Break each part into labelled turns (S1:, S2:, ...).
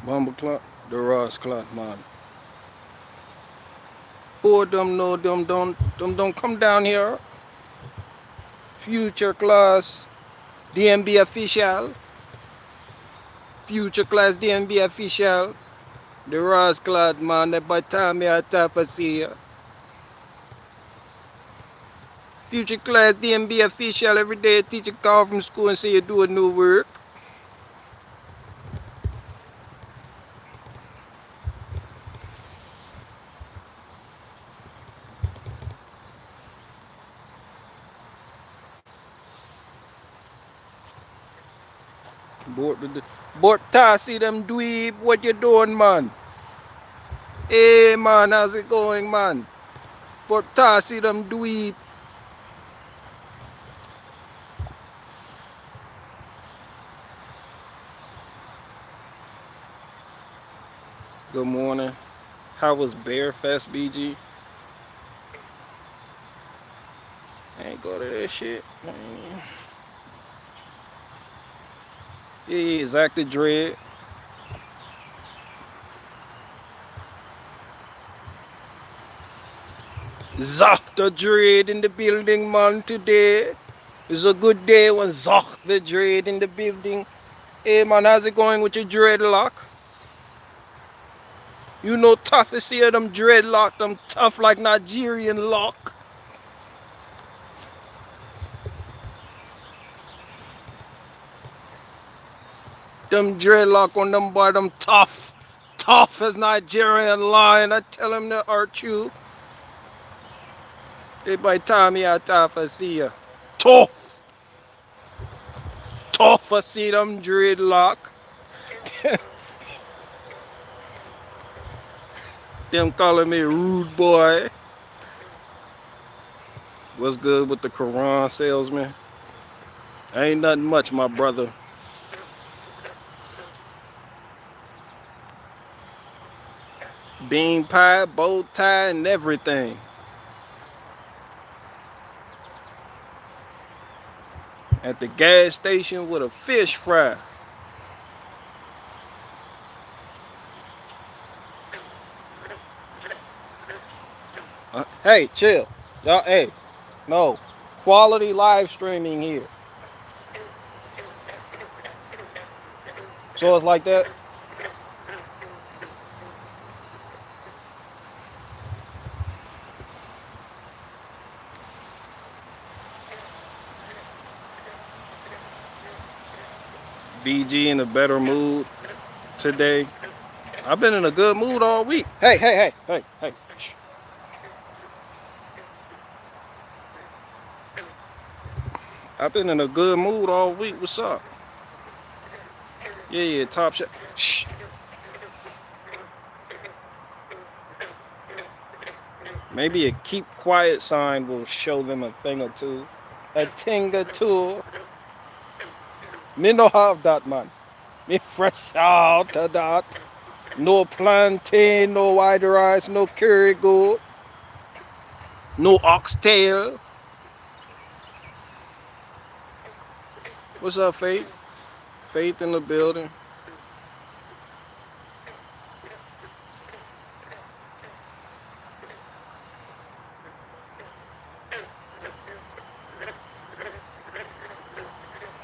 S1: Bumble clock, the Ross clock, man. Boy, them don't come down here. Future class, DMB official. Future class, DMB official. The Ross clock, man. That by time me I tap I see ya. Future class, DMB official. Every day a teacher call from school and say you do a new work. But see them dweeb, what you doing, man? Hey, man, how's it going, man? But see them dweeb. Good morning. How was Bear Fest, BG? I ain't go to that shit. Yeah, Zach the Dread. Zach the Dread in the building, man, today. It's a good day when Zach the Dread in the building. Hey, man, how's it going with your dreadlock? You know tough is here, them dreadlock, them tough like Nigerian lock. Them dreadlock on them boy, them tough. Tough as Nigerian lion. I tell him to hurt you. Hey, by time you tough, I see ya. Tough. Tough, I see them dreadlock. Them calling me rude boy. What's good with the Quran salesman? Ain't nothing much, my brother. Bean pie, bow tie, and everything. At the gas station with a fish fry. Hey, chill. Y'all, hey, no. Quality live streaming here. So it's like that? BG in a better mood today. I've been in a good mood all week. Hey. Shh. I've been in a good mood all week. What's up? Yeah, top shot. Shh. Maybe a keep quiet sign will show them a thing or two. A thing or two. Me no have that, man. Me fresh out of that. No plantain, no white rice, no curry goat, no oxtail. What's up, Faith? Faith in the building.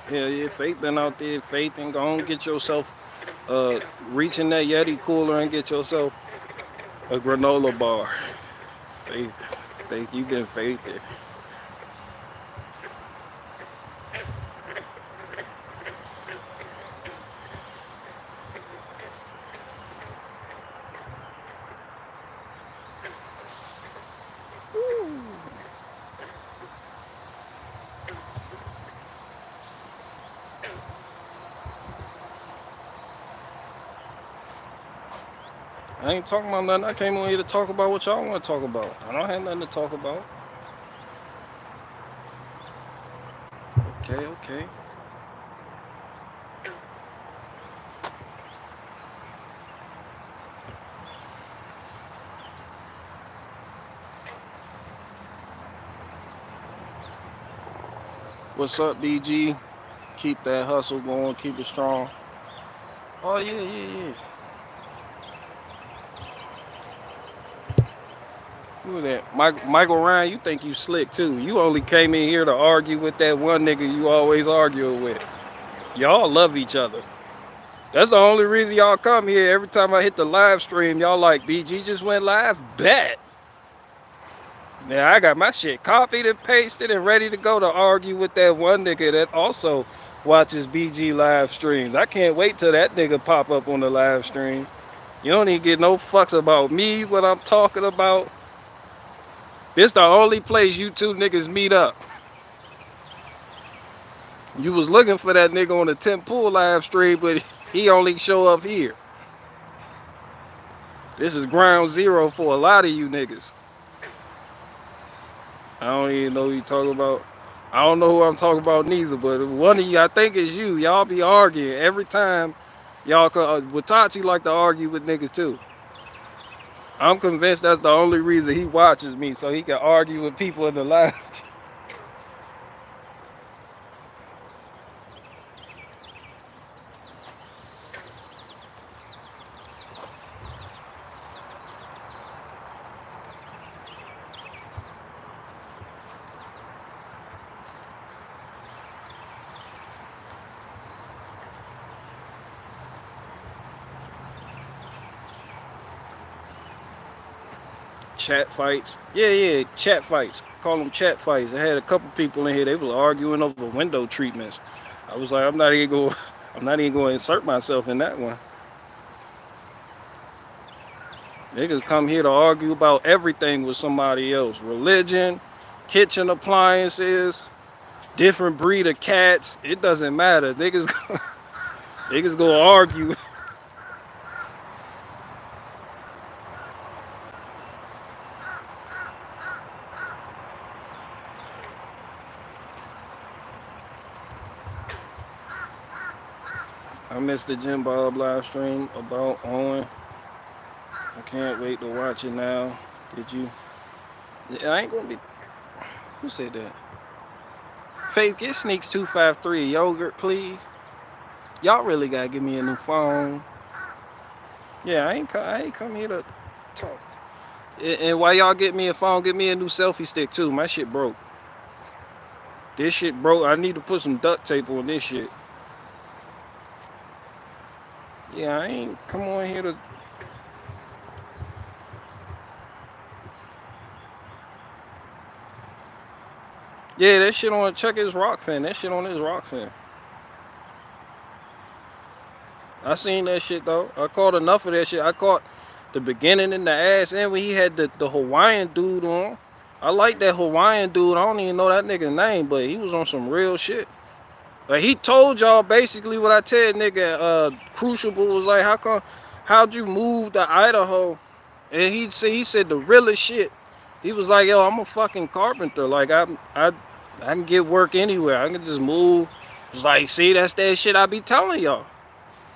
S1: Yeah, Faith been out there. Faith and go on get yourself, reaching that Yeti cooler and get yourself a granola bar. Faith, you been Faith there. I ain't talking about nothing. I came on here to talk about what y'all want to talk about. I don't have nothing to talk about. Okay. What's up, BG? Keep that hustle going. Keep it strong. Oh, yeah. Who is that? Michael Ryan, you think you slick too. You only came in here to argue with that one nigga you always argue with. Y'all love each other. That's the only reason y'all come here. Every time I hit the live stream, y'all like, BG just went live? Bet. Now I got my shit copied and pasted and ready to go to argue with that one nigga that also watches BG live streams. I can't wait till that nigga pop up on the live stream. You don't even get no fucks about me, what I'm talking about. This the only place you two niggas meet up. You was looking for that nigga on the 10 pool live stream, but he only show up here. This is ground zero for a lot of you niggas. I don't even know who you talking about. I don't know who I'm talking about neither, but one of you, I think it's you. Y'all be arguing every time. Y'all, Watachi like to argue with niggas too. I'm convinced that's the only reason he watches me, so he can argue with people in the live. Chat fights. Yeah, chat fights. Call them chat fights. I had a couple people in here, they was arguing over window treatments. I was like, I'm not even going to insert myself in that one. Niggas come here to argue about everything with somebody else. Religion, kitchen appliances, different breed of cats. It doesn't matter. Niggas go argue. I missed the Jim Bob live stream about Owen. I can't wait to watch it now. Did you? I ain't gonna be. Who said that? Faith, get Sneaks 253 yogurt, please. Y'all really gotta give me a new phone. Yeah, I ain't come here to talk. And while y'all get me a phone, get me a new selfie stick too. My shit broke. This shit broke. I need to put some duct tape on this shit. Yeah, I ain't come on here to. Yeah, that shit on, check his rock fin. That shit on his rock fin. I seen that shit though. I caught enough of that shit. I caught the beginning and the ass end when he had the Hawaiian dude on. I like that Hawaiian dude. I don't even know that nigga's name, but he was on some real shit. Like he told y'all basically what I tell nigga. Crucible was like, how'd you move to Idaho? And he said the realest shit. He was like, yo, I'm a fucking carpenter. Like I can get work anywhere. I can just move. It's like, see, that's that shit I be telling y'all.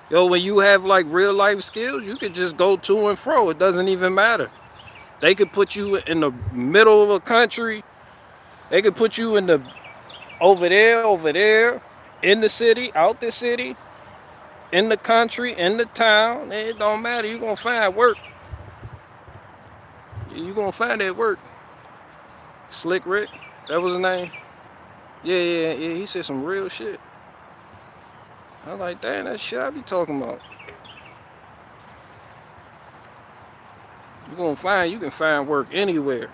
S1: Yo, when you have like real life skills, you could just go to and fro. It doesn't even matter. They could put you in the middle of a country. They could put you in the over there, in the city, out the city, in the country, in the town. It don't matter. You're gonna find work. You're gonna find that work. Slick Rick, that was his name. Yeah. He said some real shit. I was like, damn, that shit I be talking about. You can find work anywhere.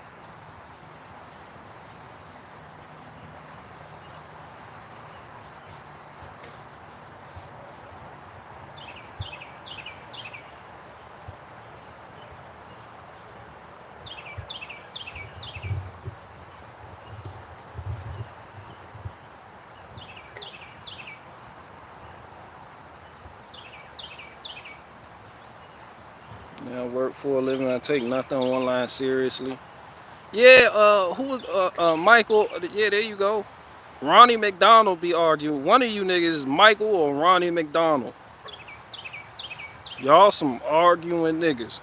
S1: I work for a living. I take nothing online seriously. Yeah, who was Michael? Yeah, there you go. Ronnie McDonald be arguing. One of you niggas is Michael or Ronnie McDonald. Y'all some arguing niggas.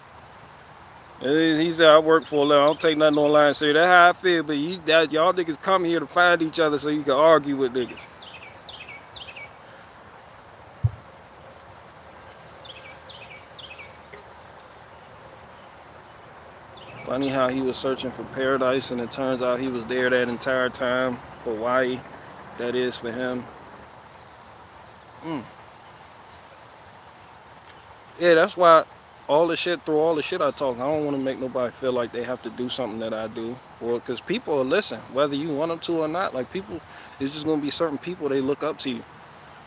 S1: He said I work for a living. I don't take nothing online seriously. That's how I feel. But y'all niggas come here to find each other so you can argue with niggas. Funny how he was searching for paradise and it turns out he was there that entire time. Hawaii, that is for him. Mm. Yeah, that's why through all the shit I talk, I don't want to make nobody feel like they have to do something that I do. Or because people will listen, whether you want them to or not. Like people, it's just going to be certain people they look up to you,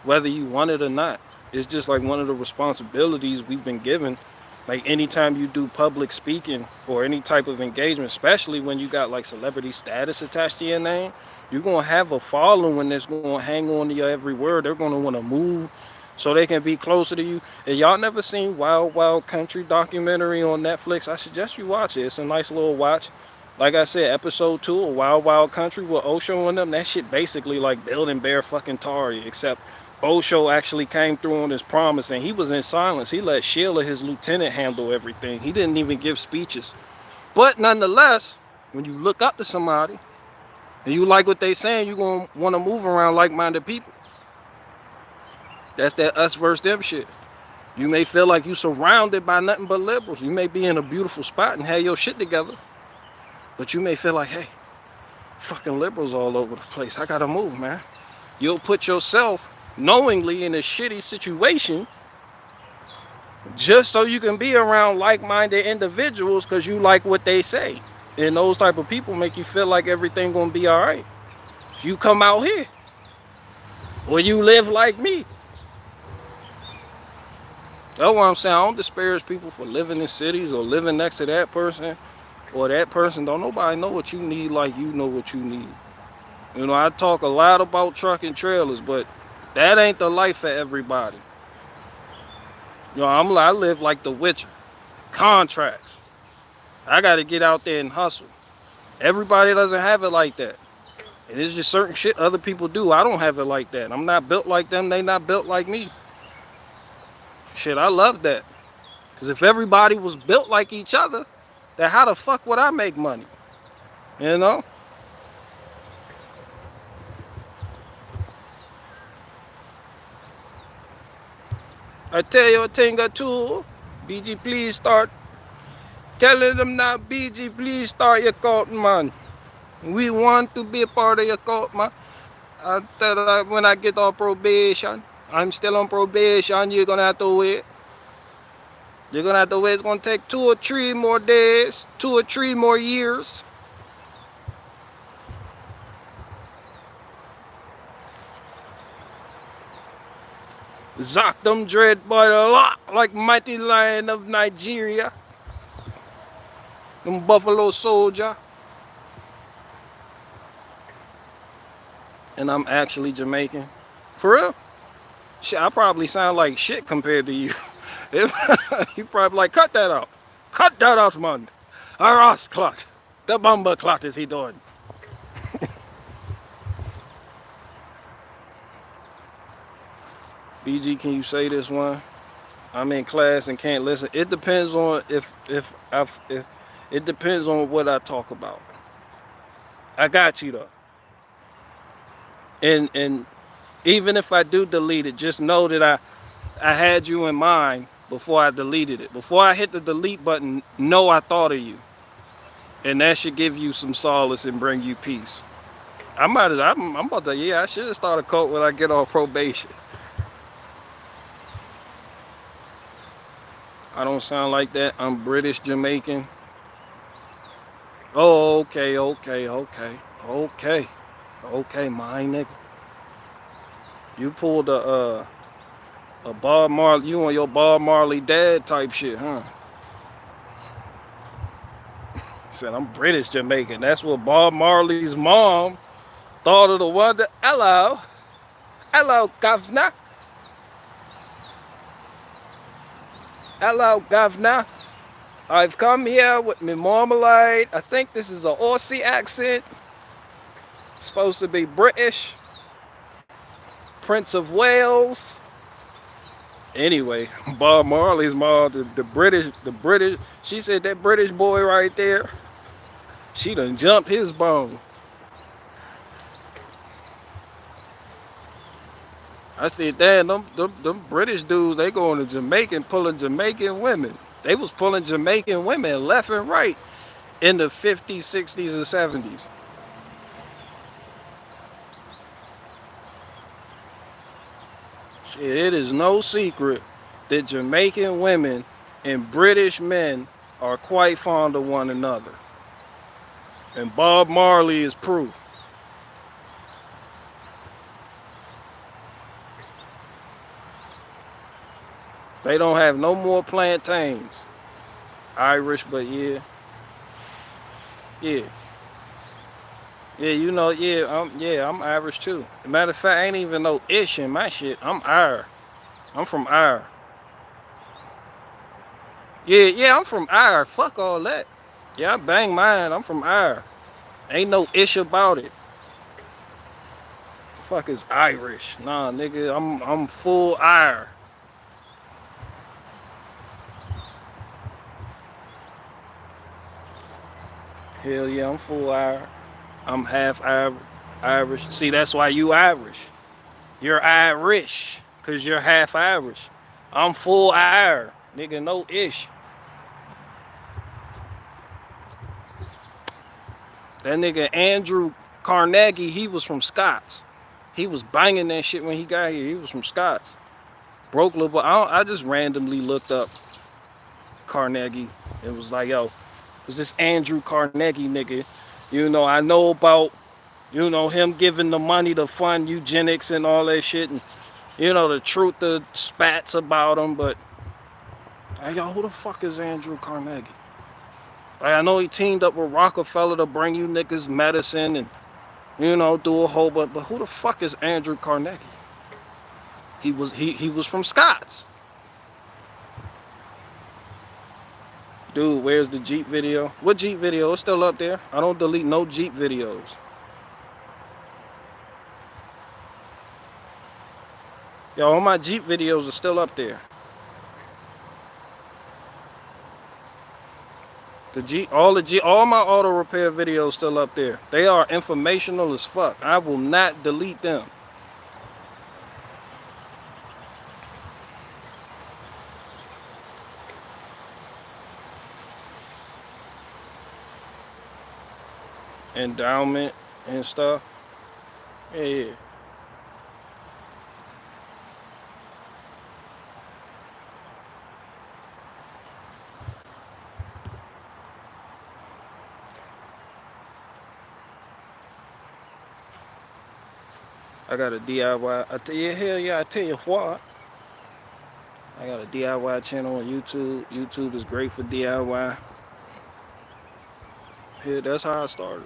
S1: whether you want it or not. It's just like one of the responsibilities we've been given. Like anytime you do public speaking or any type of engagement, especially when you got like celebrity status attached to your name, you're going to have a following that's going to hang on to your every word. They're going to want to move so they can be closer to you. And y'all never seen Wild Wild Country documentary on Netflix? I suggest you watch it. It's a nice little watch. Like I said, episode 2 of Wild Wild Country with Osho and them, that shit basically like Building Bear fucking Tari, except Osho actually came through on his promise and he was in silence. He let Sheila, his lieutenant, handle everything. He didn't even give speeches. But nonetheless, when you look up to somebody and you like what they saying, you're going to want to move around like-minded people. That's that us versus them shit. You may feel like you surrounded by nothing but liberals. You may be in a beautiful spot and have your shit together. But you may feel like, hey, fucking liberals all over the place. I got to move, man. You'll put yourself knowingly in a shitty situation just so you can be around like-minded individuals because you like what they say. And those type of people make you feel like everything gonna be all right. You come out here or you live like me. That's what I'm saying. I don't disparage people for living in cities or living next to that person or that person. Don't nobody know what you need like you know what you need. You know, I talk a lot about truck and trailers, but that ain't the life for everybody. You know, I live like the Witcher. Contracts. I got to get out there and hustle. Everybody doesn't have it like that. And it's just certain shit other people do. I don't have it like that. I'm not built like them. They not built like me. Shit, I love that. Because if everybody was built like each other, then how the fuck would I make money? You know? I tell you a thing or two. BG, please start. Telling them now, BG, please start your cult, man. We want to be a part of your cult, man. I tell you, when I get on probation, I'm still on probation, you're going to have to wait. You're going to have to wait. It's going to take 2 or 3 more days, 2 or 3 more years. Zock them dread by the lot like mighty lion of Nigeria. Them buffalo soldier. And I'm actually Jamaican. For real? Shit, I probably sound like shit compared to you. You probably like, cut that out. Cut that out, man. Aras clot. The bomber clot is he doing? BG, can you say this one? I'm in class and can't listen. It depends on if it depends on what I talk about. I got you though. And even if I do delete it, just know that I had you in mind before I deleted it. Before I hit the delete button, know I thought of you. And that should give you some solace and bring you peace. I'm about to, yeah, I should have started a cult when I get off probation. I don't sound like that. I'm British Jamaican. Oh, okay, my nigga. You pulled a Bob Marley, you on your Bob Marley dad type shit, huh? Said I'm British Jamaican. That's what Bob Marley's mom thought of the wonder. Hello, governor. Hello, governor. I've come here with my marmalade. I think this is an Aussie accent. Supposed to be British. Prince of Wales. Anyway, Bob Marley's mom, the British, she said that British boy right there, she done jumped his bones. I said, damn, them British dudes, they going to Jamaica pulling Jamaican women. They was pulling Jamaican women left and right. in the 50s, 60s, and 70s. It is no secret that Jamaican women and British men are quite fond of one another. And Bob Marley is proof. They don't have no more plantains. Irish, but yeah. Yeah. Yeah, you know, I'm Irish too. Matter of fact, I ain't even no ish in my shit. I'm Ire. I'm from Ire. Yeah, I'm from Ire. Fuck all that. Yeah, I bang mine. I'm from Ire. Ain't no ish about it. Fuck is Irish? Nah, nigga, I'm full Ire. Hell yeah, I'm full Ire. I'm half Irish. See, that's why you Irish. You're Irish, cause you're half Irish. I'm full Ire. Nigga, no ish. That nigga Andrew Carnegie, he was from Scots. He was banging that shit when he got here. He was from Scots. Broke little boy. I just randomly looked up Carnegie. It was like, yo, it's this Andrew Carnegie nigga. You know, I know about, you know, him giving the money to fund eugenics and all that shit. And, you know, the truth, the spats about him. But, hey, yo, who the fuck is Andrew Carnegie? Like, I know he teamed up with Rockefeller to bring you niggas medicine and, you know, do a whole, but who the fuck is Andrew Carnegie? He was from Scots. Dude, where's the Jeep video? What Jeep video? It's still up there. I don't delete no Jeep videos. Yo, all my Jeep videos are still up there. All my auto repair videos still up there. They are informational as fuck. I will not delete them. Endowment and stuff. Yeah. I got a DIY. Hell yeah, I tell you what. I got a DIY channel on YouTube. YouTube is great for DIY. Yeah, that's how I started.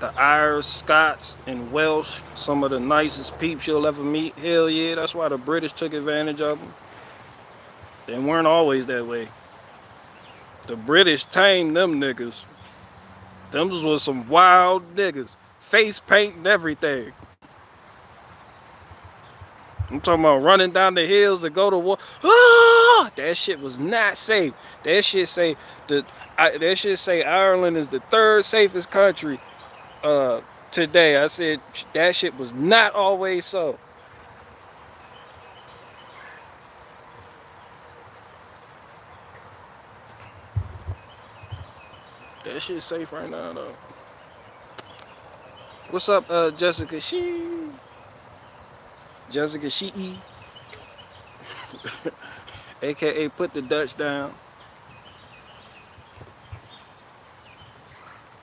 S1: The Irish, Scots, and Welsh, some of the nicest peeps you'll ever meet. Hell yeah, that's why the British took advantage of them. They weren't always that way. The British tamed them niggas. Them was some wild niggas. Face paint and everything. I'm talking about running down the hills to go to war. Ah! That shit was not safe. That shit say Ireland is the third safest country today. I said that shit was not always so. That shit's safe right now though. What's up, Jessica? Jessica She, aka Put the Dutch Down,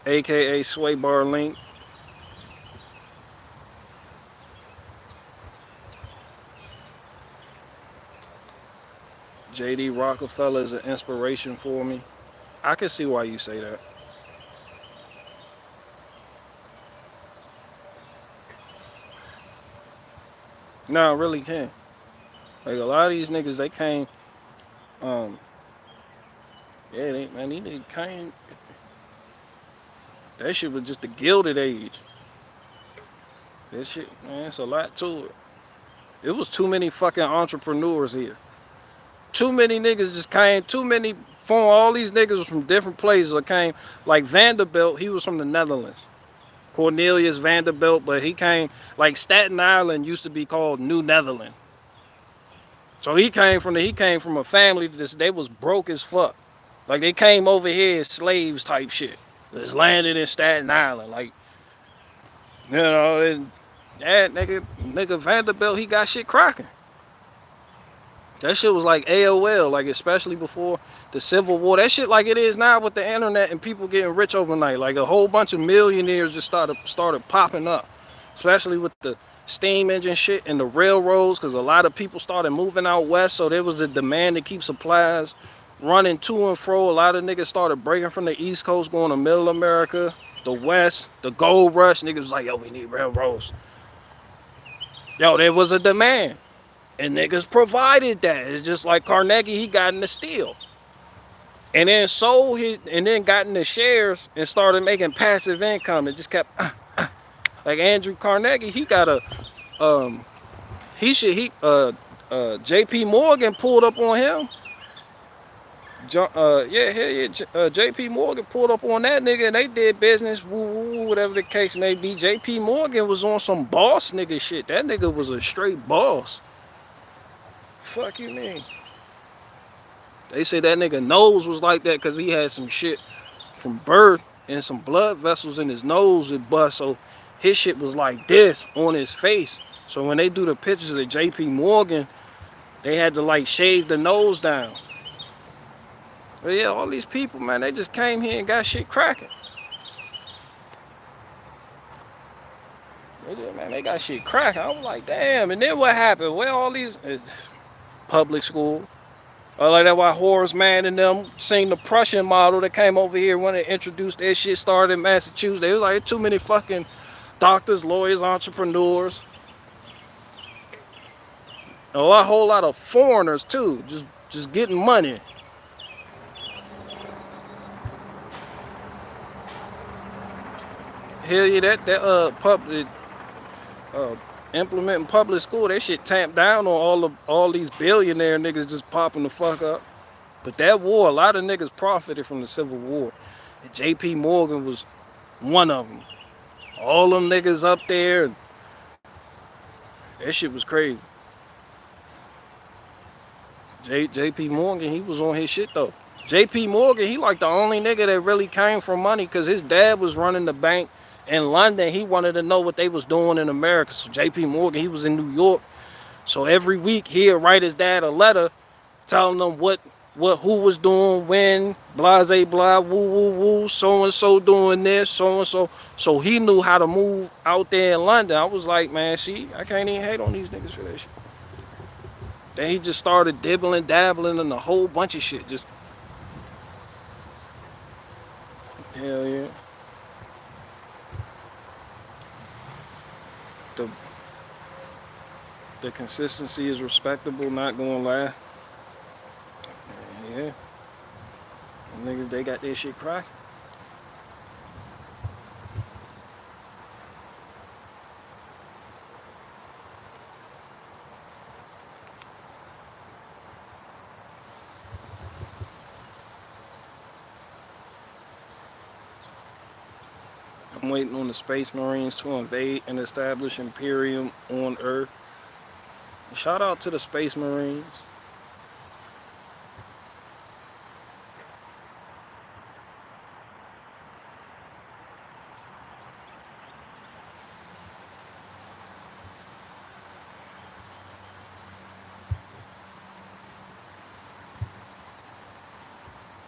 S1: aka Sway Bar Link. JD Rockefeller is an inspiration for me. I can see why you say that. No, I really can. Like a lot of these niggas, they came, yeah, these niggas came. That shit was just the Gilded Age. That shit, man, it's a lot to it. It was too many fucking entrepreneurs here. Too many niggas just came. All these niggas was from different places. Or came like Vanderbilt. He was from the Netherlands. Cornelius Vanderbilt, but he came, like Staten Island used to be called New Netherland. So he came from a family that they was broke as fuck. Like they came over here as slaves type shit. Just landed in Staten Island. Like, you know, and that nigga Vanderbilt, he got shit cracking. That shit was like AOL, like especially before the Civil War. That shit like it is now with the internet and people getting rich overnight. Like a whole bunch of millionaires just started popping up, especially with the steam engine shit and the railroads, because a lot of people started moving out west. So there was a demand to keep supplies running to and fro. A lot of niggas started breaking from the East Coast, going to Middle America, the West, the gold rush. Niggas was like, yo, we need railroads. Yo, there was a demand. And niggas provided that. It's just like Carnegie, he got into steel. And then sold his, and then got into shares and started making passive income. It just kept, like Andrew Carnegie, he got a, JP Morgan pulled up on him. JP Morgan pulled up on that nigga and they did business, woo, whatever the case may be. JP Morgan was on some boss nigga shit. That nigga was a straight boss. Fuck you mean? They say that nigga nose was like that because he had some shit from birth and some blood vessels in his nose that bust. So his shit was like this on his face. So when they do the pictures of JP Morgan, they had to like shave the nose down. But yeah, all these people, man, they just came here and got shit cracking. They got shit cracking. I was like, damn. And then what happened? Where all these public school? Like that's why Horace Mann and them seen the Prussian model that came over here when they introduced that shit, started in Massachusetts. They was like, too many fucking doctors, lawyers, entrepreneurs. A whole lot of foreigners too, just getting money. Hell yeah, implementing public school, that shit tamped down on all these billionaire niggas just popping the fuck up. But that war, a lot of niggas profited from the Civil War. And JP Morgan was one of them. All them niggas up there, that shit was crazy. JP Morgan, he was on his shit though. JP Morgan, he like the only nigga that really came from money because his dad was running the bank in London. He wanted to know what they was doing in America. So JP Morgan, he was in New York. So every week he'd write his dad a letter telling them who was doing when, blase blah, woo, so and so doing this, so and so. So he knew how to move out there in London. I was like, man, see, I can't even hate on these niggas for that shit. Then he just started dabbling in a whole bunch of shit. Just hell yeah. The consistency is respectable, not gonna lie. Yeah. Niggas, they got their shit cracking. I'm waiting on the Space Marines to invade and establish Imperium on Earth. Shout out to the Space Marines.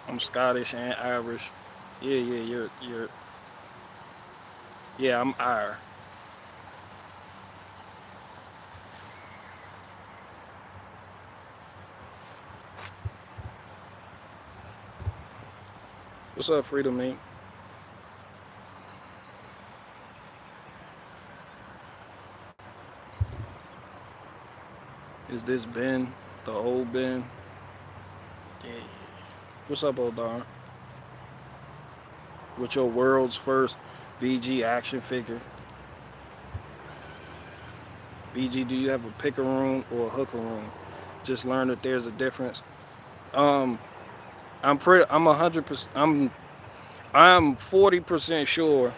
S1: I'm Scottish and Irish. Yeah, you're yeah, I'm Irish. What's up, Freedom Inc? Is this Ben, the old Ben? Yeah. What's up, old darn? With your world's first BG action figure. BG, do you have a picker room or a hooker room? Just learn that there's a difference. I'm 100%. I'm 40% sure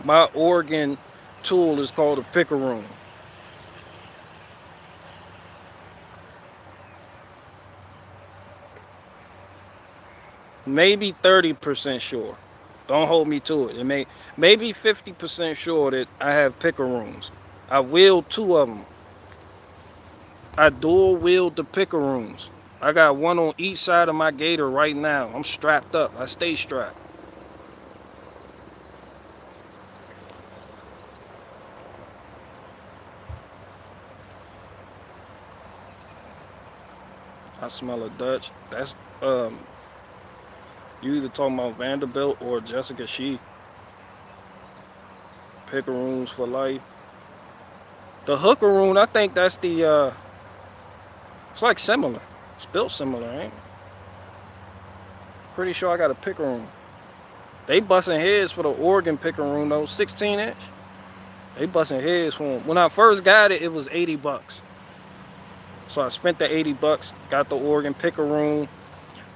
S1: My organ tool is called a picaroon. Maybe 30% sure. Don't hold me to it. Maybe 50% sure that I have picaroons. I wheeled 2 of them. I dual wheeled the picaroons. I got one on each side of my gator right now. I'm strapped up. I stay strapped. I smell a Dutch. That's you either talking about Vanderbilt or Jessica Shee. Picaroons for life. The hookaroon, I think that's the it's like similar. It's built similar, ain't it? Pretty sure I got a picaroon. They busting heads for the Oregon picaroon though, 16-inch. They busting heads for them. When I first got it, it was 80 bucks. So I spent the 80 bucks, got the Oregon picaroon.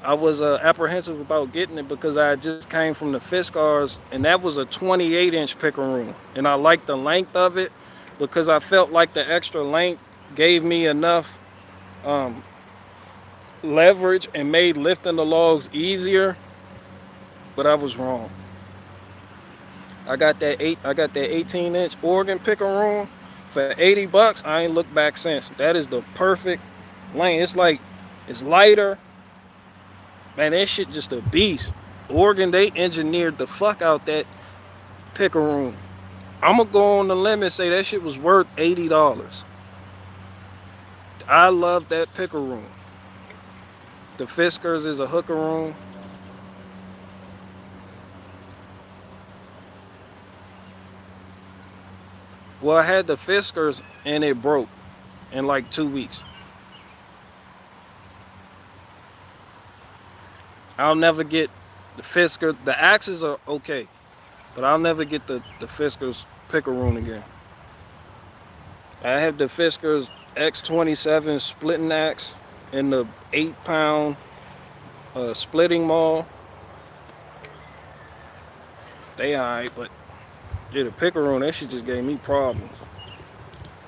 S1: I was apprehensive about getting it because I just came from the Fiskars, and that was a 28-inch picaroon. And I liked the length of it because I felt like the extra length gave me enough leverage and made lifting the logs easier. But I was wrong. I got that 18-inch Oregon picaroon for 80 bucks. I ain't looked back since. That is the perfect length. It's lighter. Man, that shit just a beast. Oregon, they engineered the fuck out that picaroon. I'm gonna go on the limb and say that shit was worth $80. I love that picaroon. The Fiskars is a hookaroon. Well, I had the Fiskars and it broke in like 2 weeks. I'll never get the Fiskar. The axes are okay, but I'll never get the Fiskars picaroon again. I have the Fiskars X27 splitting axe in the 8-pound splitting maul. They alright, but yeah, the picaroon, that shit just gave me problems.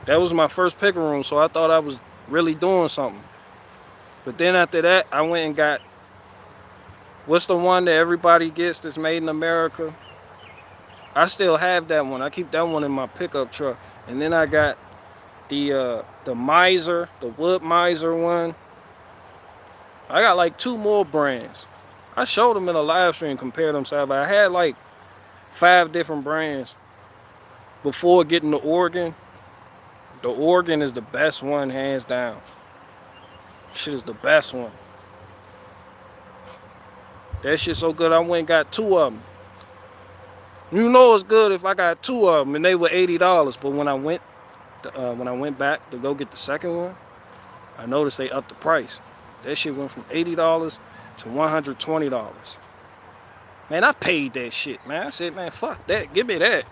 S1: That was my first picaroon, so I thought I was really doing something. But then after that, I went and got, what's the one that everybody gets that's made in America? I still have that one. I keep that one in my pickup truck. And then I got the Miser, the Wood Miser one. I got like 2 more brands. I showed them in a live stream, compared them side, but I had like 5 different brands before getting the Oregon. The Oregon is the best one, hands down. Shit is the best one. That shit so good, I went and got 2 of them. You know it's good if I got 2 of them, and they were $80. But when I went back to go get the second one, I noticed they upped the price. That shit went from $80 to $120. Man, I paid that shit, man. I said, man, fuck that. Give me that.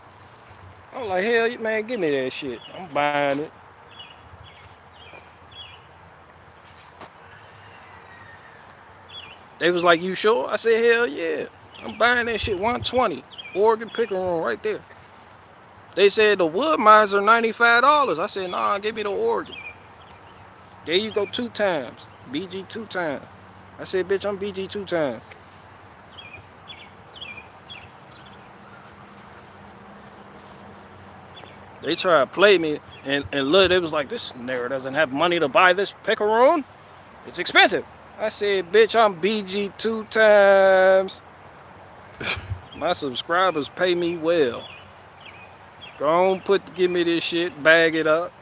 S1: I'm like, hell, man, give me that shit. I'm buying it. They was like, you sure? I said, hell yeah. I'm buying that shit, $120. Oregon picaroon right there. They said the Wood Miser $95. I said, nah, give me the Oregon. There you go 2 times. BG 2 times. I said, bitch, I'm BG 2 times. They try to play me, and look, they was like, this nigga doesn't have money to buy this picaroon. It's expensive. I said, bitch, I'm BG 2 times. My subscribers pay me well. Go on, give me this shit, bag it up.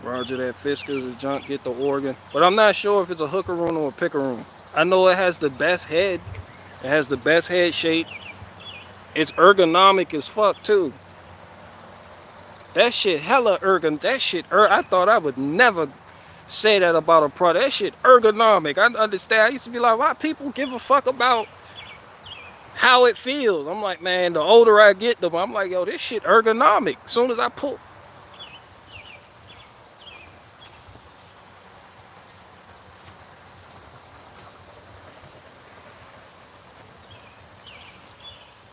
S1: Roger that. Fiskars is junk, get the Oregon. But I'm not sure if it's a hookaroon or a picaroon. I know it has the best head. It has the best head shape. It's ergonomic as fuck too. That shit hella that shit, I thought I would never say that about a product. That shit ergonomic. I understand. I used to be like, why people give a fuck about how it feels. I'm like, man, the older I get, I'm like, yo, this shit ergonomic. As soon as I pull.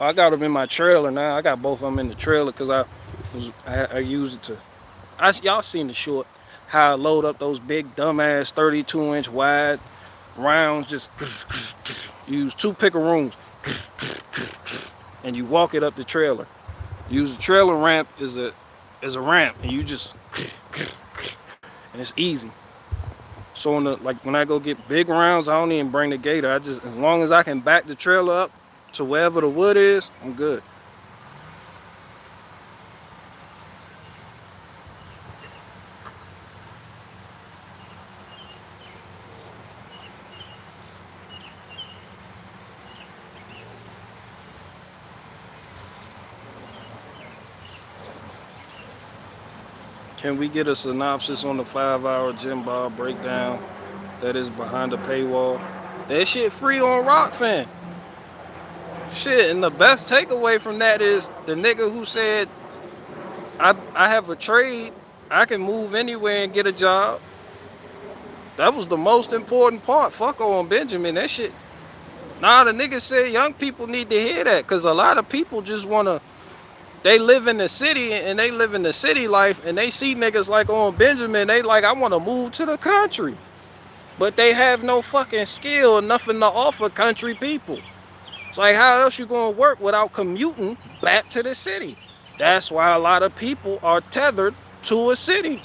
S1: I got them in my trailer now. I got both of them in the trailer because I use it to. Y'all seen the short, how I load up those big dumbass 32-inch wide rounds. Just use 2 pickaroons, and you walk it up the trailer. Use the trailer ramp as a ramp, and you just and it's easy. So when I go get big rounds, I don't even bring the gator. I just, as long as I can back the trailer up to wherever the wood is, I'm good. Can we get a synopsis on the 5-hour gym bar breakdown that is behind the paywall? That shit free on Rockfin. Shit, and the best takeaway from that is the nigga who said, I have a trade, I can move anywhere and get a job. That was the most important part. Fuck on Benjamin, that shit. Nah, the nigga said young people need to hear that, because a lot of people just wanna, they live in the city and they live in the city life, and they see niggas like on Benjamin, they like, I want to move to the country. But they have no fucking skill, nothing to offer country people. It's like, how else you gonna work without commuting back to the city? That's why a lot of people are tethered to a city.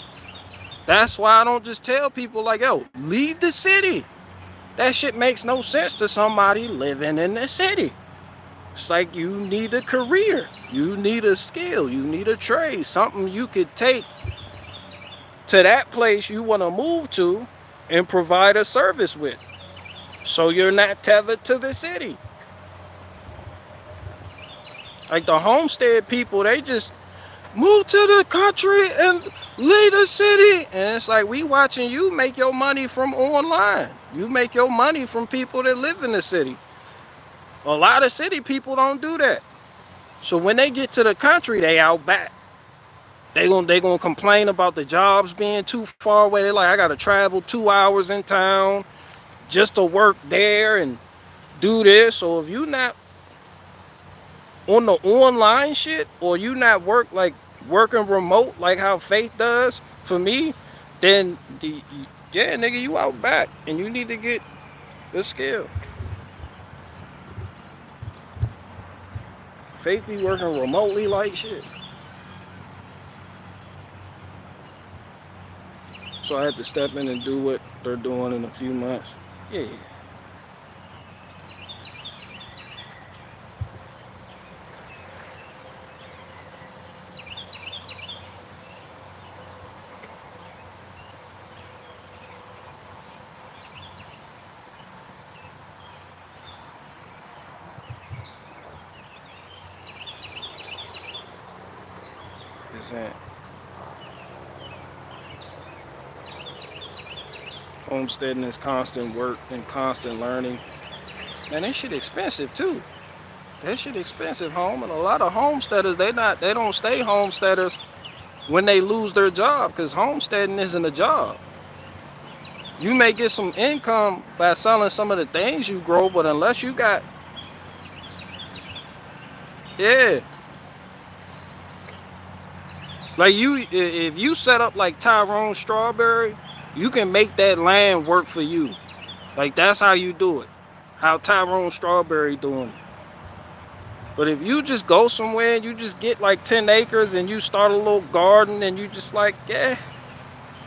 S1: That's why I don't just tell people like, yo, leave the city. That shit makes no sense to somebody living in the city. It's like, you need a career, you need a skill, you need a trade, something you could take to that place you want to move to and provide a service with, so you're not tethered to the city. Like the homestead people, they just move to the country and leave the city. And it's like, we watching you make your money from online. You make your money from people that live in the city. A lot of city people don't do that. So when they get to the country, they out back. They gonna complain about the jobs being too far away. They're like, I gotta travel 2 hours in town just to work there and do this. So if you not on the online shit, or you not working remote like how Faith does for me, then yeah, nigga, you out back and you need to get the skill. Faith be working remotely like shit. So I had to step in and do what they're doing in a few months. Yeah. Percent. Homesteading is constant work and constant learning. Man, that shit expensive too. That shit expensive, home. And a lot of homesteaders, they don't stay homesteaders when they lose their job, because homesteading isn't a job. You may get some income by selling some of the things you grow, but unless you got, yeah. Like if you set up like Tyrone Strawberry, you can make that land work for you. Like, that's how you do it. How Tyrone Strawberry doing it. But if you just go somewhere and you just get like 10 acres and you start a little garden and you just like, yeah,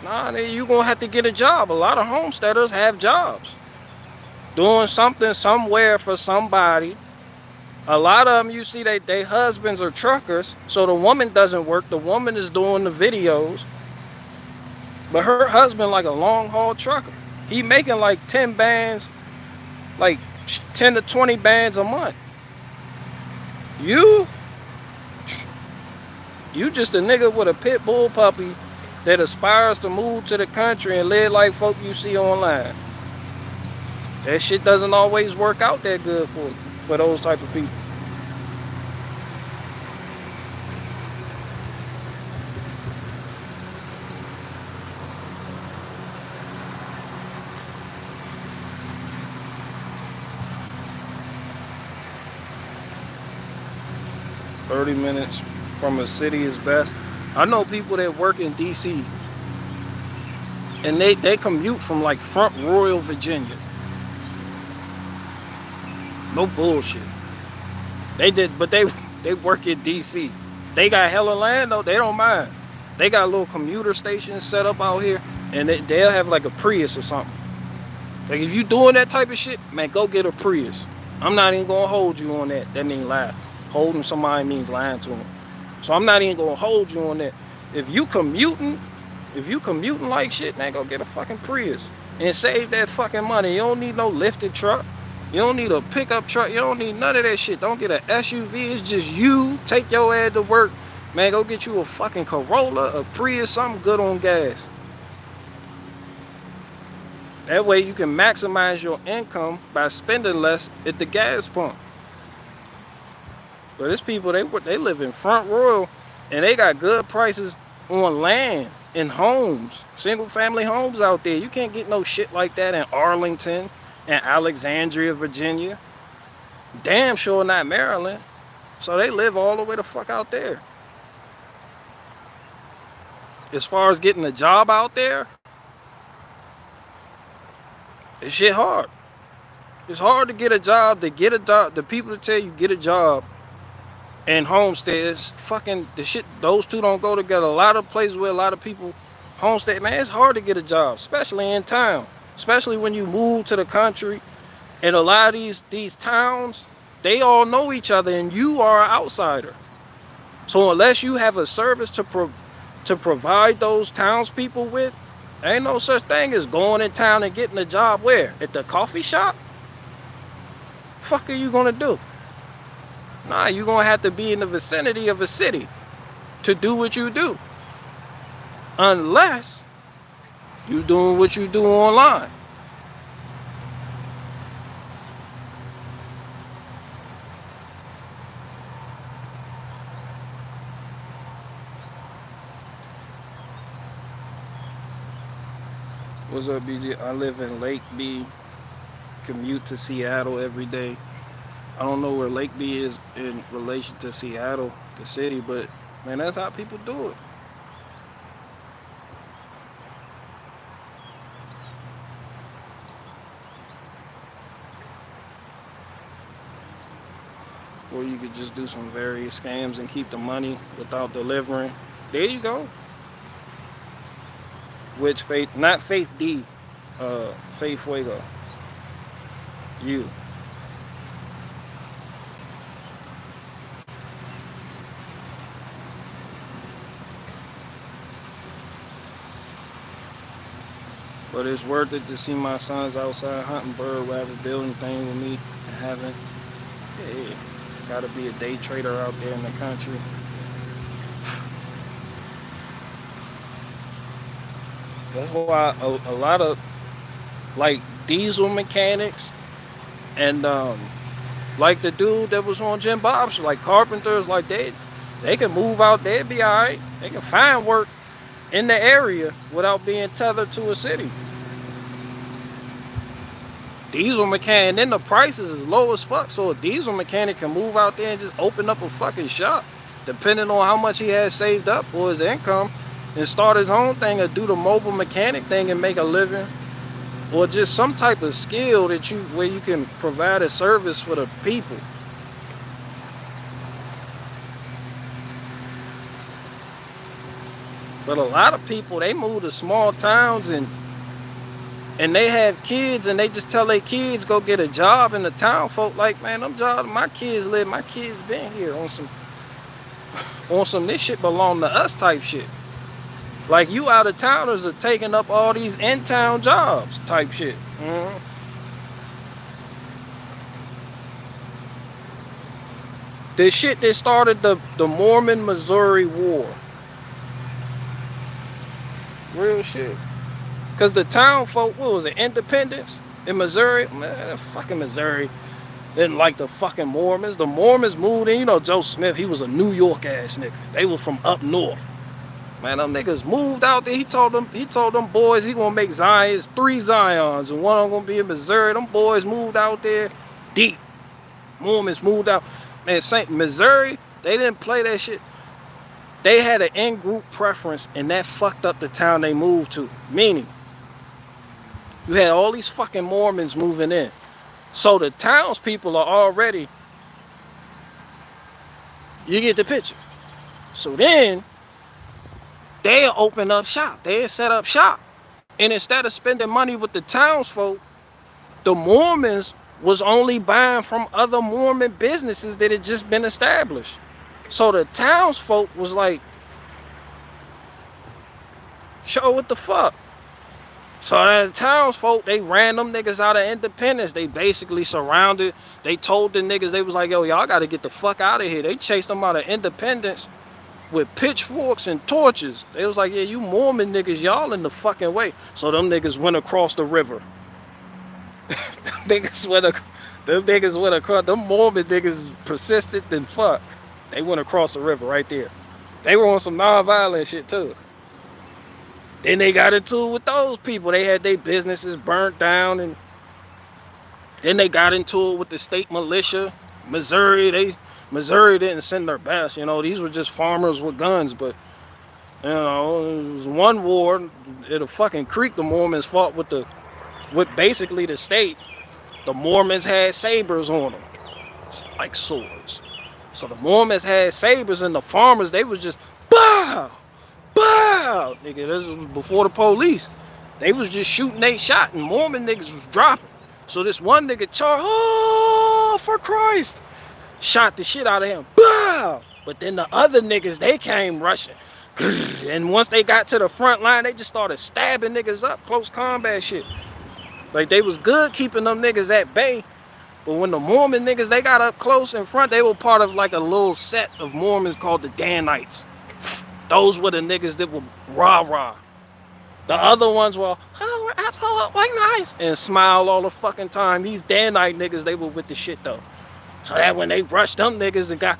S1: nah, you gonna have to get a job. A lot of homesteaders have jobs, doing something somewhere for somebody. A lot of them, you see, they husbands are truckers, so the woman doesn't work. The woman is doing the videos, but her husband like a long haul trucker. He making like 10 bands, like 10 to 20 bands a month. You just a nigga with a pit bull puppy that aspires to move to the country and live like folk you see online. That shit doesn't always work out that good for you. for those type of people. $30 minutes from a city is best. I know people that work in DC and they commute from like Front Royal, Virginia. No bullshit. They did, but they work in DC. They got hella land though. They don't mind. They got little commuter stations set up out here, and they'll have like a Prius or something. Like if you doing that type of shit, man, go get a Prius. I'm not even gonna hold you on that. That means lie. Holding somebody means lying to them. So I'm not even gonna hold you on that. If you commuting like shit, man, go get a fucking Prius and save that fucking money. You don't need no lifted truck. You don't need a pickup truck. You don't need none of that shit. Don't get an SUV. It's just you. Take your ass to work. Man, go get you a fucking Corolla, a Prius, something good on gas. That way you can maximize your income by spending less at the gas pump. But it's people, they live in Front Royal, and they got good prices on land and homes, single family homes out there. You can't get no shit like that in Arlington and Alexandria, Virginia. Damn sure not Maryland. So they live all the way the fuck out there. As far as getting a job out there, it's shit hard. It's hard to get a job, the people that tell you get a job and homesteads, fucking the shit, those two don't go together. A lot of places where a lot of people homestead, man, it's hard to get a job, especially in town. Especially when you move to the country, and a lot of these towns, they all know each other, and you are an outsider. So unless you have a service to provide those townspeople with, there ain't no such thing as going in town and getting a job where? At the coffee shop? Fuck are you gonna do? Nah, you're gonna have to be in the vicinity of a city to do what you do. Unless you doing what you do online. What's up, BJ? I live in Lake B, commute to Seattle every day. I don't know where Lake B is in relation to Seattle, the city, but man, that's how people do it. Or you could just do some various scams and keep the money without delivering. There you go. Which Faith, not Faith D, Faith Fuego. You. But it's worth it to see my sons outside hunting bird rather building things with me and having, hey, gotta be a day trader out there in the country. That's why a lot of like diesel mechanics and like the dude that was on Jim Bob's, like carpenters, like they can move out, they'd be all right. They can find work in the area without being tethered to a city. Diesel mechanic, and then the prices is low as fuck, so a diesel mechanic can move out there and just open up a fucking shop, depending on how much he has saved up or his income, and start his own thing or do the mobile mechanic thing and make a living, or just some type of skill that where you can provide a service for the people. But a lot of people, they move to small towns and they have kids, and they just tell their kids go get a job in the town. Folk like, man, them jobs my kids been here on some this shit belong to us type shit. Like, you out of towners are taking up all these in-town jobs type shit. The shit that started the Mormon Missouri War. Real shit. Because the town folk, what was it, Independence in Missouri? Man, fucking Missouri. Didn't like the fucking Mormons. The Mormons moved in. You know, Joe Smith, he was a New York ass nigga. They were from up north. Man, them niggas moved out there. He told them boys he gonna make Zions, 3 Zions, and one of them gonna be in Missouri. Them boys moved out there deep. Mormons moved out. Man, St. Missouri, they didn't play that shit. They had an in-group preference, and that fucked up the town they moved to. Meaning, you had all these fucking Mormons moving in. So the townspeople are already, you get the picture. So then, they'll open up shop. They'll set up shop. And instead of spending money with the townsfolk, the Mormons was only buying from other Mormon businesses that had just been established. So the townsfolk was like, show what the fuck. So the townsfolk, they ran them niggas out of Independence. They basically surrounded, they told the niggas, they was like, yo, y'all gotta get the fuck out of here. They chased them out of Independence with pitchforks and torches. They was like, yeah, you Mormon niggas, y'all in the fucking way. So them niggas went across the river. them niggas went across, them Mormon niggas persistent than fuck. They went across the river right there. They were on some non-violent shit too. Then they got into it with those people. They had their businesses burnt down, and then they got into it with the state militia. Missouri didn't send their best. You know, these were just farmers with guns, but you know, it was one war at a fucking creek. The Mormons fought with basically the state. The Mormons had sabers on them, like swords. So the Mormons had sabers, and the farmers, they was just bow, bow. Nigga, this was before the police. They was just shooting, they shot, and Mormon niggas was dropping. So this one nigga charged, oh, for Christ, shot the shit out of him. Bow. But then the other niggas, they came rushing. And once they got to the front line, they just started stabbing niggas up, close combat shit. Like, they was good keeping them niggas at bay. But when the Mormon niggas, they got up close in front, they were part of like a little set of Mormons called the Danites. Those were the niggas that were rah-rah. The other ones were, oh, we're absolutely nice, and smile all the fucking time. These Danite niggas, they were with the shit though. So that when they rushed them niggas and got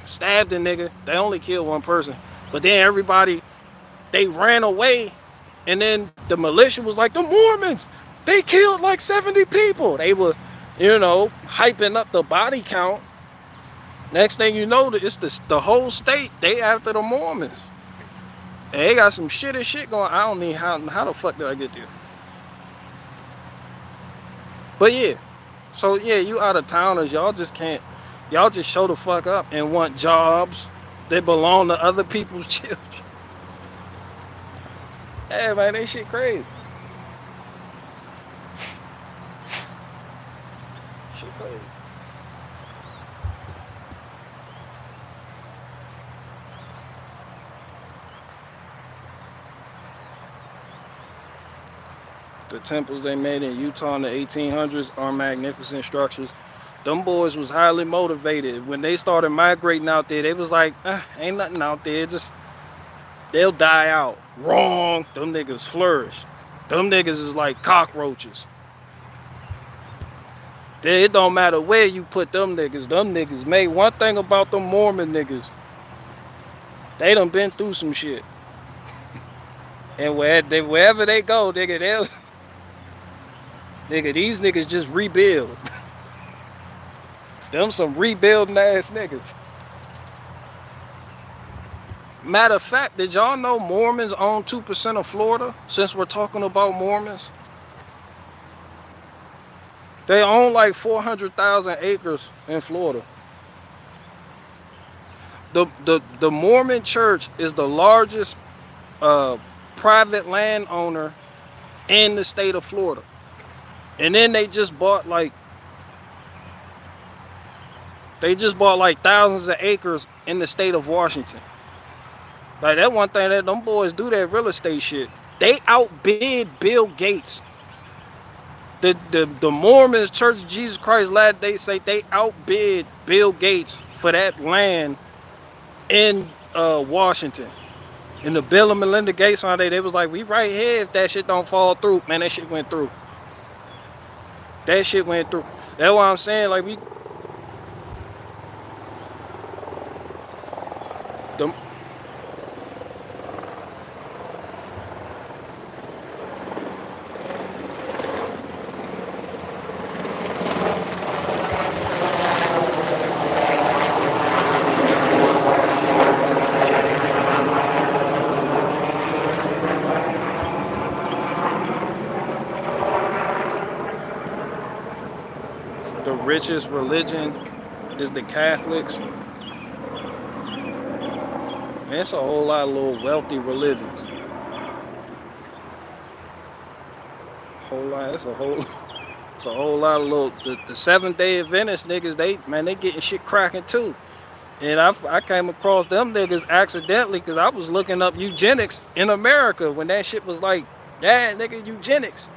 S1: stabbed the nigga, they only killed one person. But then everybody, they ran away, and then the militia was like, the Mormons, they killed like 70 people. They were, you know, hyping up the body count. Next thing you know, it's the whole state, they after the Mormons. And they got some shit going. I don't need how the fuck did I get there? But yeah, so yeah, you out of towners, y'all just can't, y'all just show the fuck up and want jobs that belong to other people's children. Hey man, that shit crazy. Shit crazy. The temples they made in Utah in the 1800s are magnificent structures. Them boys was highly motivated. When they started migrating out there, they was like, ain't nothing out there, just, they'll die out. Wrong. Them niggas flourish. Them niggas is like cockroaches. It don't matter where you put them niggas made. One thing about them Mormon niggas, they done been through some shit. And wherever they go, nigga, these niggas just rebuild. Them some rebuilding ass niggas. Matter of fact, did y'all know Mormons own 2% of Florida? Since we're talking about Mormons, they own like 400,000 acres in Florida. The Mormon church is the largest private landowner in the state of Florida. And then they just bought like thousands of acres in the state of Washington. Like, that one thing that them boys do, that real estate shit. They outbid Bill Gates. The Mormons, Church of Jesus Christ Latter-day Saints, they outbid Bill Gates for that land in Washington. And the Bill and Melinda Gates one day, they was like, we right here if that shit don't fall through. Man, that shit went through. That shit went through. That's what I'm saying. Like we, the, the richest religion is the Catholics. Man, it's a whole lot of little wealthy religions. Whole lot. It's a whole lot of little. The Seventh Day Adventist niggas, they getting shit cracking too. And I came across them niggas accidentally because I was looking up eugenics in America when that shit was like, yeah, nigga, eugenics.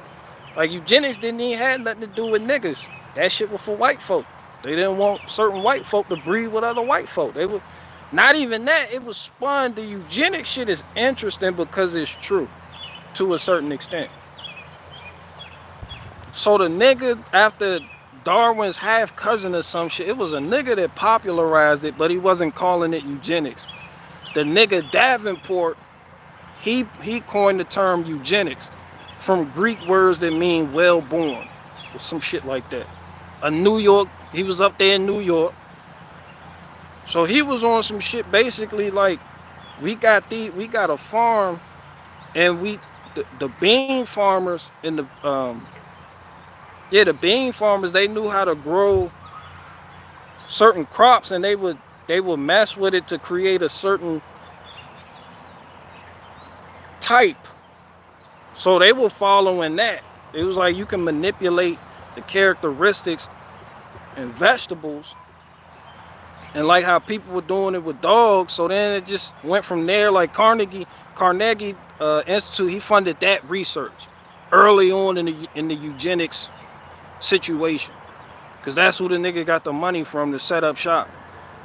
S1: Like eugenics didn't even have nothing to do with niggas. That shit was for white folk. They didn't want certain white folk to breed with other white folk. They were not even that. It was spun. The eugenics shit is interesting because it's true to a certain extent. So the nigga after Darwin's half cousin or some shit, it was a nigga that popularized it, but he wasn't calling it eugenics. The nigga Davenport, he coined the term eugenics from Greek words that mean well born or some shit like that. He was up there in New York. So he was on some shit basically like we got a farm and the bean farmers in the bean farmers, they knew how to grow certain crops and they would mess with it to create a certain type. So they were following that. It was like you can manipulate the characteristics in vegetables, and like how people were doing it with dogs. So then it just went from there. Like Carnegie Institute, he funded that research early on in the eugenics situation, because that's who the nigga got the money from to set up shop.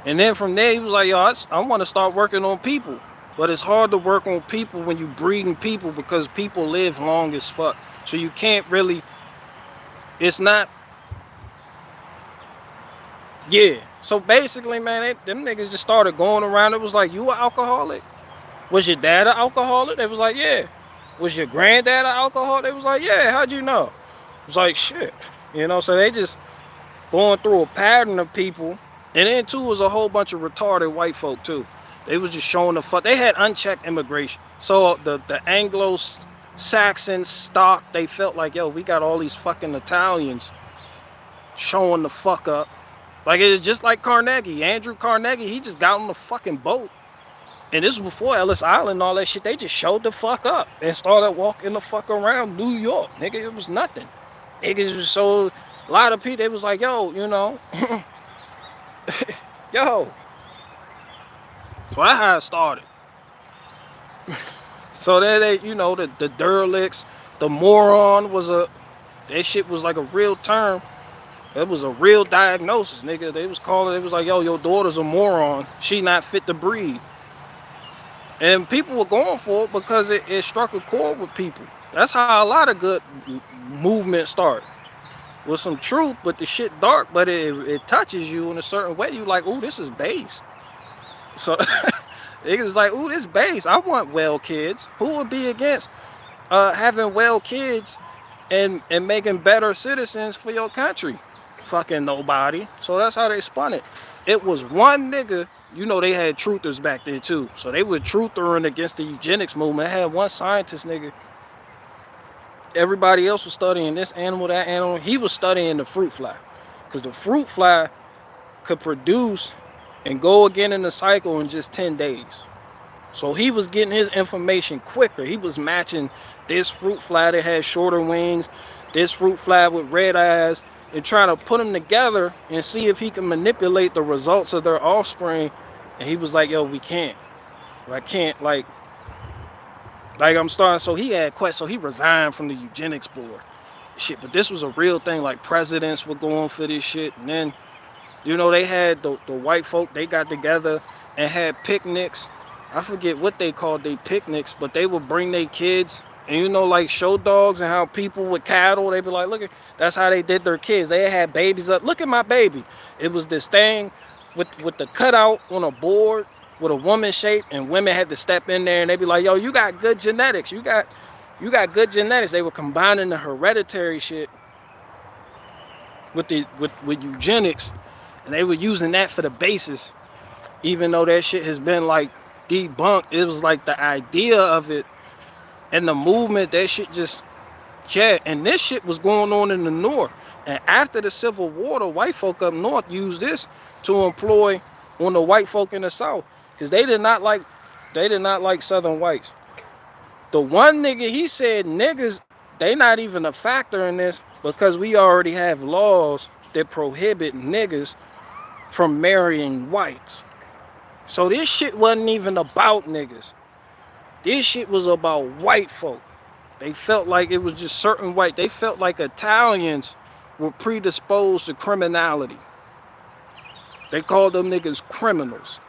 S1: And then from there he was like, yo, I want to start working on people. But it's hard to work on people when you breeding people because people live long as fuck. So you can't really, it's not, yeah. So basically, man, them niggas just started going around. It was like, you an alcoholic? Was your dad an alcoholic? They was like, yeah. Was your granddad an alcoholic? They was like, yeah. How'd you know? It was like, shit. You know, so they just going through a pattern of people. And then too was a whole bunch of retarded white folk too. They was just showing the fuck. They had unchecked immigration. So the Anglo-Saxon stock, they felt like, yo, we got all these fucking Italians showing the fuck up. Like it's just like Carnegie. Andrew Carnegie, he just got on the fucking boat. And this was before Ellis Island and all that shit. They just showed the fuck up and started walking the fuck around New York. Nigga, it was nothing. Niggas was so, a lot of people, they was like, yo, you know, yo. So that's how it started. So then they, you know, the derelicts, the moron that shit was like a real term. It was a real diagnosis, nigga. They was calling, it was like, yo, your daughter's a moron. She not fit to breed. And people were going for it because it struck a chord with people. That's how a lot of good movements start. With some truth, but the shit dark, but it touches you in a certain way. You like, ooh, this is base. So it was like, ooh, this base. I want well kids. Who would be against having well kids and making better citizens for your country? Fucking nobody. So that's how they spun it. It was one nigga, you know, they had truthers back there too. So they were truthering against the eugenics movement. They had one scientist nigga. Everybody else was studying this animal, that animal. He was studying the fruit fly. Because the fruit fly could produce and go again in the cycle in just 10 days. So he was getting his information quicker. He was matching this fruit fly that had shorter wings, this fruit fly with red eyes, and trying to put them together and see if he can manipulate the results of their offspring. And he was like, yo, we can't. I can't, like I'm starting. So he had questions. So he resigned from the eugenics board. Shit, but this was a real thing. Like presidents were going for this shit. And then, you know, they had the white folk, they got together and had picnics. I forget what they called their picnics, but they would bring their kids And you know, like show dogs and how people with cattle, they be like, look, that's how they did their kids. They had babies up. Look at my baby. It was this thing with the cutout on a board with a woman shape, and women had to step in there and they be like, yo, you got good genetics. You got good genetics. They were combining the hereditary shit with eugenics, and they were using that for the basis, even though that shit has been like debunked. It was like the idea of it and the movement, that shit just, yeah. And this shit was going on in the North. And after the Civil War, the white folk up north used this to employ on the white folk in the South, because they did not like Southern whites. The one nigga, he said niggas, they not even a factor in this, because we already have laws that prohibit niggas from marrying whites. So this shit wasn't even about niggas. This shit was about white folk. They felt like it was just certain white. They felt like Italians were predisposed to criminality. They called them niggas criminals.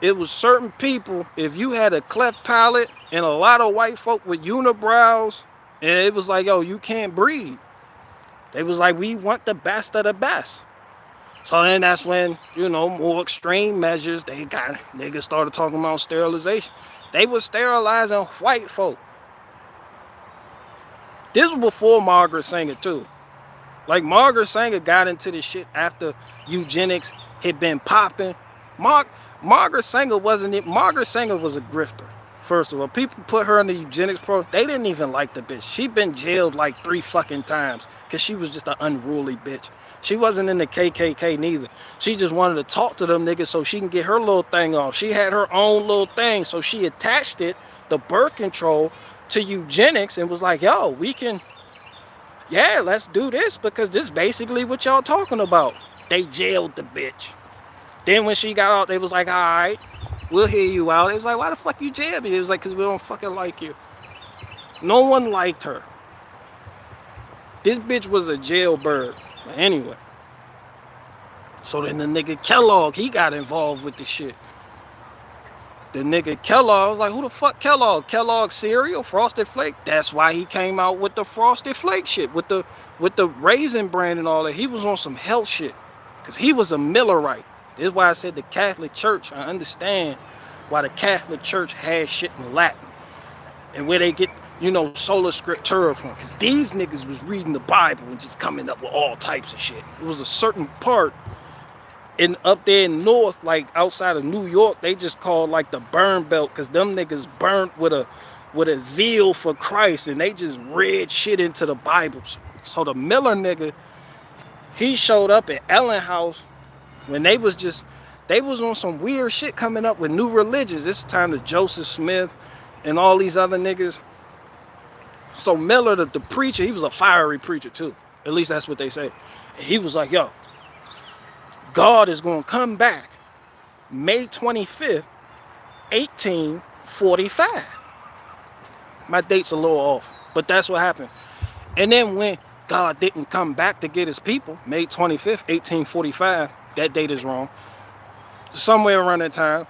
S1: It was certain people, if you had a cleft palate and a lot of white folk with unibrows, and it was like, yo, you can't breed. They was like, we want the best of the best. So then that's when, you know, more extreme measures, niggas started talking about sterilization. They was sterilizing white folk. This was before Margaret Sanger too. Like Margaret Sanger got into this shit after eugenics had been popping. Margaret Sanger wasn't it. Margaret Sanger was a grifter. First of all, people put her in the eugenics program. They didn't even like the bitch. She been jailed like 3 fucking times because she was just an unruly bitch. She wasn't in the KKK neither. She just wanted to talk to them niggas so she can get her little thing off. She had her own little thing, so she attached it, the birth control, to eugenics and was like, yo, we can, yeah, let's do this because this is basically what y'all talking about. They jailed the bitch. Then when she got out, they was like, all right, we'll hear you out. It was like, why the fuck you jailed me? It was like, because we don't fucking like you. No one liked her. This bitch was a jailbird. But anyway. So then the nigga Kellogg, he got involved with the shit. The nigga Kellogg was like, who the fuck Kellogg? Kellogg cereal, Frosted Flake. That's why he came out with the Frosted Flake shit, with the Raisin Bran and all that. He was on some health shit. Because he was a Millerite. This is why I said the Catholic Church. I understand why the Catholic Church has shit in Latin. And where they get, you know, sola scriptura from. Because these niggas was reading the Bible and just coming up with all types of shit. It was a certain part up there in north, like outside of New York, they just called like the burn belt, because them niggas burnt with a zeal for Christ, and they just read shit into the Bible. So the Miller nigga, he showed up at Ellen House when they was on some weird shit coming up with new religions. This time to Joseph Smith and all these other niggas. So Miller, the preacher, he was a fiery preacher too. At least that's what they say. He was like, yo, God is going to come back May 25th, 1845. My date's a little off, but that's what happened. And then when God didn't come back to get his people, May 25th, 1845, that date is wrong, somewhere around that time,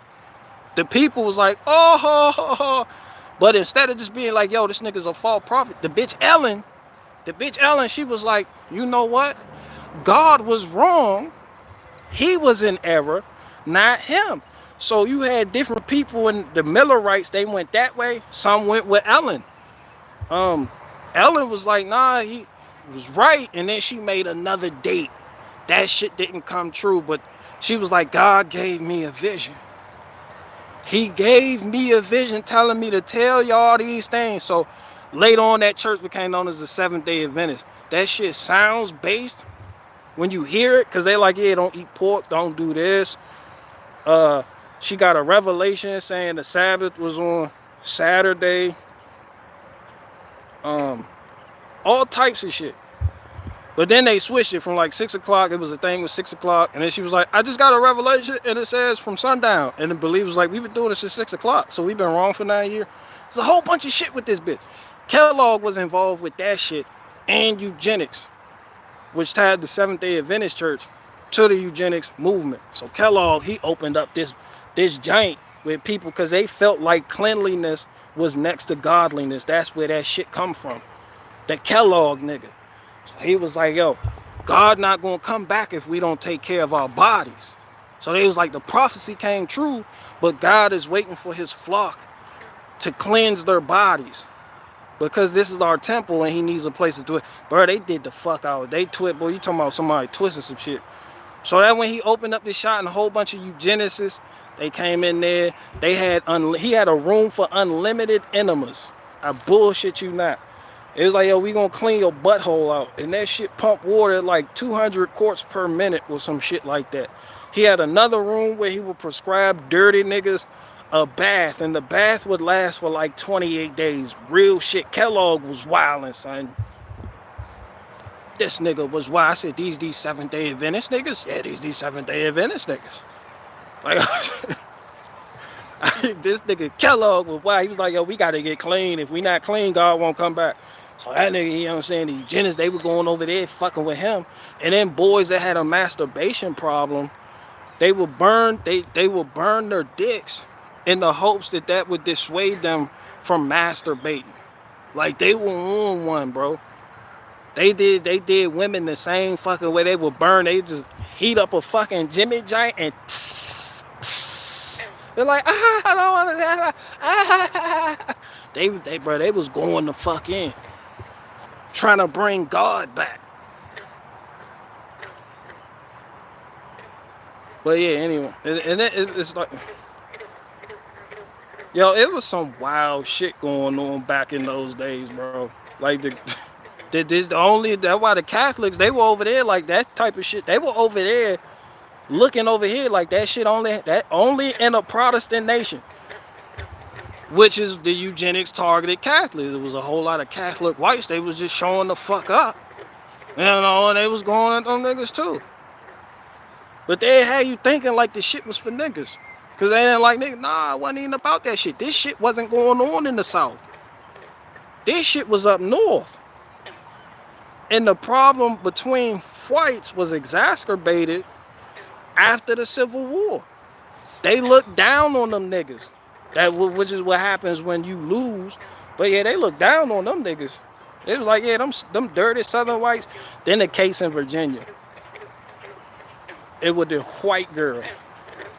S1: the people was like, oh, ho, ho, ho. But instead of just being like, yo, this nigga's a false prophet, the bitch Ellen, she was like, you know what? God was wrong. He was in error, not him. So you had different people in the Millerites, they went that way. Some went with Ellen. Ellen was like, nah, he was right. And then she made another date. That shit didn't come true, but she was like, God gave me a vision. He gave me a vision telling me to tell y'all these things. So later on, that church became known as the Seventh-day Adventist. That shit sounds based when you hear it, because they like, yeah, don't eat pork, don't do this. She got a revelation saying the Sabbath was on Saturday. All types of shit. But then they switched it from like 6 o'clock. It was a thing with 6 o'clock. And then she was like, I just got a revelation and it says from sundown. And the believer was like, we've been doing this since 6 o'clock. So we've been wrong for 9 years. There's a whole bunch of shit with this bitch. Kellogg was involved with that shit and eugenics, which tied the Seventh-day Adventist Church to the eugenics movement. So Kellogg, he opened up this giant with people because they felt like cleanliness was next to godliness. That's where that shit come from. That Kellogg nigga. So he was like, yo, God not gonna come back if we don't take care of our bodies. So they was like, the prophecy came true, but God is waiting for his flock to cleanse their bodies. Because this is our temple and he needs a place to do it. Bro, they did the fuck out. They twist, boy, you talking about somebody twisting some shit. So that when he opened up this shot and a whole bunch of eugenicists, they came in there. They had he had a room for unlimited enemas. I bullshit you not. It was like, yo, we gonna clean your butthole out. And that shit pumped water like 200 quarts per minute or some shit like that. He had another room where he would prescribe dirty niggas a bath, and the bath would last for like 28 days. Real shit. Kellogg was wildin', son. This nigga was wild. I said, these Seventh-day Adventist niggas? Yeah, these Seventh-day Adventist niggas. Like, this nigga Kellogg was wild. He was like, yo, we gotta get clean. If we not clean, God won't come back. So that nigga, you know what I'm saying, the eugenics, they were going over there fucking with him. And then boys that had a masturbation problem, they would burn, they would burn their dicks in the hopes that that would dissuade them from masturbating. Like, they were on one, bro. They did women the same fucking way. They would burn. They just heat up a fucking Jimmy Giant and they're like, I don't want to. Bro, they was going the fuck in, trying to bring God back. But yeah, anyway, and it's like, yo, it was some wild shit going on back in those days, bro. Like that's why the Catholics, they were over there like that type of shit. They were over there looking over here like that shit only in a Protestant nation, which is the eugenics targeted Catholics. It was a whole lot of Catholic whites. They was just showing the fuck up, you know, and they was going at them niggas too. But they had you thinking like the shit was for niggas, cause they didn't like niggas. Nah, it wasn't even about that shit. This shit wasn't going on in the South. This shit was up north. And the problem between whites was exacerbated after the Civil War. They looked down on them niggas. Which is what happens when you lose. But yeah, they looked down on them niggas. It was like, yeah, them dirty Southern whites. Then the case in Virginia. It was the white girl.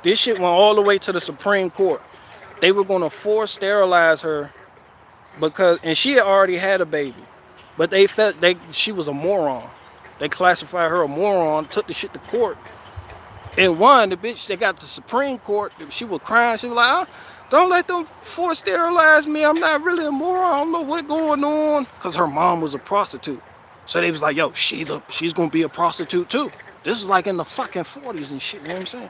S1: This shit went all the way to the Supreme Court. They were gonna force sterilize her and she had already had a baby. But they felt she was a moron. They classified her a moron, took the shit to court. And one, the bitch, they got to the Supreme Court, she was crying. She was like, don't let them force sterilize me. I'm not really a moron. I don't know what's going on. Because her mom was a prostitute. So they was like, yo, she's going to be a prostitute too. This was like in the fucking 40s and shit, you know what I'm saying?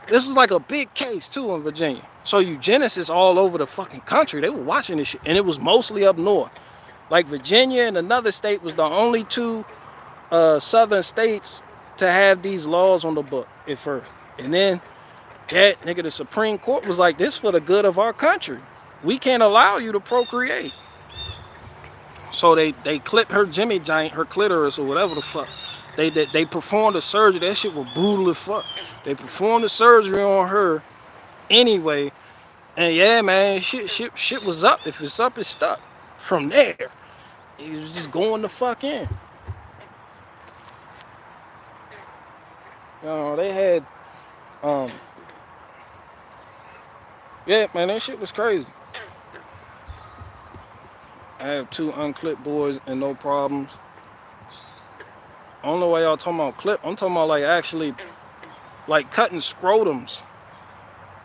S1: This was like a big case too in Virginia. So eugenicists all over the fucking country, they were watching this shit. And it was mostly up north. Like Virginia and another state was the only two southern states to have these laws on the book at first. And then that nigga, the Supreme Court was like, this for the good of our country. We can't allow you to procreate. So they clipped her Jimmy Giant, her clitoris or whatever the fuck. They performed a surgery. That shit was brutal as fuck. They performed the surgery on her anyway. And yeah, man, shit was up. If it's up, it's stuck. From there, he was just going the fuck in. You know, they had, yeah, man, that shit was crazy. I have 2 unclipped boys and no problems. I don't know why y'all talking about clip. I'm talking about like actually, like cutting scrotums.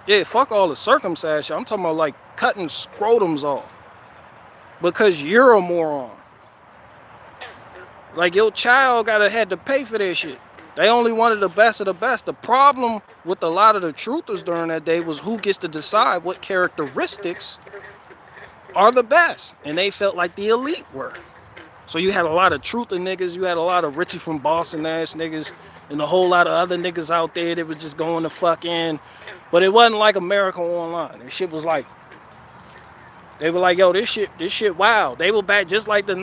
S1: Yeah, fuck all the circumcised shit. I'm talking about like cutting scrotums off. Because you're a moron. Like your child had to pay for that shit. They only wanted the best of the best. The problem with a lot of the truthers during that day was who gets to decide what characteristics are the best. And they felt like the elite were. So you had a lot of truther niggas. You had a lot of Richie from Boston ass niggas. And a whole lot of other niggas out there that were just going the fuck in. But it wasn't like America Online. This shit was like, they were like, yo, this shit wild. They were back just like the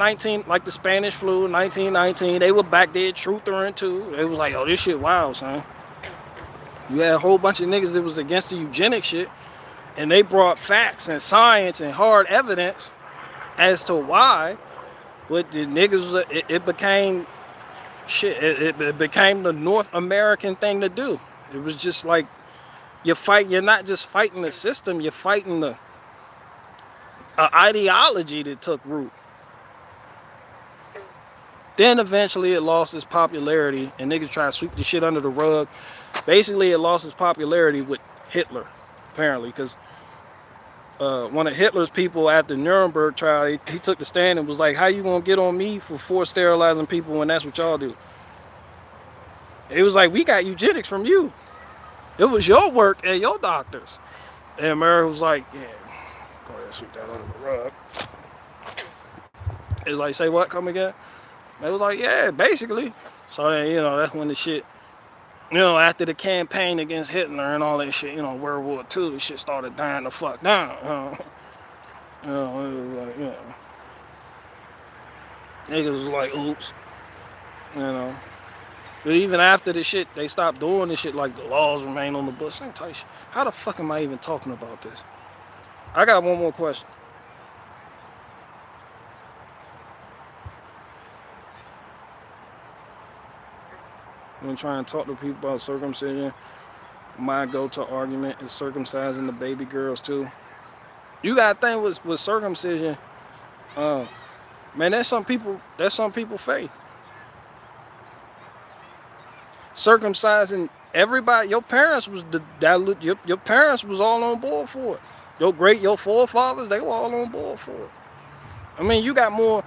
S1: Spanish flu, 1919. They were back there truthering too. They was like, yo, this shit wild, son. You had a whole bunch of niggas that was against the eugenic shit. And they brought facts and science and hard evidence as to why. But the niggas, it became shit. It became the North American thing to do. It was just like you're not just fighting the system, you're fighting the ideology that took root. Then eventually it lost its popularity and niggas tried to sweep the shit under the rug. Basically it lost its popularity with Hitler, apparently, because one of Hitler's people at the Nuremberg trial, he took the stand and was like, how you gonna get on me for forced sterilizing people when that's what y'all do? It was like, we got eugenics from you. It was your work and your doctors. And America was like, yeah, go ahead and sweep that under the rug. It was like, say what, come again? They was like, yeah, basically. So then, that's when the shit, after the campaign against Hitler and all that shit, World War II, the shit started dying the fuck down. It was like, niggas was like, oops, But even after the shit, they stopped doing this shit, like the laws remain on the books. Same type shit. How the fuck am I even talking about this? I got one more question. I'm gonna try and talk to people about circumcision. My go-to argument is circumcising the baby girls too. You gotta think with circumcision, man, that's some people faith. Circumcising everybody, your parents was your parents was all on board for it. Your forefathers, they were all on board for it. I mean, you got more.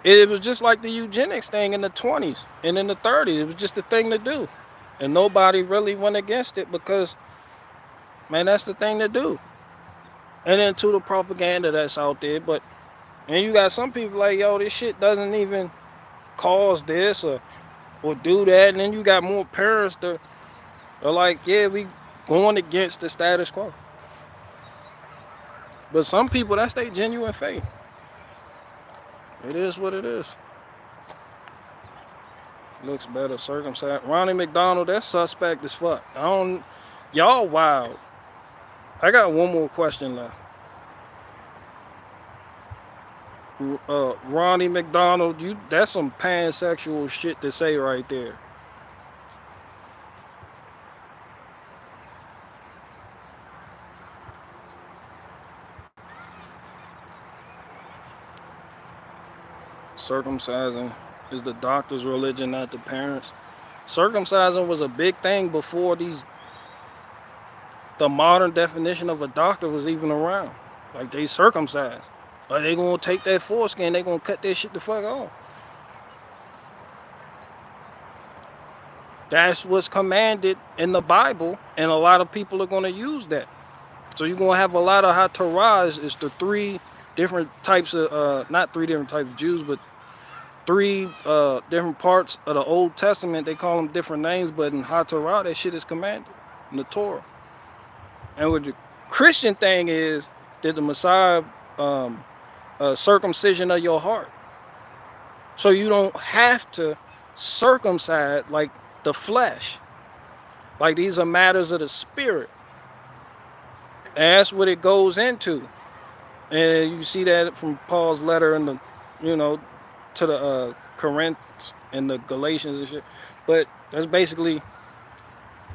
S1: It was just like the eugenics thing in the 20s and in the 30s. It was just a thing to do. And nobody really went against it because, man, that's the thing to do. And then to the propaganda that's out there. And you got some people like, yo, this shit doesn't even cause this or do that. And then you got more parents that are like, yeah, we going against the status quo. But some people, that's their genuine faith. It is what it is. Looks better circumcised. Ronnie McDonald, that's suspect as fuck. Y'all wild. I got one more question left. Ronnie McDonald, that's some pansexual shit to say right there. Circumcising is the doctor's religion, not the parents. Circumcising was a big thing before the modern definition of a doctor was even around. Like, they circumcised. Like, they gonna take that foreskin, they gonna cut that shit the fuck off. That's what's commanded in the Bible, and a lot of people are gonna use that. So you're gonna have a lot of HaTorah is the three different types of, not three different types of Jews, but three different parts of the Old Testament. They call them different names, but in HaTorah, that shit is commanded in the Torah. And what the Christian thing is that the Messiah circumcision of your heart. So you don't have to circumcise like the flesh. Like, these are matters of the spirit. And that's what it goes into. And you see that from Paul's letter in the, to the Corinth and the Galatians and shit. But that's basically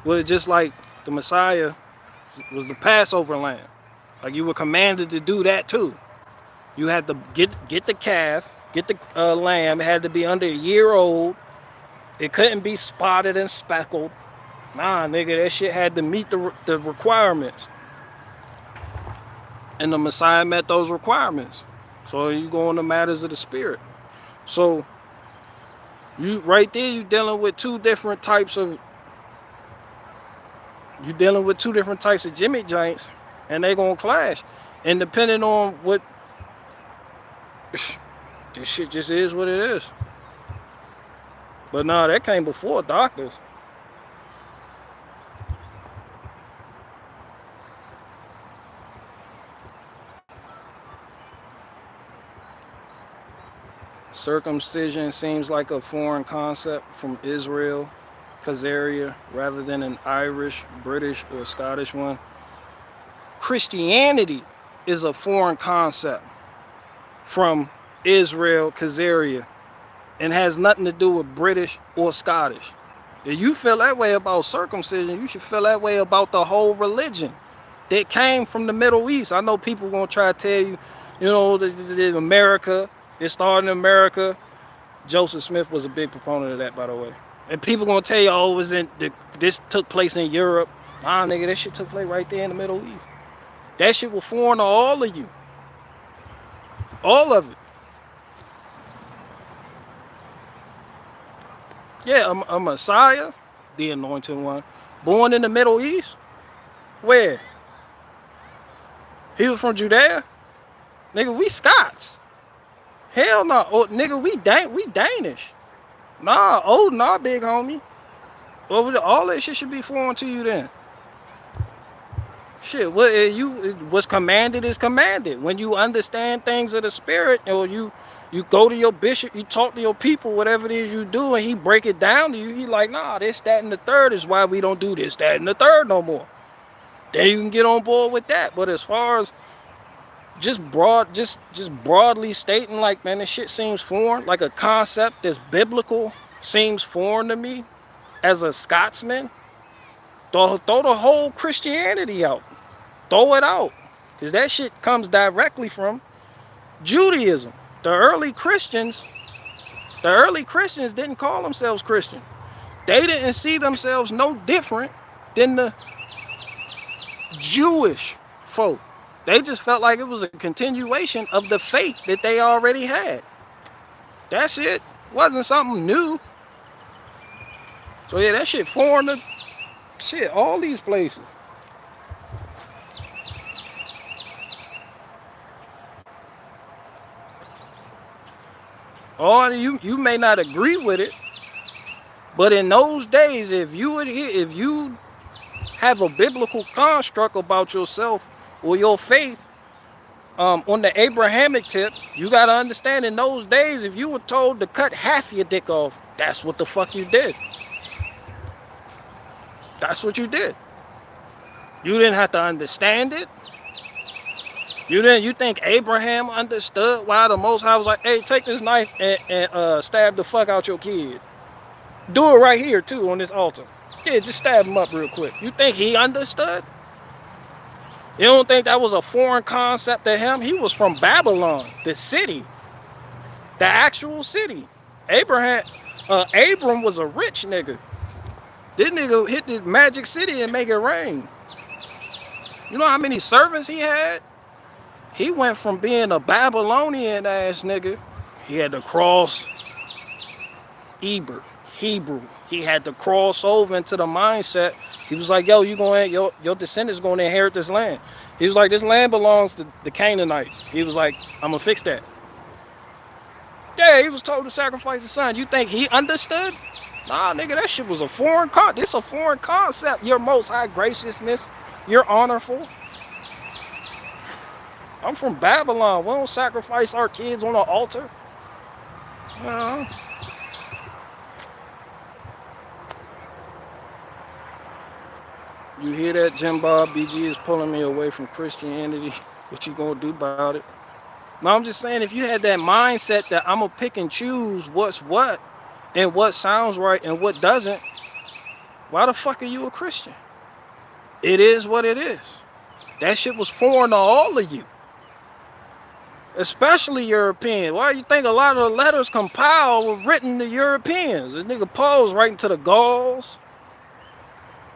S1: what it just like the Messiah was the Passover lamb. Like, you were commanded to do that too. You had to get the calf, get the lamb. It had to be under a year old. It couldn't be spotted and speckled. Nah, nigga, that shit had to meet the requirements. And the Messiah met those requirements. So you go on the matters of the spirit. So you right there, you dealing with two different types of Jimmy joints, and they gonna clash. And depending on what, this shit just is what it is. But nah, that came before doctors. Circumcision seems like a foreign concept from Israel. Khazaria rather than an Irish, British, or Scottish one. Christianity is a foreign concept from Israel, Khazaria, and has nothing to do with British or Scottish. If you feel that way about circumcision, you should feel that way about the whole religion that came from the Middle East. I know people gonna try to tell you, you know, America, it started in America. Joseph Smith was a big proponent of that, by the way. And people gonna tell you, oh, this took place in Europe. Nah, nigga, that shit took place right there in the Middle East. That shit was foreign to all of you. All of it. Yeah, a Messiah, the anointed one, born in the Middle East. Where? He was from Judea? Nigga, we Scots. Hell no. Oh, nigga, we Danish. Nah, big homie. All that shit should be foreign to you then. Shit, what's commanded is commanded. When you understand things of the spirit, or you go to your bishop, you talk to your people, whatever it is you do, and he break it down to you, he like, nah, this, that, and the third is why we don't do this, that, and the third no more. Then you can get on board with that. But as far as just broadly stating, like, man, this shit seems foreign, like a concept that's biblical seems foreign to me as a Scotsman, throw the whole Christianity out. Throw it out. Because that shit comes directly from Judaism. The early Christians didn't call themselves Christian. They didn't see themselves no different than the Jewish folk. They just felt like it was a continuation of the faith that they already had. That shit wasn't something new. So yeah, that shit foreign to shit, all these places. Or you may not agree with it, but in those days, if you have a biblical construct about yourself or your faith, on the Abrahamic tip, you gotta understand, in those days, if you were told to cut half your dick off, that's what the fuck you did. That's what you did. You didn't have to understand it. You think Abraham understood why the Most High was like, hey, take this knife and stab the fuck out your kid. Do it right here too on this altar. Yeah, just stab him up real quick. You think he understood? You don't think that was a foreign concept to him? He was from Babylon, the city, the actual city. Abram was a rich nigga. This nigga hit the magic city and make it rain. You know how many servants he had? He went from being a Babylonian ass nigga. He had to cross Hebrew. He had to cross over into the mindset. He was like, yo, your descendants going to inherit this land. He was like, this land belongs to the Canaanites. He was like, I'm going to fix that. Yeah, he was told to sacrifice his son. You think he understood? Nah, nigga, that shit was a foreign concept. This a foreign concept. Your most high graciousness. You're honorful. I'm from Babylon. We don't sacrifice our kids on an altar. No. You hear that, Jim Bob? BG is pulling me away from Christianity. What you gonna do about it? No, I'm just saying, if you had that mindset that I'm gonna pick and choose what's what and what sounds right and what doesn't, why the fuck are you a Christian? It is what it is. That shit was foreign to all of you, especially Europeans. Why do you think a lot of the letters compiled were written to Europeans? This nigga Paul was writing to the Gauls,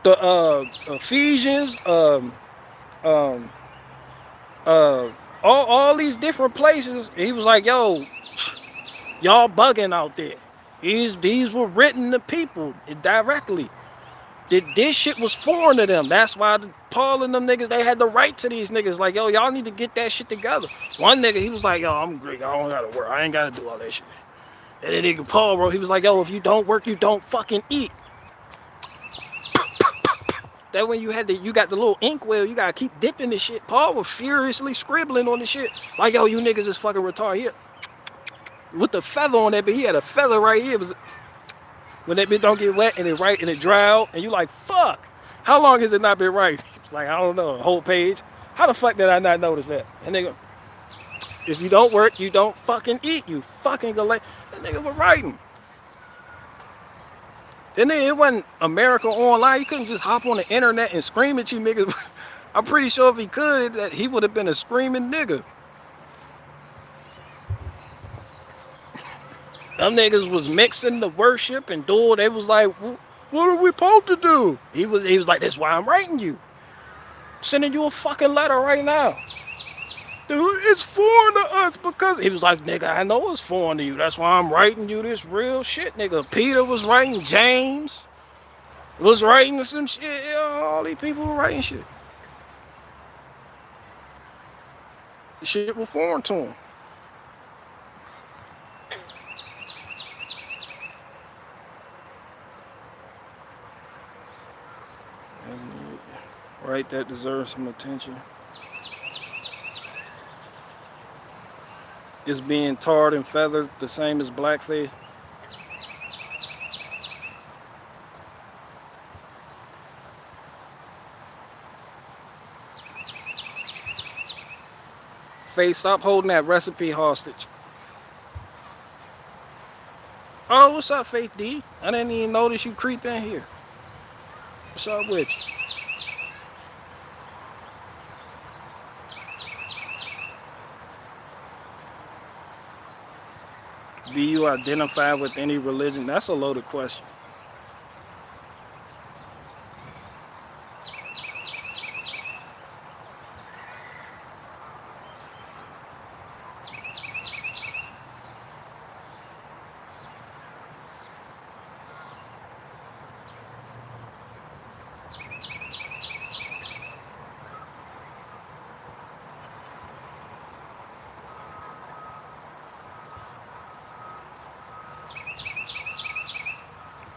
S1: the Ephesians, all these different places. He was like, yo, y'all bugging out there. These were written to people directly. This shit was foreign to them. That's why Paul and them niggas, they had the right to these niggas. Like, yo, y'all need to get that shit together. One nigga, he was like, yo, I'm Greek. I don't gotta work. I ain't gotta do all that shit. And then nigga Paul, bro, he was like, yo, if you don't work, you don't fucking eat. That when you got the little inkwell, you gotta keep dipping this shit. Paul was furiously scribbling on the shit. Like, yo, you niggas is fucking retarded here. With the feather on that, but he had a feather right here. It was When that bitch don't get wet and it dry out, and you like, fuck. How long has it not been right? It's like, I don't know, a whole page. How the fuck did I not notice that? And they go, if you don't work, you don't fucking eat. You fucking go late. That nigga was writing. And then it wasn't America Online. He couldn't just hop on the internet and scream at you niggas. I'm pretty sure if he could, that he would have been a screaming nigga. Them niggas was mixing the worship and doing. They was like, what are we supposed to do? He was like, that's why I'm writing you. I'm sending you a fucking letter right now. Dude, it's foreign to us because he was like, nigga, I know it's foreign to you. That's why I'm writing you this real shit, nigga. Peter was writing, James was writing some shit. Yeah, all these people were writing shit. The shit was foreign to him. Right, that deserves some attention. Is being tarred and feathered the same as blackface? Faith, stop holding that recipe hostage. Oh, what's up, Faith D? I didn't even notice you creep in here. What's up with you? Do you identify with any religion? That's a loaded question.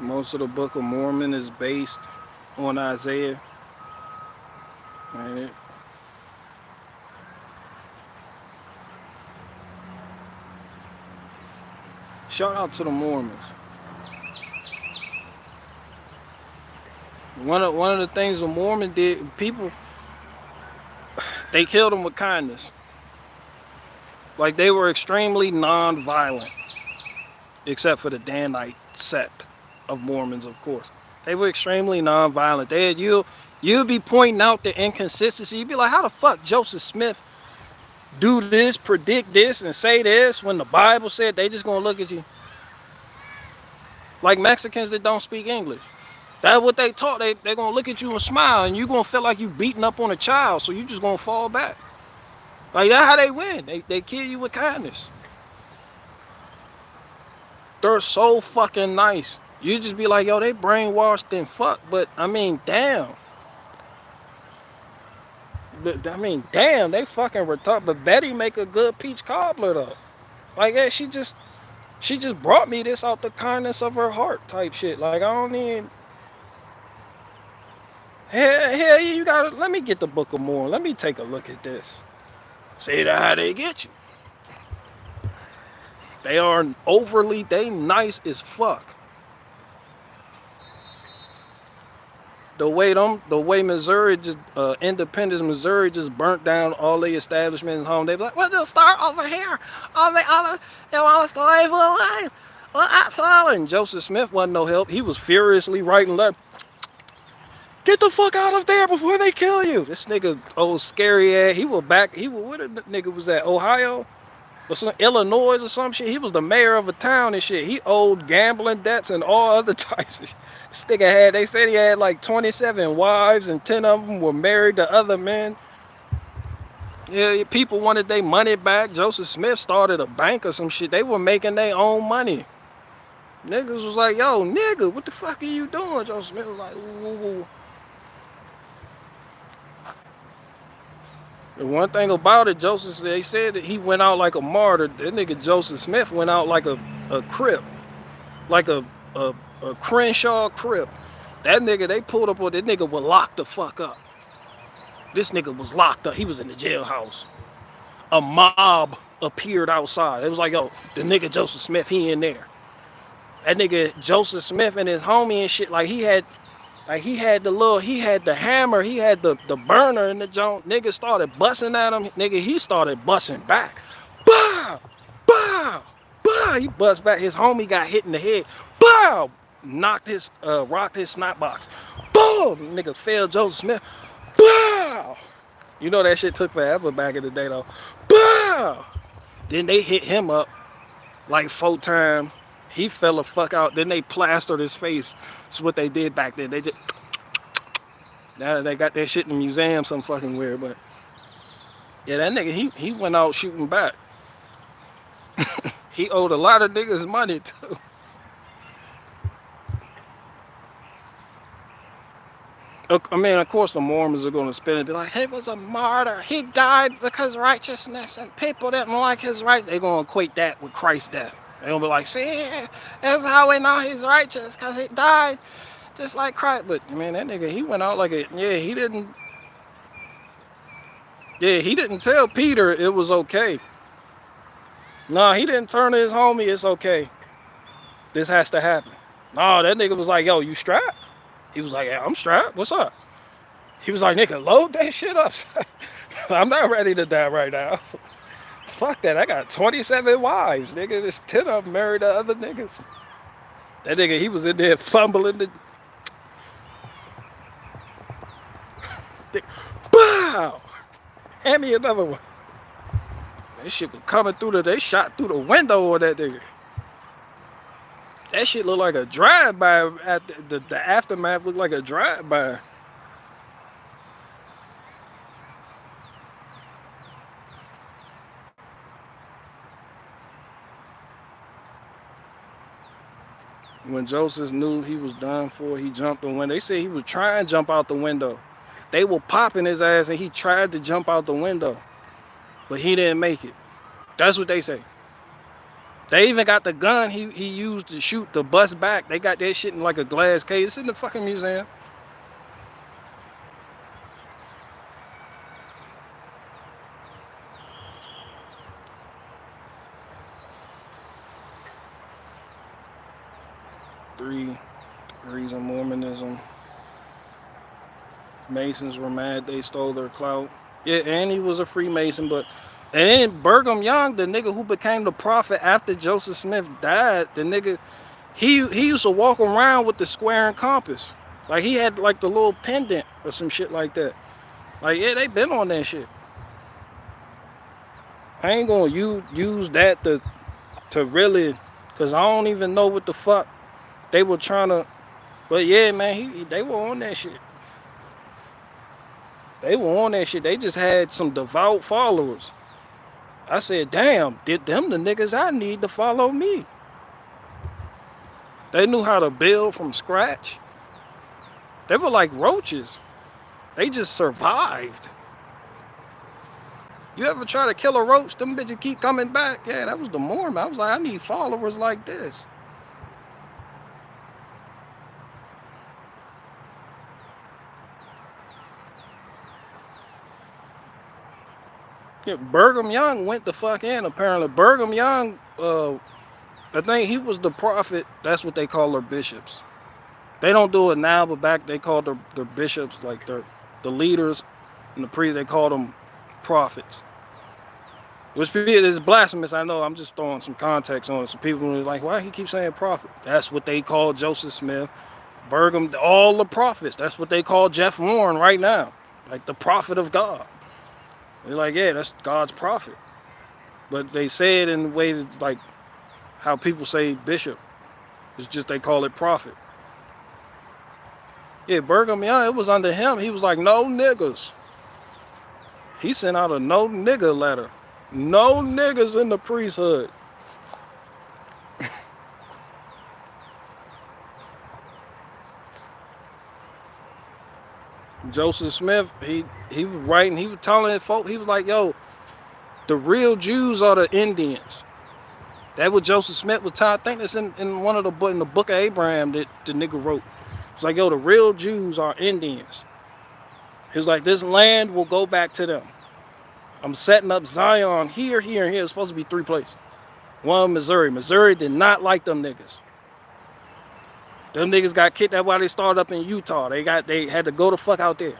S1: Most of the Book of Mormon is based on Isaiah. Right? Shout out to the Mormons. One of the things the Mormon did, people, they killed them with kindness. Like, they were extremely non-violent, except for the Danite sect of Mormons, of course. They were extremely non-violent. You'll be pointing out the inconsistency. You'd be like, how the fuck Joseph Smith do this, predict this, and say this when the Bible said they just gonna look at you like Mexicans that don't speak English. That's what they taught. They're gonna look at you and smile, and you're gonna feel like you beating up on a child, so you just gonna fall back. Like, that's how they win. They kill you with kindness. They're so fucking nice. You just be like, yo, they brainwashed and fuck, but I mean, damn. Damn, they fucking retarded. But Betty make a good peach cobbler though. Like, yeah, she just brought me this out the kindness of her heart type shit. Like, I don't need. Hell, you gotta let me get the Book of Mormon. Let me take a look at this. See that how they get you. They are they nice as fuck. The way Missouri just Independence, Missouri just burnt down all the establishments home. They be like, well, they'll start over here on the other. They want us to live alive. Well, and Joseph Smith wasn't no help. He was furiously writing letters. Get the fuck out of there before they kill you. This nigga, old scary ass. Where the nigga was at? Ohio? Or some, Illinois or some shit. He was the mayor of a town and shit. He owed gambling debts and all other types of shit. This nigga they said he had like 27 wives and 10 of them were married to other men. Yeah, people wanted their money back. Joseph Smith started a bank or some shit. They were making their own money. Niggas was like, yo, nigga, what the fuck are you doing? Joseph Smith was like, ooh. The one thing about it, they said that he went out like a martyr. That nigga Joseph Smith went out like a crip. Like a Crenshaw crip. That nigga, they pulled up on that nigga was locked the fuck up. This nigga was locked up. He was in the jailhouse. A mob appeared outside. It was like, yo, the nigga Joseph Smith, he in there. That nigga Joseph Smith and his homie and shit, he had the hammer, he had the burner in the joint. Nigga started busting at him. Nigga, he started busting back. Bow! Bow! Bow! He bust back. His homie got hit in the head. Bow! Rocked his snot box. Boom! Nigga fell Joseph Smith. Bow! You know that shit took forever back in the day though. Bow! Then they hit him up like 4 times. He fell the fuck out. Then they plastered his face. That's what they did back then. They just, now they got that shit in the museum, some fucking weird, but yeah, that nigga, he went out shooting back. He owed a lot of niggas money too. I mean, of course the Mormons are gonna spin it and be like, he was a martyr. He died because righteousness and people didn't like his right. They're gonna equate that with Christ's death. They're gonna be like, see, that's how we know he's righteous, because he died just like Christ. But, man, that nigga, he went out like a, he didn't tell Peter it was okay. No, he didn't turn to his homie, it's okay. This has to happen. No, that nigga was like, yo, you strapped? He was like, yeah, I'm strapped. What's up? He was like, nigga, load that shit up. I'm not ready to die right now. Fuck that. I got 27 wives, nigga. There's 10 of them married to other niggas. That nigga, he was in there fumbling the... Bow! Hand me another one. That shit was coming through they shot through the window on that nigga. That shit looked like a drive-by. The aftermath looked like a drive-by. When Joseph knew he was done for, he jumped the window. They said he was trying to jump out the window. They were popping his ass and he tried to jump out the window. But he didn't make it. That's what they say. They even got the gun he used to shoot the bus back. They got that shit in like a glass case. It's in the fucking museum. Three degrees of Mormonism. Masons were mad they stole their clout. Yeah, and he was a Freemason, but... And then Brigham Young, the nigga who became the prophet after Joseph Smith died, the nigga, he used to walk around with the square and compass. Like, he had, like, the little pendant or some shit like that. Like, yeah, they been on that shit. I ain't gonna use that to really, because I don't even know what the fuck they were trying to... But, yeah, man, they were on that shit. They were on that shit. They just had some devout followers. I said, damn, them the niggas I need to follow me. They knew how to build from scratch. They were like roaches. They just survived. You ever try to kill a roach? Them bitches keep coming back. Yeah, that was the Mormon. I was like, I need followers like this. Yeah, Brigham Young went the fuck in, apparently. Brigham Young, I think he was the prophet. That's what they call their bishops. They don't do it now, but back they called their bishops, like the leaders and the priests, they called them prophets. Which is blasphemous, I know. I'm just throwing some context on it. So people are like, why he keep saying prophet? That's what they call Joseph Smith, Brigham, all the prophets. That's what they call Jeff Warren right now. Like the prophet of God. They're like, yeah, that's God's prophet. But they say it in the way that, like, how people say bishop. It's just they call it prophet. Yeah, Brigham Young, it was under him. He was like, no niggas. He sent out a no nigga letter. No niggas in the priesthood. Joseph Smith, he was writing, he was telling folk, he was like, yo, the real Jews are the Indians. That what Joseph Smith was telling. I think that's in one of in the book of Abraham that the nigga wrote. It's like, yo, the real Jews are Indians. He was like, this land will go back to them. I'm setting up Zion here, here, and here. It's supposed to be 3 places. One, Missouri. Missouri did not like them niggas. Them niggas got kicked. That's why they started up in Utah. They had to go the fuck out there.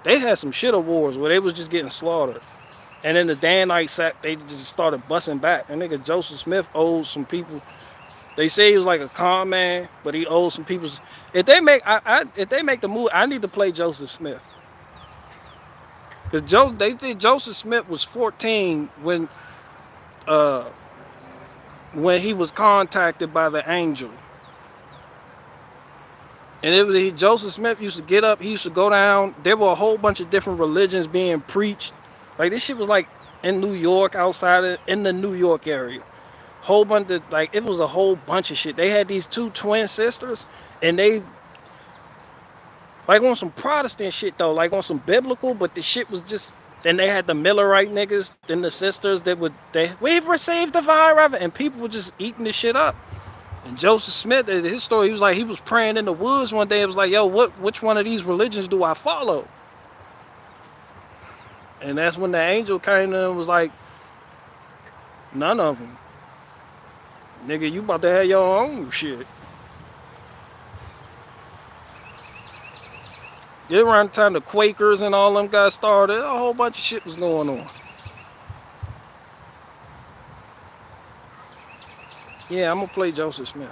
S1: They had some shit awards where they was just getting slaughtered. And then the Danite sack, they just started busting back. And nigga Joseph Smith owed some people. They say he was like a con man, but he owed some people. If they make the move, I need to play Joseph Smith. Cause they think Joseph Smith was 14 when he was contacted by the angel. And Joseph Smith used to get up, he used to go down. There were a whole bunch of different religions being preached. Like this shit was like in New York, in the New York area. Whole bunch of, like, it was a whole bunch of shit. They had these two twin sisters, and they like on some Protestant shit though, like on some biblical, but the shit was just. Then they had the Millerite niggas, then the sisters we've received divine revelation, and people were just eating this shit up. And Joseph Smith, his story, he was praying in the woods one day. It was like, yo, which one of these religions do I follow? And that's when the angel came and was like, none of them. Nigga, you about to have your own shit. Around the time the Quakers and all them got started, a whole bunch of shit was going on. Yeah, I'm gonna play Joseph Smith.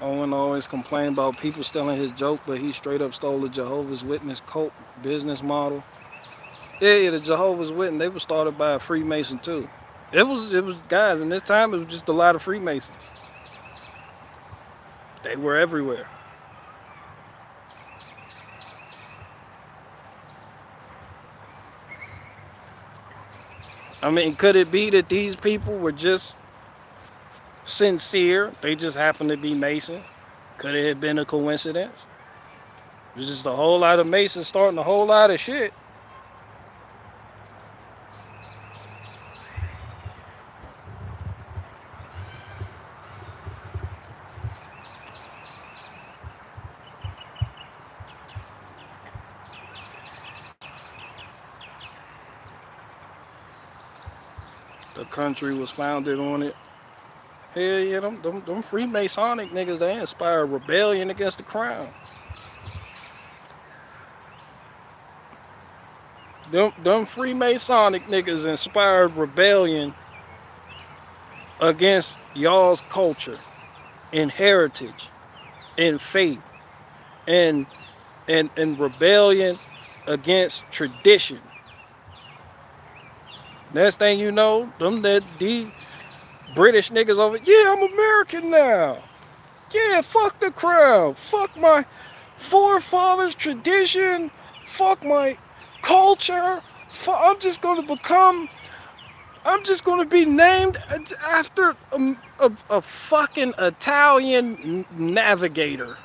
S1: Owen always complained about people stealing his joke, but he straight up stole the Jehovah's Witness cult business model. Yeah, the Jehovah's Witness, they were started by a Freemason too. It was guys, in this time it was just a lot of Freemasons. They were everywhere. I mean, could it be that these people were just sincere? They just happened to be Masons? Could it have been a coincidence? It was just a whole lot of Masons starting a whole lot of shit. The country was founded on it. Hell yeah, them Freemasonic niggas, they inspired rebellion against the crown. Them Freemasonic niggas inspired rebellion against y'all's culture and heritage and faith and rebellion against tradition. Next thing you know, the British niggas over, yeah, I'm American now. Yeah, fuck the crown. Fuck my forefathers' tradition. Fuck my culture. I'm just gonna be named after a fucking Italian navigator.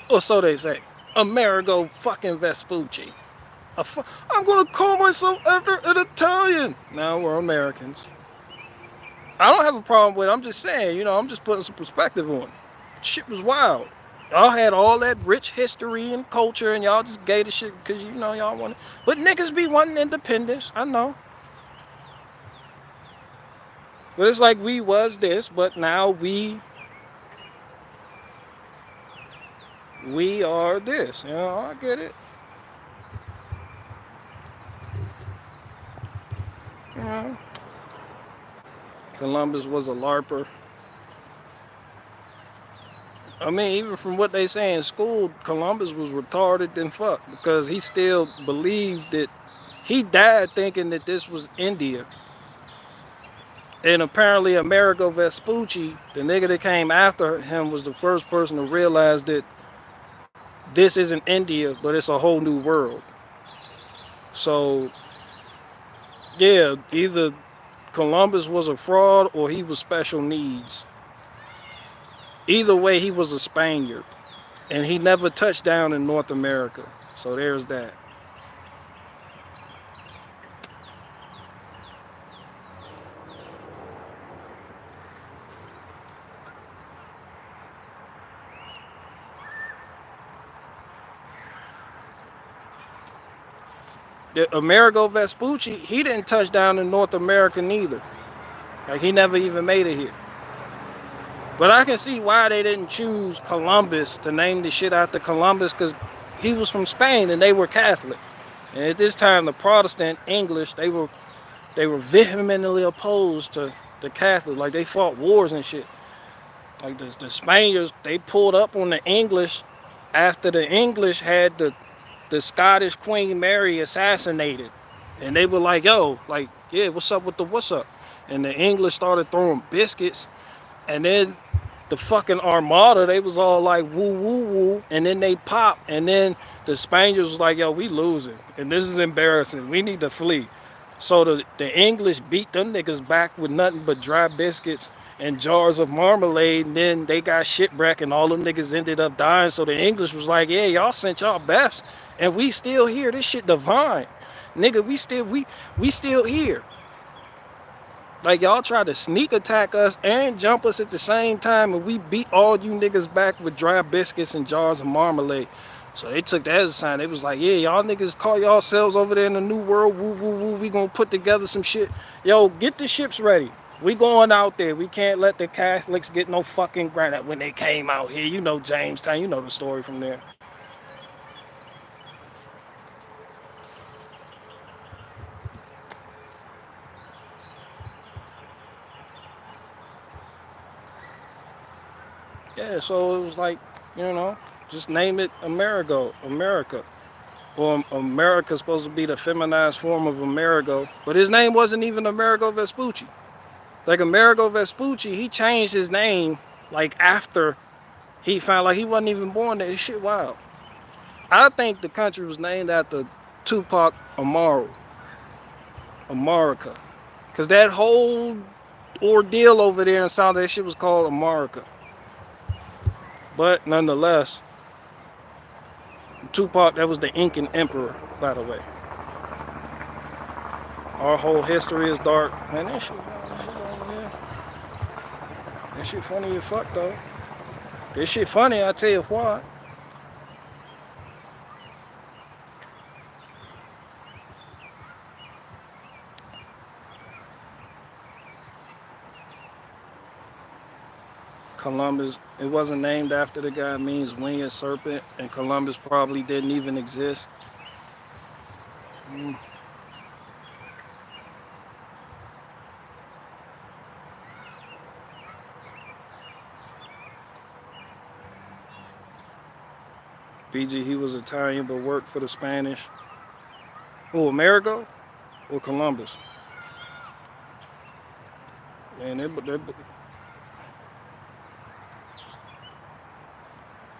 S1: Or so they say. Amerigo fucking Vespucci. I'm gonna call myself after an Italian. Now we're Americans. I don't have a problem with it. I'm just saying, I'm just putting some perspective on it. Shit was wild. Y'all had all that rich history and culture, and y'all just gave the shit because y'all want it. But niggas be wanting independence. I know. But it's like we was this, but now we are this. I get it. Columbus was a LARPer. I mean, even from what they say in school, Columbus was retarded than fuck because he still believed that he died thinking that this was India. And apparently Amerigo Vespucci, the nigga that came after him, was the first person to realize that this isn't India, but it's a whole new world. So Yeah, either Columbus was a fraud or he was special needs. Either way, he was a Spaniard. And he never touched down in North America. So there's that. Amerigo Vespucci, he didn't touch down in North America neither. Like, he never even made it here. But I can see why they didn't choose Columbus to name the shit after Columbus, because he was from Spain and they were Catholic. And at this time, the Protestant English, they were vehemently opposed to the Catholic. Like, they fought wars and shit. Like, the Spaniards, they pulled up on the English after the English had the Scottish Queen Mary assassinated. And they were like, yo, like, yeah, what's up with the what's up? And the English started throwing biscuits. And then the fucking Armada, they was all like, woo, woo, woo. And then they popped. And then the Spaniards was like, yo, we losing. And this is embarrassing. We need to flee. So the English beat them niggas back with nothing but dry biscuits and jars of marmalade. And then they got shipwrecked and all them niggas ended up dying. So the English was like, yeah, y'all sent y'all best. And we still here. This shit divine. Nigga, we still here. Like, y'all tried to sneak attack us and jump us at the same time, and we beat all you niggas back with dry biscuits and jars of marmalade. So they took that as a sign. They was like, yeah, y'all niggas call yourselves over there in the New World. Woo, woo, woo. We gonna put together some shit. Yo, get the ships ready. We going out there. We can't let the Catholics get no fucking granite when they came out here. You know Jamestown. You know the story from there. Yeah, so it was like, you know, just name it America. Or America's supposed to be the feminized form of Amerigo. But his name wasn't even Amerigo Vespucci. Like, Amerigo Vespucci, he changed his name, like, after he found, like, he wasn't even born there. This shit wild. I think the country was named after Tupac Amaru. America. Because that whole ordeal over there in South, that shit was called America. But nonetheless, Tupac, that was the Incan emperor, by the way. Our whole history is dark. Man, that shit over there. That shit funny as fuck, though. This shit funny, I tell you what. Columbus, it wasn't named after the guy, it means winged serpent, and Columbus probably didn't even exist. BG, he was Italian but worked for the Spanish. Oh, Amerigo or Columbus? And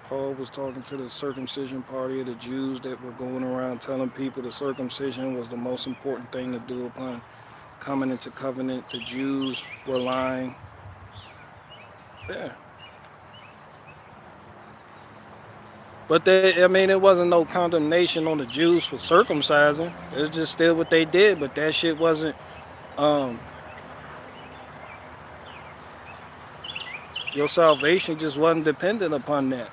S1: Paul was talking to the circumcision party of the Jews that were going around telling people the circumcision was the most important thing to do upon coming into covenant. The Jews were lying. Yeah. But I mean, it wasn't no condemnation on the Jews for circumcising. It's just still what they did, but that shit wasn't, your salvation just wasn't dependent upon that.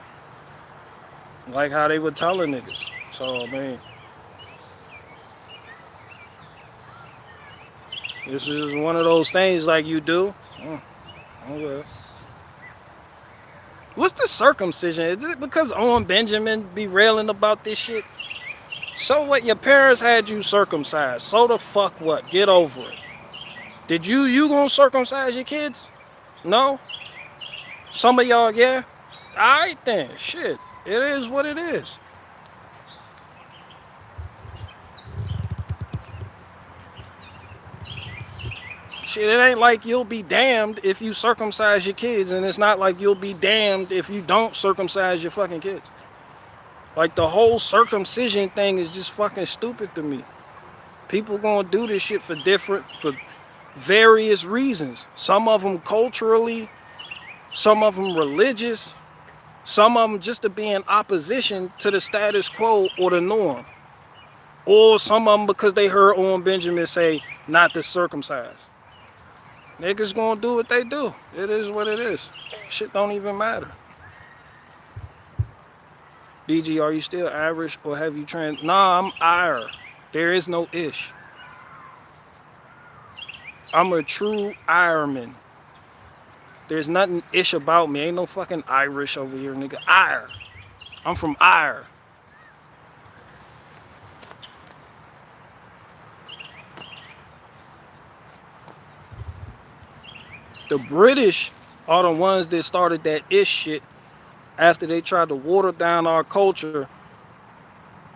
S1: Like how they were telling niggas. So, I mean, this is one of those things like you do. Okay. What's the circumcision? Is it because Owen Benjamin be railing about this shit? So what? Your parents had you circumcised. So the fuck what? Get over it. Did you gonna circumcise your kids? No? Some of y'all, yeah? Alright then, shit. It is what it is. Shit, it ain't like you'll be damned if you circumcise your kids, and it's not like you'll be damned if you don't circumcise your fucking kids. Like, the whole circumcision thing is just fucking stupid to me. People gonna do this shit for various reasons. Some of them culturally, some of them religious, some of them just to be in opposition to the status quo or the norm. Or some of them because they heard Owen Benjamin say not to circumcise. Niggas gonna do what they do. It is what it is. Shit don't even matter. BG, are you still Irish or have you Nah, I'm Ire. There is no ish. I'm a true Ireman. There's nothing ish about me. Ain't no fucking Irish over here, nigga. Ire. I'm from Ire. The British are the ones that started that ish shit after they tried to water down our culture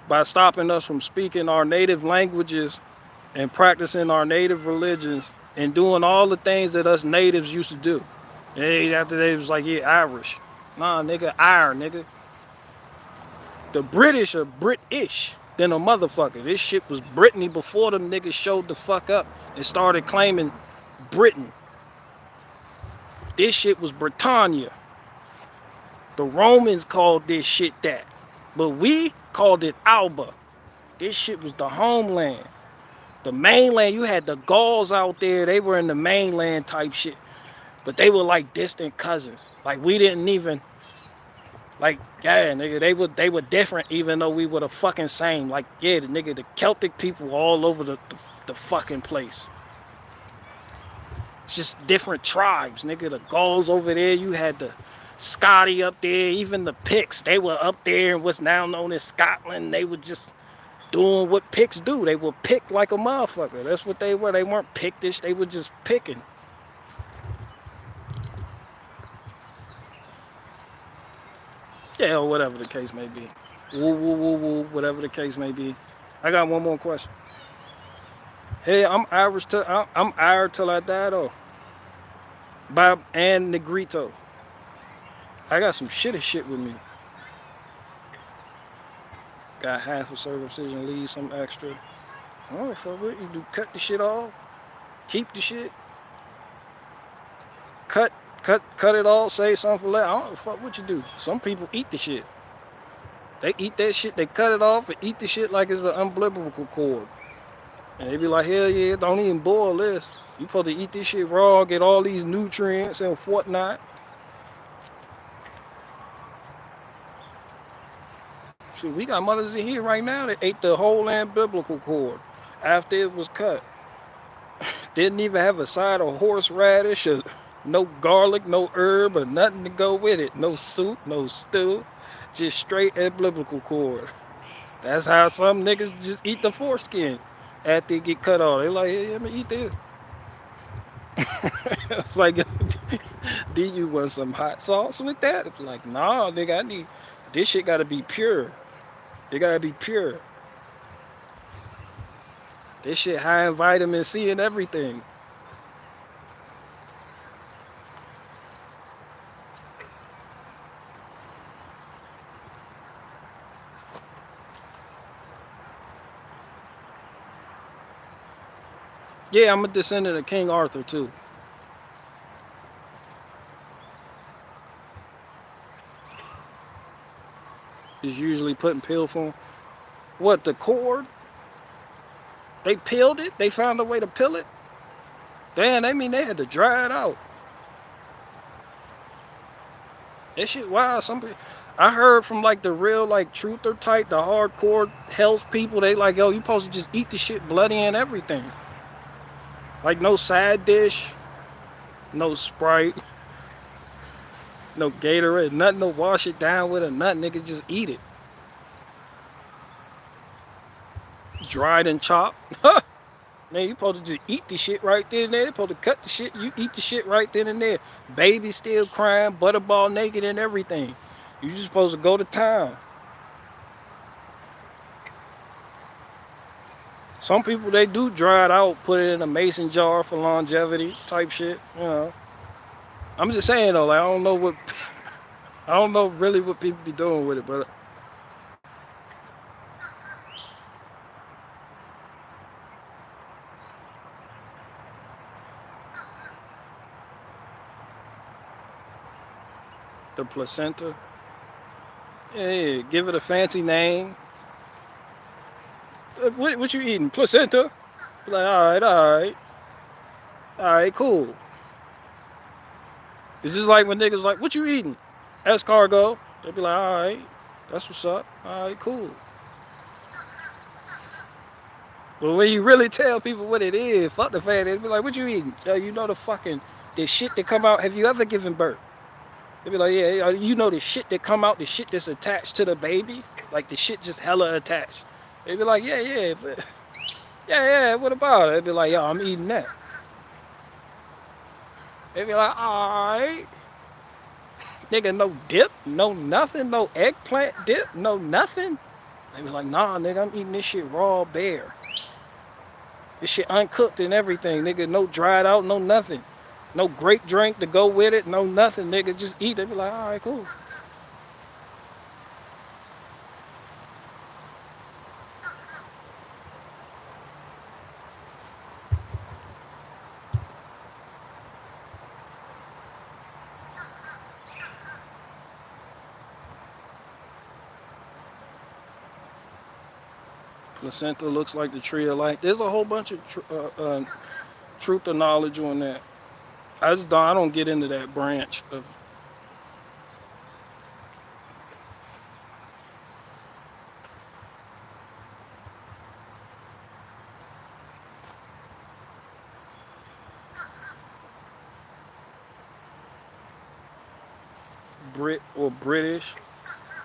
S1: by stopping us from speaking our native languages and practicing our native religions and doing all the things that us natives used to do. And after they was like, yeah, Irish. Nah, nigga, Ire, nigga. The British are British than a motherfucker. This shit was Brittany before them niggas showed the fuck up and started claiming Britain. This shit was Britannia. The Romans called this shit that. But we called it Alba. This shit was the homeland. The mainland, you had the Gauls out there. They were in the mainland type shit. But they were like distant cousins. Like we didn't even, like, yeah, nigga, they were different even though we were the fucking same. Like, yeah, the Celtic people all over the fucking place. It's just different tribes, nigga. The Gauls over there, you had the Scotty up there, even the Picts, they were up there in what's now known as Scotland. They were just doing what Picts do. They were picked like a motherfucker. That's what they were. They weren't Pictish, they were just picking. Yeah, or whatever the case may be. Woo, woo, woo, woo, whatever the case may be. I got one more question. Hey, I'm Irish I'm Irish till I die though. Bob and Negrito. I got some shitty shit with me. Got half a circumcision, leave some extra. Oh, fuck what you do? Cut the shit off? Keep the shit? Cut it all, say something for that. I don't know fuck what you do. Some people eat the shit. They eat that shit, they cut it off and eat the shit like it's an umbilical cord. And they be like, hell yeah, don't even boil this. You supposed to eat this shit raw, get all these nutrients and whatnot. Shoot, we got mothers in here right now that ate the whole umbilical cord after it was cut. Didn't even have a side of horseradish or no garlic, no herb or nothing to go with it. No soup, no stew, just straight umbilical cord. That's how some niggas just eat the foreskin after it get cut off. They like, hey, let me eat this. It's like, do you want some hot sauce with that? It's like, nah, nigga, this shit gotta be pure. It gotta be pure. This shit high in vitamin C and everything. Yeah, I'm a descendant of King Arthur too. Is usually put in pill form. What, the cord? They peeled it? They found a way to peel it? Damn, I mean they had to dry it out. That shit wild. I heard from like the real like truther type, the hardcore health people, they like, yo, you supposed to just eat the shit bloody and everything. Like no side dish, no Sprite, no Gatorade, nothing to wash it down with or nothing, nigga, just eat it. Dried and chopped. Man, you supposed to just eat the shit right then and there. You supposed to cut the shit, you eat the shit right then and there. Baby still crying, butterball naked and everything. You just supposed to go to town. Some people, they do dry it out, put it in a mason jar for longevity type shit, you know. I'm just saying though, like, I don't know really what people be doing with it, but. The placenta. Yeah, give it a fancy name. What you eating? Placenta? Be like, all right, cool. It's just like when niggas like, what you eating? Escargot. They be like, all right, that's what's up. All right, cool. But when you really tell people what it is, fuck the fact, they be like, what you eating? Yo, you know the shit that come out. Have you ever given birth? They be like, yeah, you know the shit that come out, the shit that's attached to the baby? Like the shit just hella attached. They be like, yeah, but yeah, what about it? They be like, yo, I'm eating that. They be like, alright. Nigga, no dip, no nothing, no eggplant dip, no nothing. They be like, nah, nigga, I'm eating this shit raw bare. This shit uncooked and everything, nigga, no dried out, no nothing. No grape drink to go with it, no nothing, nigga, just eat. They be like, alright, cool. Placenta looks like the tree of life. There's a whole bunch of truth or knowledge on that. I don't get into that branch of. Brit or British.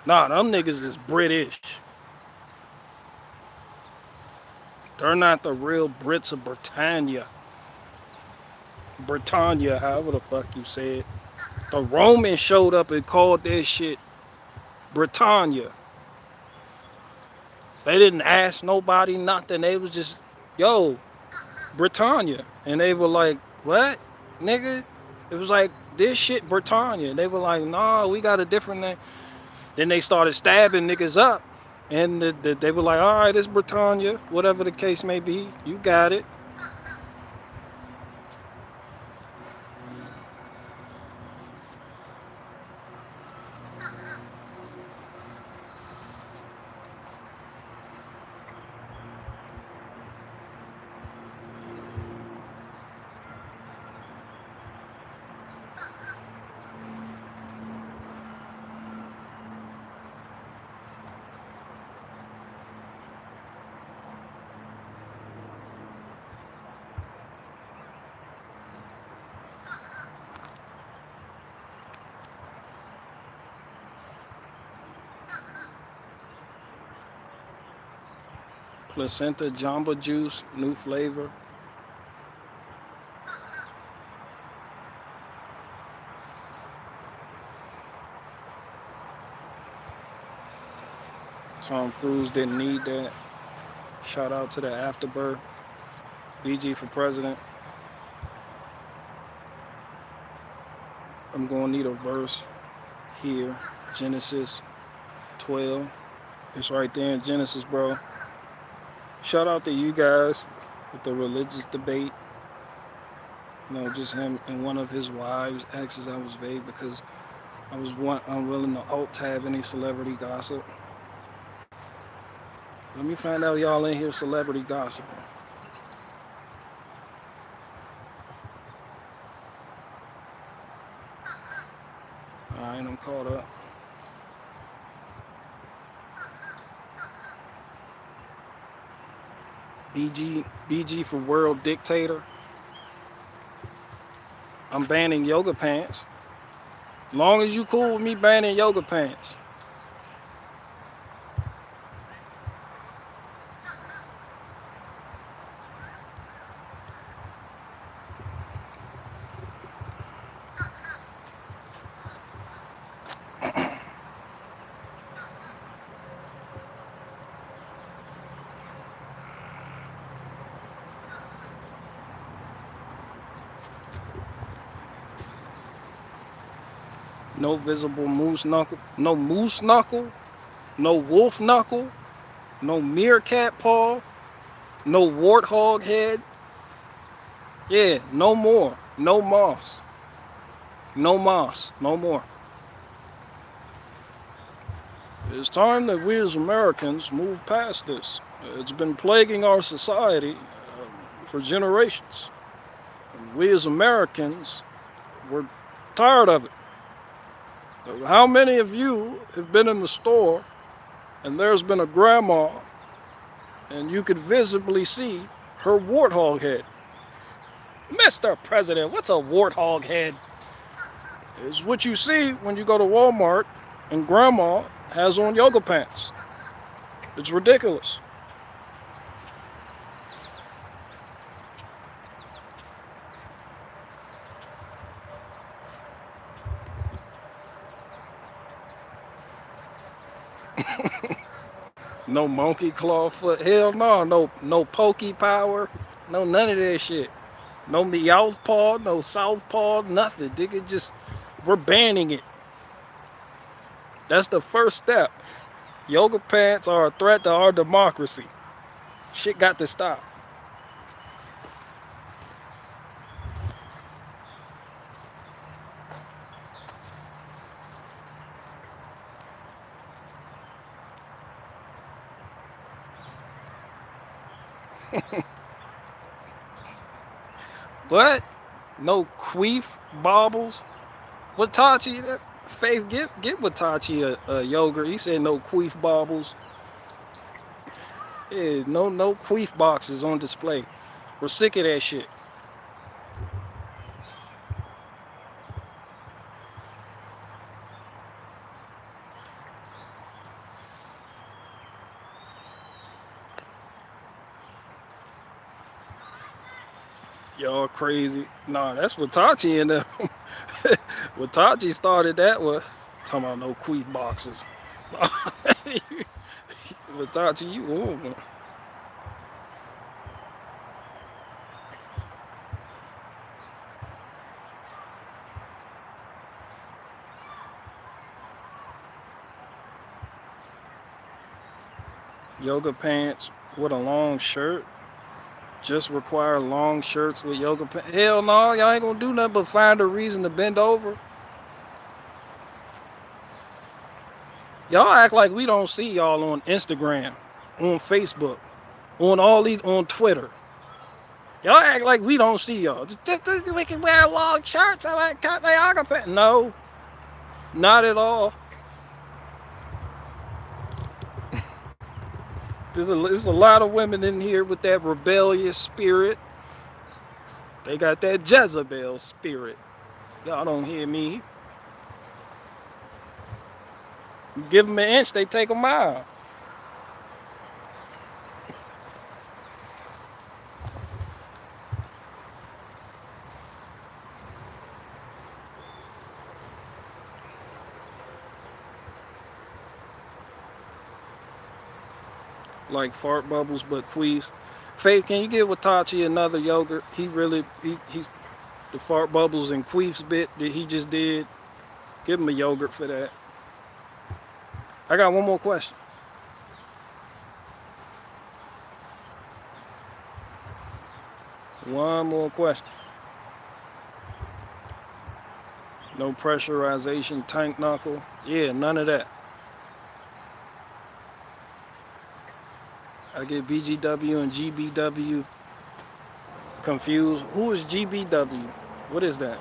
S1: Nah, them niggas is British. They're not the real Brits of Britannia. Britannia, however the fuck you say it. The Romans showed up and called that shit Britannia. They didn't ask nobody nothing. They was just, yo, Britannia. And they were like, what, nigga? It was like, this shit Britannia. They were like, nah, we got a different name. Then they started stabbing niggas up. And they were like, all right, it's Britannia. Whatever the case may be, you got it. Placenta Jamba Juice, new flavor. Tom Cruise didn't need that. Shout out to the Afterbirth. BG for president. I'm gonna need a verse here. Genesis 12. It's right there in Genesis, bro. Shout out to you guys with the religious debate. You know, just him and one of his wives asks I was vague because I was unwilling to alt-tab any celebrity gossip. Let me find out y'all in here celebrity gossiping. Alright, I'm caught up. BG for world dictator. I'm banning yoga pants. Long as you cool with me banning yoga pants. No visible moose knuckle, no moose knuckle, no wolf knuckle, no meerkat paw, no warthog head. Yeah, no more. No moss. No moss. No more. It's time that we as Americans move past this. It's been plaguing our society for generations. And we as Americans, we're tired of it. How many of you have been in the store and there's been a grandma and you could visibly see her warthog head? Mr. President, what's a warthog head? It's what you see when you go to Walmart and grandma has on yoga pants. It's ridiculous. No monkey claw foot. Hell no. No pokey power. No none of that shit. No meowth paw, no southpaw, nothing. Nigga, just we're banning it. That's the first step. Yoga pants are a threat to our democracy. Shit got to stop. What? No queef baubles? Watachi, Faith, get Watachi a yogurt. He said no queef baubles. Yeah, no queef boxes on display. We're sick of that shit. Y'all crazy. Nah, that's Watachi and Watachi started that one. Talking about no queef boxes. Watachi, you on. Yoga pants with a long shirt. Just require long shirts with yoga pants. Hell no, y'all ain't gonna do nothing but find a reason to bend over. Y'all act like we don't see y'all on Instagram, on Facebook, on Twitter. Y'all act like we don't see y'all. We can wear long shirts. I cut the yoga pants. No, not at all. There's a lot of women in here with that rebellious spirit. They got that Jezebel spirit. Y'all don't hear me. You give them an inch, they take a mile. Like fart bubbles, but queefs. Faith, can you give Watachi another yogurt? He's the fart bubbles and queefs bit that he just did. Give him a yogurt for that. I got one more question. One more question. No pressurization, tank knuckle. Yeah, none of that. I get BGW and GBW confused. Who is GBW? What is that?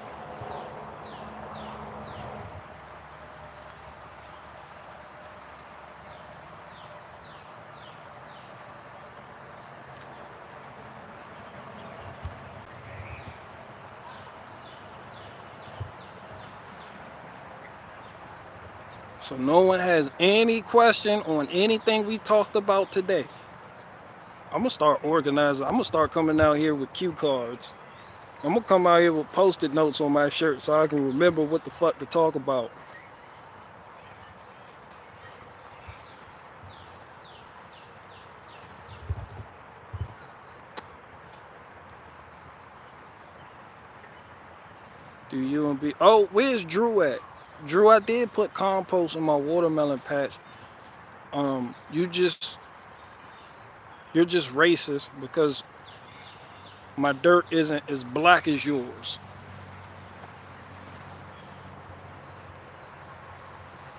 S1: So no one has any question on anything we talked about today. I'm gonna start organizing. I'm gonna start coming out here with cue cards. I'm gonna come out here with post-it notes on my shirt so I can remember what the fuck to talk about. Do you and be? Oh, where's Drew at? Drew, I did put compost in my watermelon patch. You're just racist because my dirt isn't as black as yours.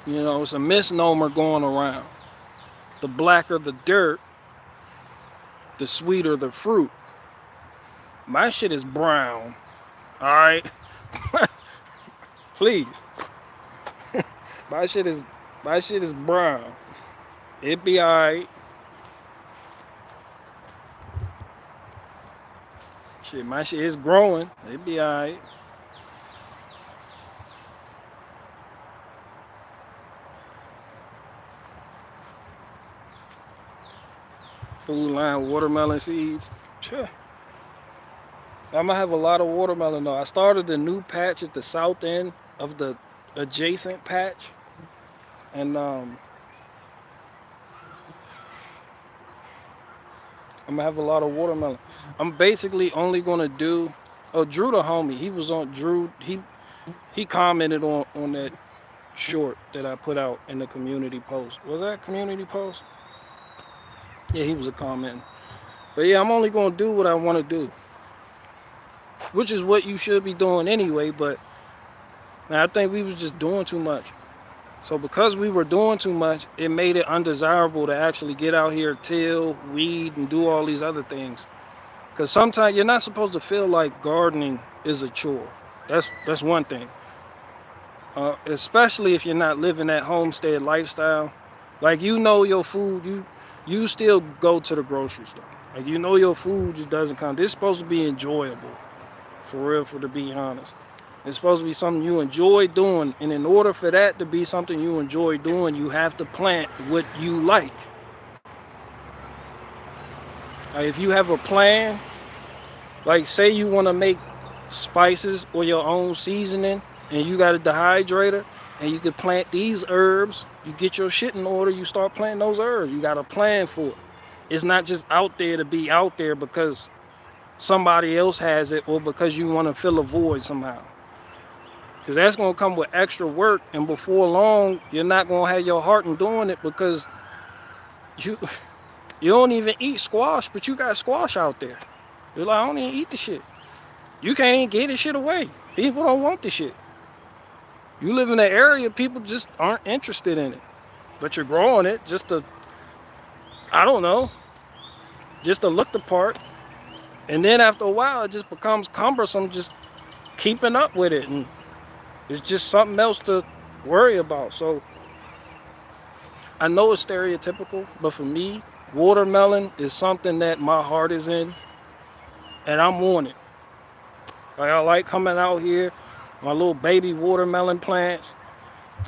S1: You know, it's a misnomer going around. The blacker the dirt, the sweeter the fruit. My shit is brown. All right, please. My shit is brown. It be alright. Shit, my shit is growing. It be alright. Food line watermelon seeds. Sure. I'm gonna have a lot of watermelon though. I started a new patch at the south end of the adjacent patch, and I'm gonna have a lot of watermelon. I'm basically only gonna do. Oh, Drew the homie. He was on Drew. He commented on that short that I put out in the community post. Was that a community post? Yeah, he was a comment. But yeah, I'm only gonna do what I want to do, which is what you should be doing anyway. But man, I think we was just doing too much. So because we were doing too much, it made it undesirable to actually get out here, till, weed, and do all these other things. Because sometimes you're not supposed to feel like gardening is a chore. That's one thing. Especially if you're not living that homestead lifestyle. Like, you know your food, you still go to the grocery store. Like, you know your food just doesn't come. This is supposed to be enjoyable. For real, to be honest. It's supposed to be something you enjoy doing. And in order for that to be something you enjoy doing, you have to plant what you like. If you have a plan, like say you want to make spices or your own seasoning, and you got a dehydrator, and you could plant these herbs, you get your shit in order, you start planting those herbs. You got a plan for it. It's not just out there to be out there because somebody else has it or because you want to fill a void somehow. Because that's going to come with extra work, and before long, you're not going to have your heart in doing it because you don't even eat squash, but you got squash out there. You're like, I don't even eat the shit. You can't even get this shit away. People don't want the shit. You live in an area, people just aren't interested in it. But you're growing it just to, I don't know, just to look the part. And then after a while, it just becomes cumbersome just keeping up with it. And it's just something else to worry about. So I know it's stereotypical, but for me, watermelon is something that my heart is in, and I'm on it. Like, I like coming out here, my little baby watermelon plants.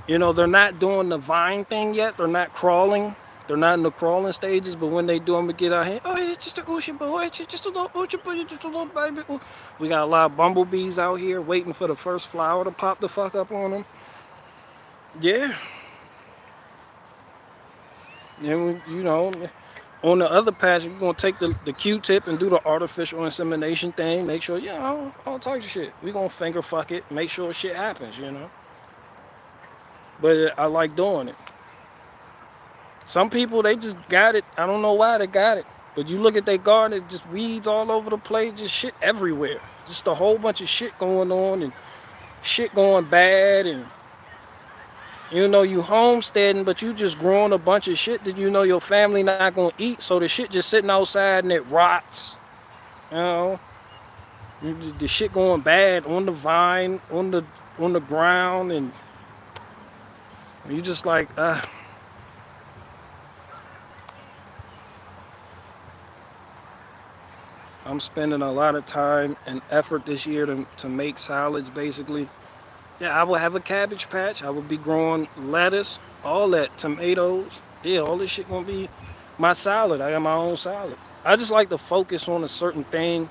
S1: You know, they're not doing the vine thing yet. They're not crawling. They're not in the crawling stages, but when they do, I'm gonna get out here. Oh, it's just a ooshy boy, just a little ooshy boy, just a little baby. Ooh. We got a lot of bumblebees out here waiting for the first flower to pop the fuck up on them. Yeah. And you know, on the other patch, we're gonna take the Q-tip and do the artificial insemination thing. Make sure, you know, all types of shit. We're gonna finger fuck it, make sure shit happens, you know. But I like doing it. Some people, they just got it. I don't know why they got it. But you look at their garden, it's just weeds all over the place, just shit everywhere. Just a whole bunch of shit going on and shit going bad. And you know, you homesteading, but you just growing a bunch of shit that you know your family not gonna eat. So the shit just sitting outside and it rots. You know, the shit going bad on the vine, on the ground, and you just like, I'm spending a lot of time and effort this year to make salads, basically. Yeah, I will have a cabbage patch. I will be growing lettuce, all that, tomatoes. Yeah, all this shit gonna be my salad. I got my own salad. I just like to focus on a certain thing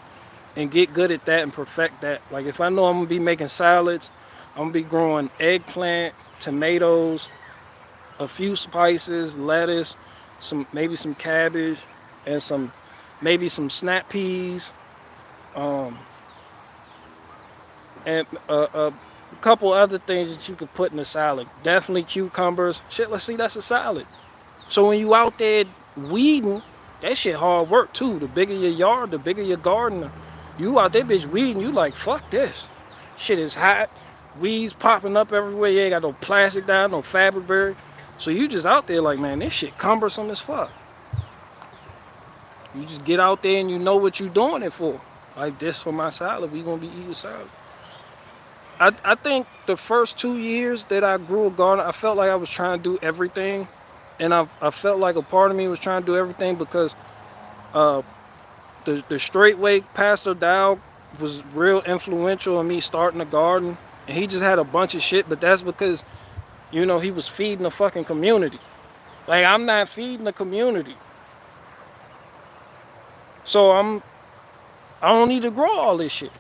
S1: and get good at that and perfect that. Like, if I know I'm gonna be making salads, I'm gonna be growing eggplant, tomatoes, a few spices, lettuce, maybe some cabbage, and maybe some snap peas, and a couple other things that you could put in a salad. Definitely cucumbers. Shit, let's see, that's a salad. So when you out there weeding, that shit hard work too. The bigger your yard, the bigger your garden. You out there bitch weeding, you like, fuck this. Shit is hot. weeds popping up everywhere. You ain't got no plastic down, no fabric buried. So you just out there like, man, this shit cumbersome as fuck. You just get out there and you know what you're doing it for. Like this for my salad, we gonna be eating salad. I think the first 2 years that I grew a garden, I felt like I was trying to do everything. And I felt like a part of me was trying to do everything because the straight way Pastor Dow was real influential in me starting a garden. And he just had a bunch of shit, but that's because, you know, he was feeding the fucking community. Like, I'm not feeding the community. So I don't need to grow all this shit.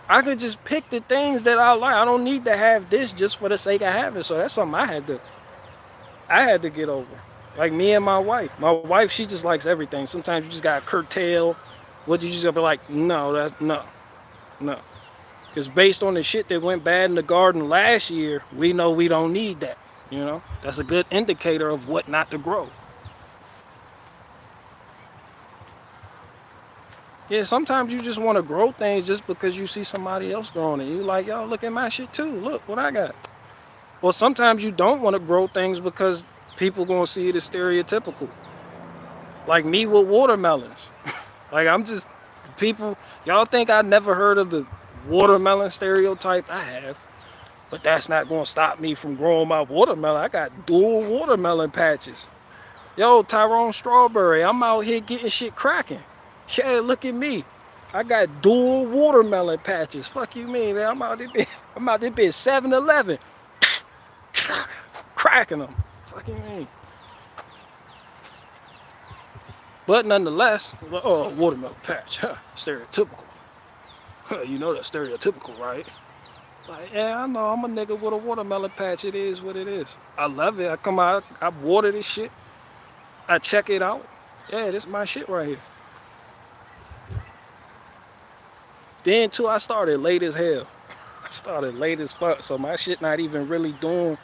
S1: I could just pick the things that I like. I don't need to have this just for the sake of having it. So that's something I had to get over. Like me and my wife. My wife, she just likes everything. Sometimes you just gotta curtail what you just gotta be like, no. Because based on the shit that went bad in the garden last year, we know we don't need that. You know, that's a good indicator of what not to grow. Yeah, sometimes you just want to grow things just because you see somebody else growing it. You like, yo, look at my shit too. Look what I got. Well, sometimes you don't want to grow things because people gonna see it as stereotypical. Like me with watermelons. Like I'm just, people, y'all think I never heard of the watermelon stereotype? I have. But that's not gonna stop me from growing my watermelon. I got dual watermelon patches. Yo, Tyrone Strawberry, I'm out here getting shit cracking. Yeah, look at me. I got dual watermelon patches. Fuck you mean, man? I'm out there bitch 7-Eleven. Cracking them. Fuck you mean. But nonetheless, oh, watermelon patch. Huh, stereotypical. You know that's stereotypical, right? Like, yeah, I know. I'm a nigga with a watermelon patch. It is what it is. I love it. I come out, I water this shit. I check it out. Yeah, this is my shit right here. Then too, I started late as hell. I started late as fuck, so my shit not even really doing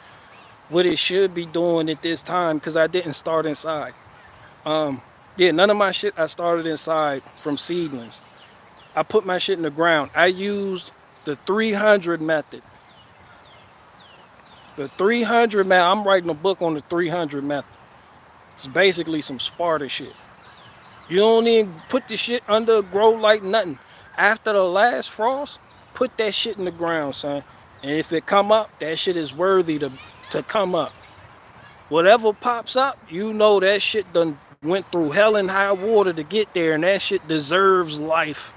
S1: what it should be doing at this time because I didn't start inside. Yeah, none of my shit I started inside from seedlings. I put my shit in the ground. I used the 300 method. The 300 method, I'm writing a book on the 300 method. It's basically some Sparta shit. You don't even put the shit under a grow like nothing. After the last frost, put that shit in the ground, son. And if it come up, that shit is worthy to come up. Whatever pops up, you know that shit done went through hell and high water to get there, and that shit deserves life.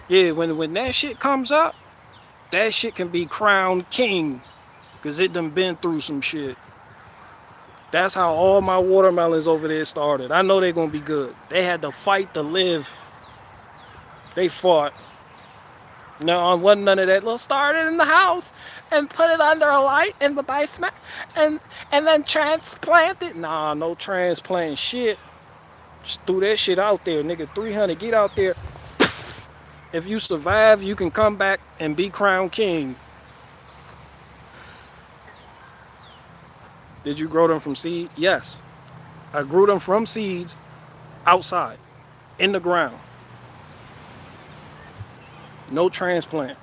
S1: Yeah, when that shit comes up, that shit can be crowned king, because it done been through some shit. That's how all my watermelons over there started. I know they're going to be good. They had to fight to live. They fought. No, it wasn't none of that. Let's start it in the house and put it under a light in the basement and then transplant it. Nah, no transplanting shit. Just threw that shit out there, nigga. 300, get out there. If you survive, you can come back and be crowned king. Did you grow them from seed? Yes. I grew them from seeds outside, in the ground. No transplant.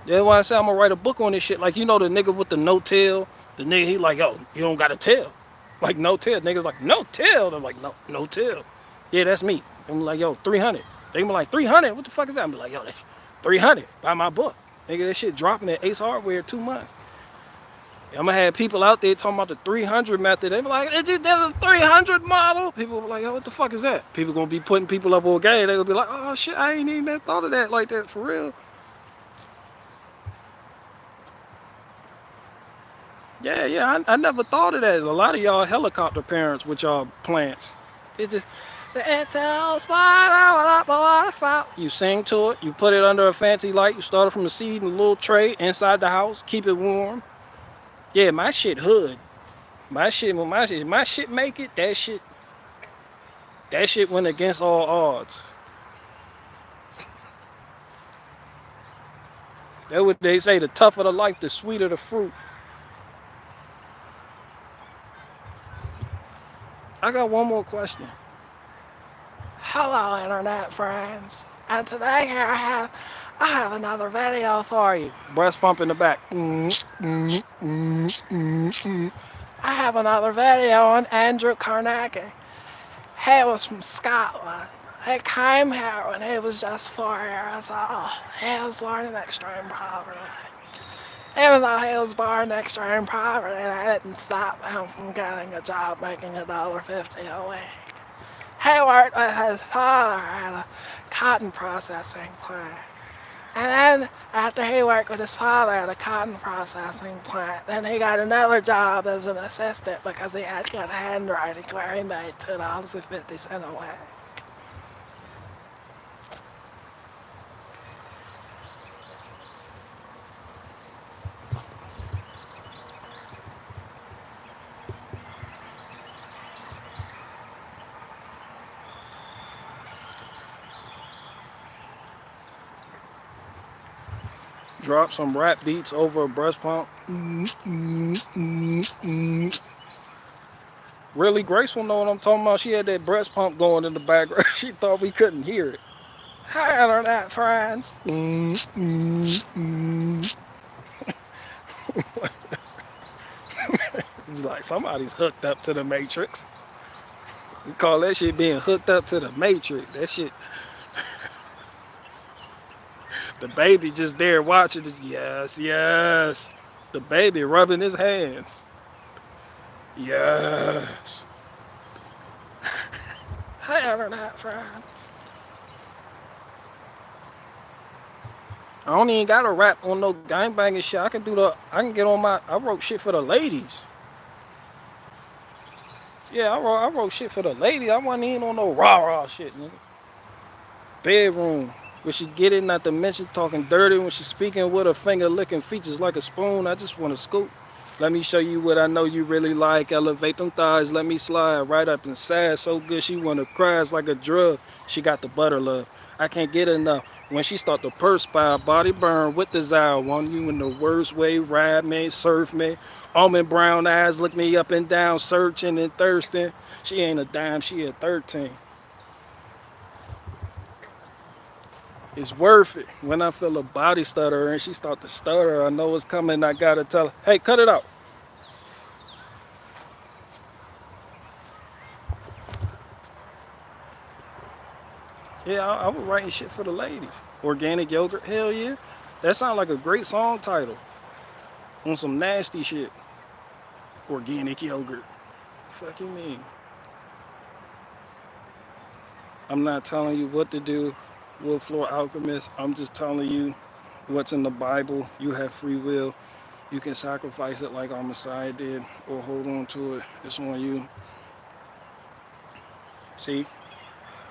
S1: That's why I say I'm gonna write a book on this shit. Like, you know, the nigga with the no tail, the nigga, he like, yo, you don't got a tail. Like, no tail. Niggas like, no tail. They're like, no tail. Yeah, that's me. I'm like, yo, 300. They be like, 300? What the fuck is that? I'm like, yo, that's 300. Buy my book. Nigga, that shit dropping at Ace Hardware 2 months. I'm gonna have people out there talking about the 300 method. They be like, there's a 300 model. People be like, yo, what the fuck is that? People gonna be putting people up on game. They gonna be like, oh shit, I ain't even thought of that like that for real. Yeah, I never thought of that. A lot of y'all helicopter parents with y'all plants. It's just, you sing to it, you put it under a fancy light, you start it from the seed in a little tray inside the house, keep it warm. Yeah, my shit hood. My shit make it, that shit went against all odds. That's what they say, the tougher the life, the sweeter the fruit. I got one more question.
S2: Hello, internet friends. And today here I have another video for you.
S1: Breast pump in the back.
S2: I have another video on Andrew Carnegie. He was from Scotland. He came here when he was just 4 years old. He was born in extreme poverty. Even though he was born in extreme poverty, that didn't stop him from getting a job making $1.50 a week. He worked with his father at a cotton processing plant. And then, after he worked with his father at a cotton processing plant, then he got another job as an assistant because he had good handwriting where he made $2.50 a week.
S1: Drop some rap beats over a breast pump. Really graceful know what I'm talking about. She had that breast pump going in the background. She thought we couldn't hear it.
S2: Hi, internet friends.
S1: It's like somebody's hooked up to the Matrix. We call that shit being hooked up to the Matrix. That shit. The baby just there watching it. Yes, yes. The baby rubbing his hands. Yes.
S2: Hi, internet friends.
S1: I don't even gotta rap on no gangbanging shit. I can get on I wrote shit for the ladies. Yeah, I wrote shit for the ladies. I wasn't even on no rah-rah shit, nigga. Bedroom. When she get it, not to mention talking dirty. When she speaking with her finger licking features like a spoon, I just want to scoop. Let me show you what I know you really like. Elevate them thighs, let me slide right up inside. So good she wanna cry, it's like a drug. She got the butter love. I can't get enough. When she start to perspire, body burn with desire. Want you in the worst way, ride me, surf me. Almond brown eyes look me up and down, searching and thirsting. She ain't a dime, she a 13. It's worth it. When I feel a body stutter and she start to stutter, I know it's coming. I gotta tell her, hey, cut it out. Yeah, I was writing shit for the ladies. Organic yogurt, hell yeah. That sounds like a great song title. On some nasty shit. Organic yogurt. Fuck you mean? I'm not telling you what to do. Wood floor alchemist. I'm just telling you what's in the Bible. You have free will. You can sacrifice it like our Messiah did or hold on to it. It's on you. See?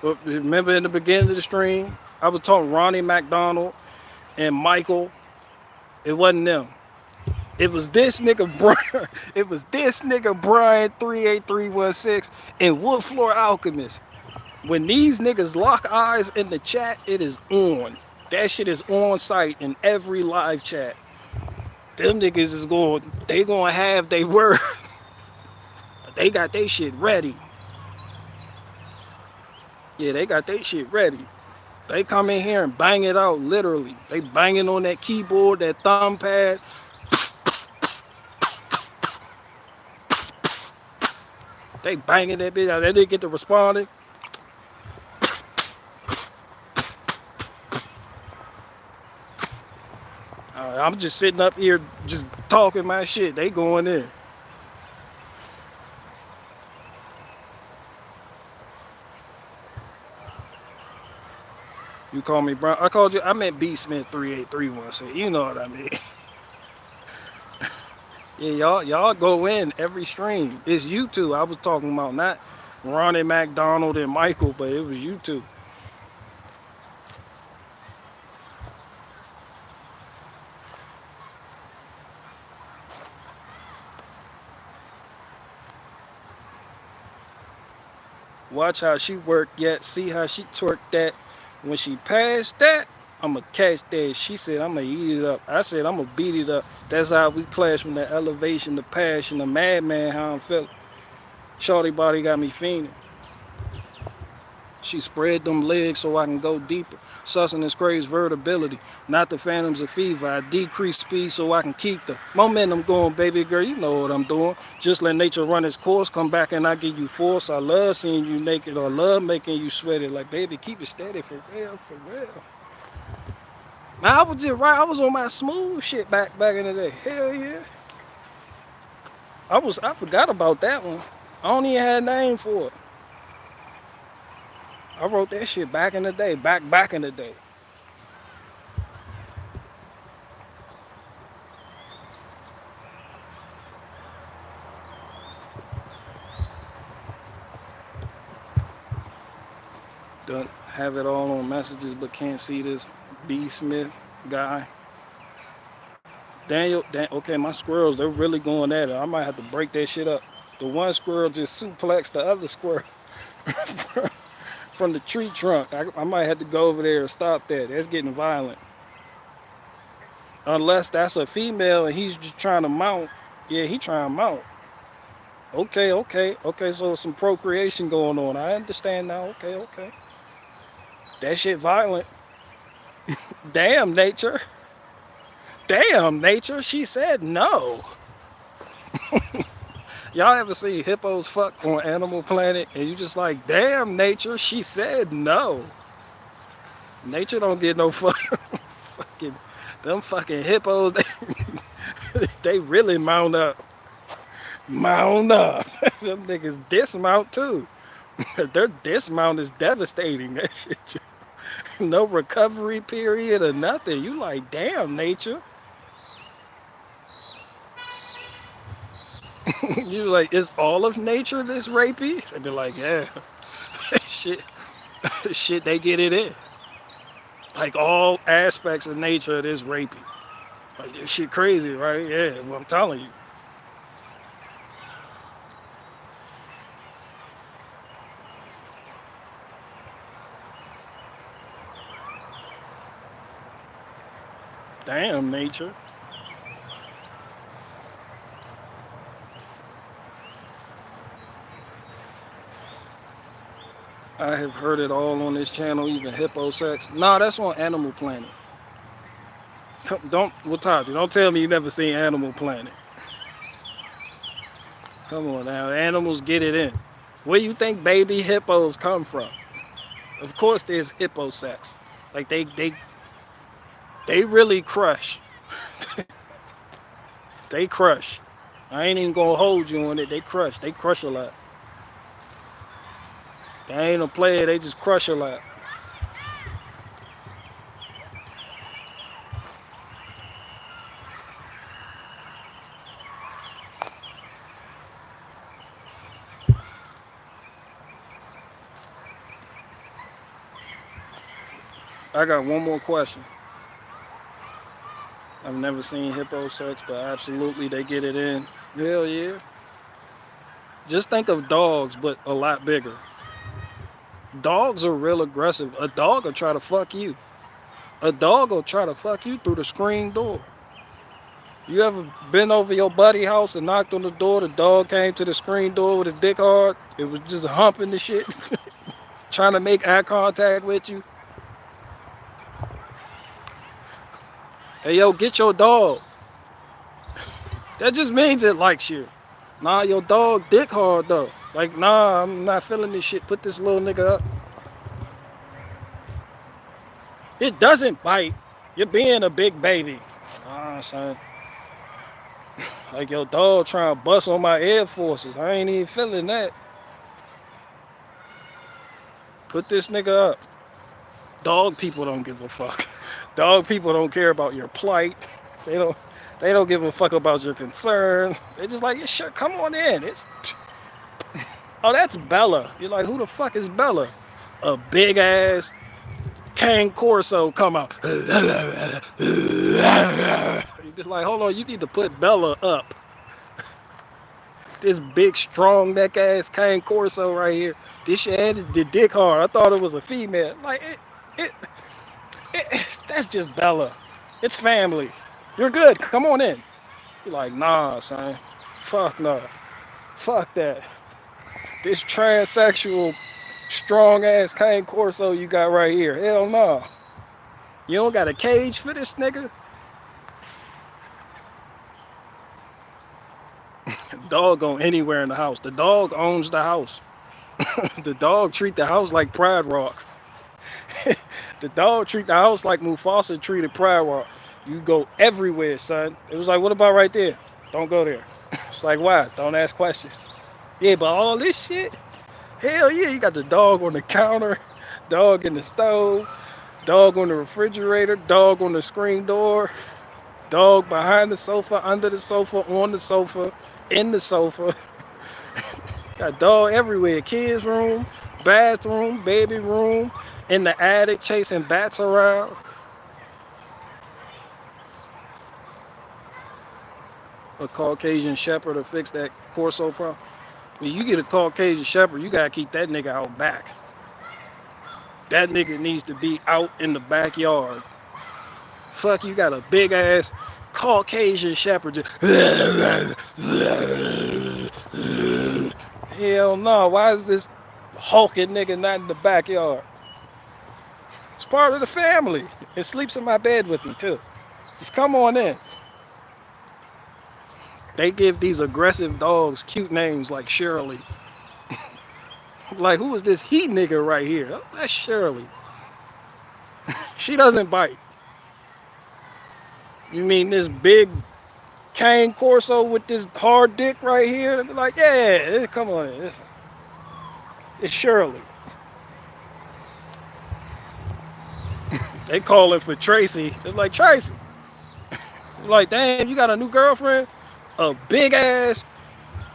S1: But remember in the beginning of the stream, I was talking Ronnie McDonald and Michael. It wasn't them. It was this nigga Brian. It was this nigga Brian 38316 and Wood Floor Alchemist. When these niggas lock eyes in the chat, it is on. That shit is on site in every live chat. Them niggas is they gonna have they word. They got their shit ready. Yeah, they got their shit ready. They come in here and bang it out, literally. They banging on that keyboard, that thumb pad. They banging that bitch out. They didn't get to responding. I'm just sitting up here just talking my shit. They going in. You call me Brown. I called you. I meant B Smith 38316. You know what I mean. Yeah, y'all go in every stream. It's you two I was talking about, not Ronnie McDonald and Michael, but it was you two. Watch how she work yet. See how she twerk that. When she passed that, I'ma catch that. She said, I'ma eat it up. I said, I'ma beat it up. That's how we clash from the elevation, the passion, the madman, how I'm feeling. Shorty body got me fiending. She spread them legs so I can go deeper. Sustenance craves vertability, not the phantoms of fever. I decrease speed so I can keep the momentum going, baby girl. You know what I'm doing. Just let nature run its course. Come back and I give you force. I love seeing you naked or love making you sweaty. Like, baby, keep it steady for real, for real. Man, I was just right. I was on my smooth shit back in the day. Hell yeah. I forgot about that one. I don't even have a name for it. I wrote that shit back in the day. Back in the day. Don't have it all on messages, but can't see this B Smith guy. Okay, my squirrels, they're really going at it. I might have to break that shit up. The one squirrel just suplexed the other squirrel from the tree trunk. I might have to go over there and stop that. That's getting violent. Unless that's a female and he's just trying to mount. Yeah, he trying to mount. Okay, so some procreation going on. I understand now. Okay. That shit violent. Damn, nature. Damn, nature. She said no. Y'all ever see hippos fuck on Animal Planet and you just like, damn, nature. She said no. Nature don't get no fuck. Fucking, them fucking hippos, they really mount up. Mount up. Them niggas dismount too. Their dismount is devastating. That shit. No recovery period or nothing. You like, damn, nature. You like, is all of nature this rapey? And they're like, yeah. Shit. Shit, they get it in. Like all aspects of nature is rapey. Like this shit crazy, right? Yeah, well, I'm telling you. Damn, nature. I have heard it all on this channel, even hippo sex. Nah, that's on Animal Planet. Don't, Wataji, don't tell me you never seen Animal Planet. Come on now, animals get it in. Where you think baby hippos come from? Of course there's hippo sex. Like they really crush. They crush. I ain't even gonna hold you on it. They crush a lot. They ain't a player, they just crush a lot. I got one more question. I've never seen hippo sex, but absolutely they get it in. Hell yeah. Just think of dogs, but a lot bigger. Dogs are real aggressive. A dog will try to fuck you. A dog will try to fuck you through the screen door. You ever been over your buddy's house and knocked on the door? The dog came to the screen door with his dick hard. It was just humping the shit, trying to make eye contact with you. Hey, yo, get your dog. That just means it likes you. Nah, your dog dick hard, though. Like, nah, I'm not feeling this shit. Put this little nigga up. It doesn't bite. You're being a big baby. Nah, son. Like, your dog trying to bust on my Air Forces. I ain't even feeling that. Put this nigga up. Dog people don't give a fuck. Dog people don't care about your plight. They don't give a fuck about your concerns. They just like, yeah, sure, come on in. Oh, that's Bella. You're like, who the fuck is Bella? A big ass Cane Corso come out. You're just like, hold on, you need to put Bella up. This big, strong neck ass Cane Corso right here. This shit had the dick hard. I thought it was a female. Like, that's just Bella. It's family. You're good. Come on in. You're like, nah, son. Fuck no. Fuck that. This transsexual strong ass cane corso you got right here. Hell no. You don't got a cage for this nigga? Dog go anywhere in the house. The dog owns the house. The dog treat the house like Pride Rock. The dog treat the house like Mufasa treated Pride Rock. You go everywhere, son. It was like, what about right there? Don't go there. It's like, why? Don't ask questions. Yeah, but all this shit, hell yeah, you got the dog on the counter, dog in the stove, dog on the refrigerator, dog on the screen door, dog behind the sofa, under the sofa, on the sofa, in the sofa. Got dog everywhere. Kids' room, bathroom, baby room, in the attic chasing bats around. A Caucasian shepherd to fix that Corso problem. When you get a Caucasian shepherd, you gotta keep that nigga out back. That nigga needs to be out in the backyard. Fuck, you got a big ass Caucasian shepherd just hell no, why is this hulking nigga not in the backyard? It's part of the family. It sleeps in my bed with me too. Just come on in. They give these aggressive dogs cute names like Shirley. Like, who is this he nigga right here? Oh, that's Shirley. She doesn't bite. You mean this big cane corso with this hard dick right here? They'd be like, yeah, come on. It's Shirley. They calling for Tracy. They're like, Tracy. They're like, damn, you got a new girlfriend? A big ass,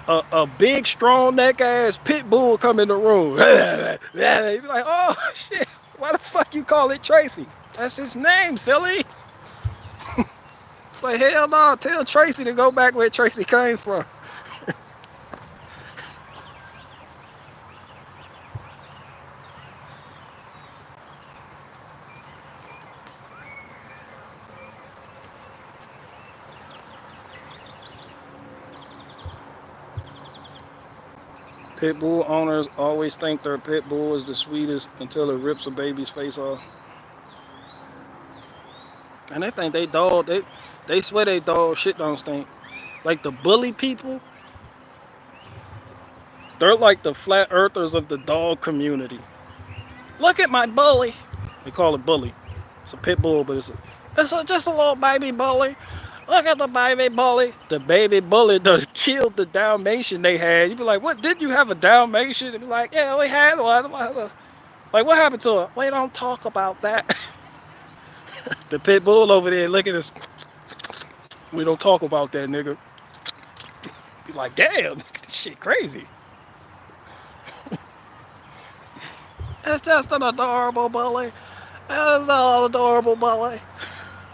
S1: a big strong neck ass pit bull come in the room. They be like, oh shit, why the fuck you call it Tracy? That's his name, silly. Like, hell no, tell Tracy to go back where Tracy came from. Pit bull owners always think their pit bull is the sweetest until it rips a baby's face off. And they think they swear they dog shit don't stink. Like the bully people, they're like the flat earthers of the dog community. Look at my bully. They call it bully. It's a pit bull, but just a little baby bully. Look at the baby bully. The baby bully does killed the Dalmatian they had. You'd be like, what, did you have a Dalmatian? They'd be like, yeah, we had one. Like, what happened to her? We don't talk about that. The pit bull over there, look at this. We don't talk about that, nigga. Be like, damn, this shit crazy. It's just an adorable bully. It's an adorable bully.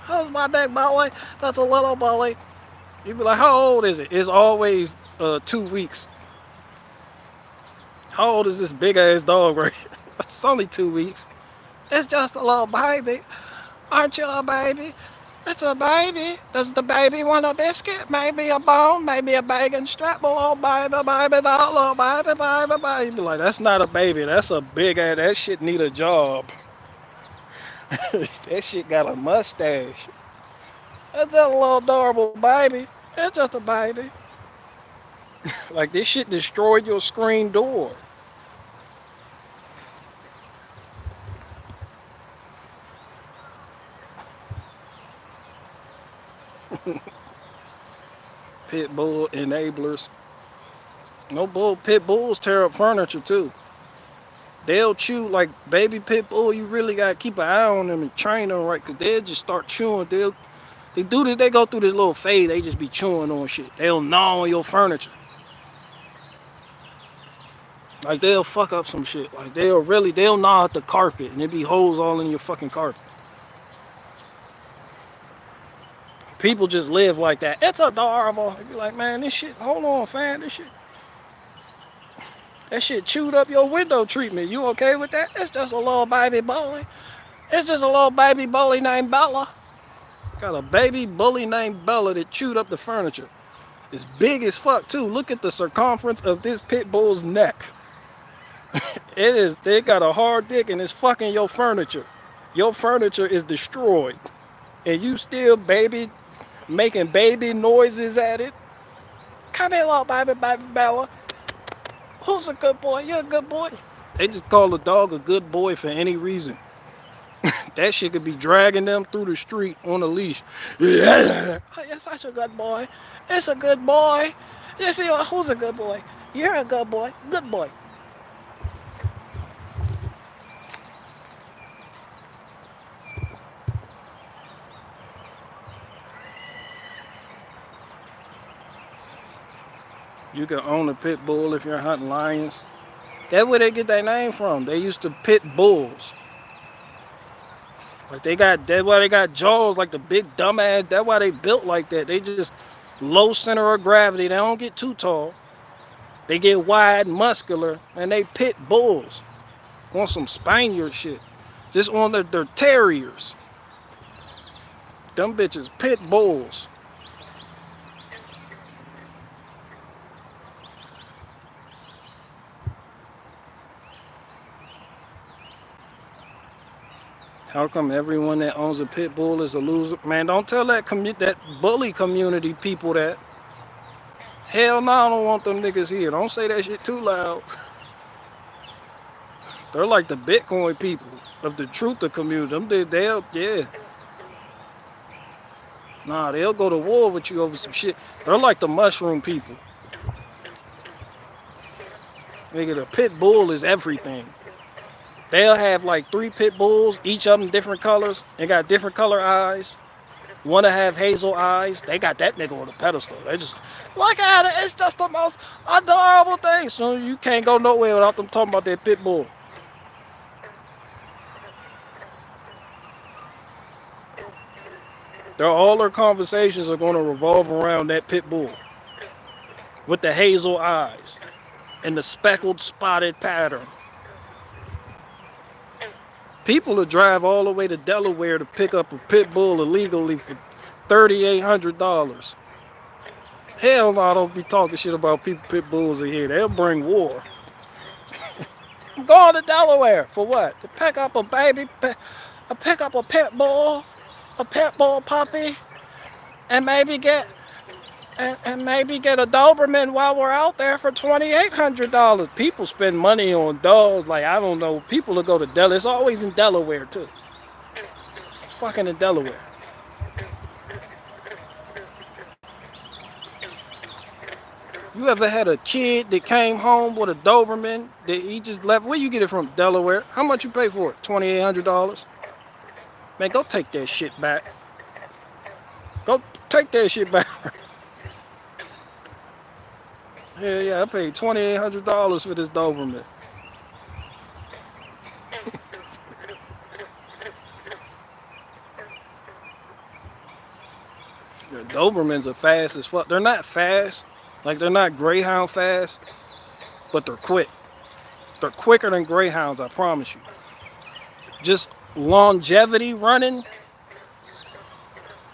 S1: That's my big bully. That's a little bully. You'd be like, how old is it? It's always 2 weeks. How old is this big ass dog right here? It's only 2 weeks. It's just a little baby. Aren't you a baby? It's a baby. Does the baby want a biscuit? Maybe a bone? Maybe a bacon strap? Oh, baby, baby, little baby, baby, baby. You'd be like, that's not a baby. That's a big ass. That shit need a job. That shit got a mustache. That's just a little adorable baby. It's just a baby. Like, this shit destroyed your screen door. Pit bull enablers. No bull. Pit bulls tear up furniture too. They'll chew like baby pit bull. You really gotta keep an eye on them and train them right, cause they'll just start chewing. They do this. They go through this little phase. They just be chewing on shit. They'll gnaw on your furniture. Like, they'll fuck up some shit. Like, they'll gnaw at the carpet and there be holes all in your fucking carpet. People just live like that. It's adorable. You're like, man, this shit, hold on, fam, that shit chewed up your window treatment. You okay with that? It's just a little baby bully. It's just a little baby bully named Bella. Got a baby bully named Bella that chewed up the furniture. It's big as fuck too. Look at the circumference of this pit bull's neck. It is. They got a hard dick and it's fucking your furniture. Your furniture is destroyed, and you still baby making baby noises at it. Come here, little baby, baby Bella. Who's a good boy? You're a good boy. They just call a dog a good boy for any reason. That shit could be dragging them through the street on a leash. Yeah. Oh, you're such a good boy. It's a good boy. You see, who's a good boy? You're a good boy. Good boy. You can own a pit bull if you're hunting lions. That's where they get their name from. They used to pit bulls. Like that's why they got jaws like the big dumbass. That's why they built like that. They just low center of gravity. They don't get too tall. They get wide, muscular, and they pit bulls on some Spaniard shit. Just on their terriers. Them bitches pit bulls. How come everyone that owns a pit bull is a loser? Man, don't tell that bully community people that. Hell no, I don't want them niggas here. Don't say that shit too loud. They're like the Bitcoin people of the truther community. Yeah. Nah, they'll go to war with you over some shit. They're like the mushroom people. Nigga, the pit bull is everything. They'll have like 3 pit bulls, each of them different colors, and got different color eyes. One to have hazel eyes. They got that nigga on a pedestal. They just look at it. It's just the most adorable thing. So you can't go nowhere without them talking about that pit bull. All their conversations are going to revolve around that pit bull with the hazel eyes and the speckled spotted pattern. People will drive all the way to Delaware to pick up a pit bull illegally for $3,800. Hell no, I don't be talking shit about people pit bulls in here. They'll bring war. I'm going to Delaware for what? To pick up a baby, pick up a pit bull puppy, and maybe get a Doberman while we're out there for $2,800. People spend money on dogs like, I don't know. People will go to Delaware. It's always in Delaware too. It's fucking in Delaware. You ever had a kid that came home with a Doberman that he just left? Where you get it from? Delaware. How much you pay for it? $2,800. Man, go take that shit back. Go take that shit back. Hell yeah, I paid $2,800 for this Doberman. The Dobermans are fast as fuck. They're not fast. Like, they're not Greyhound fast, but they're quick. They're quicker than Greyhounds, I promise you. Just longevity running,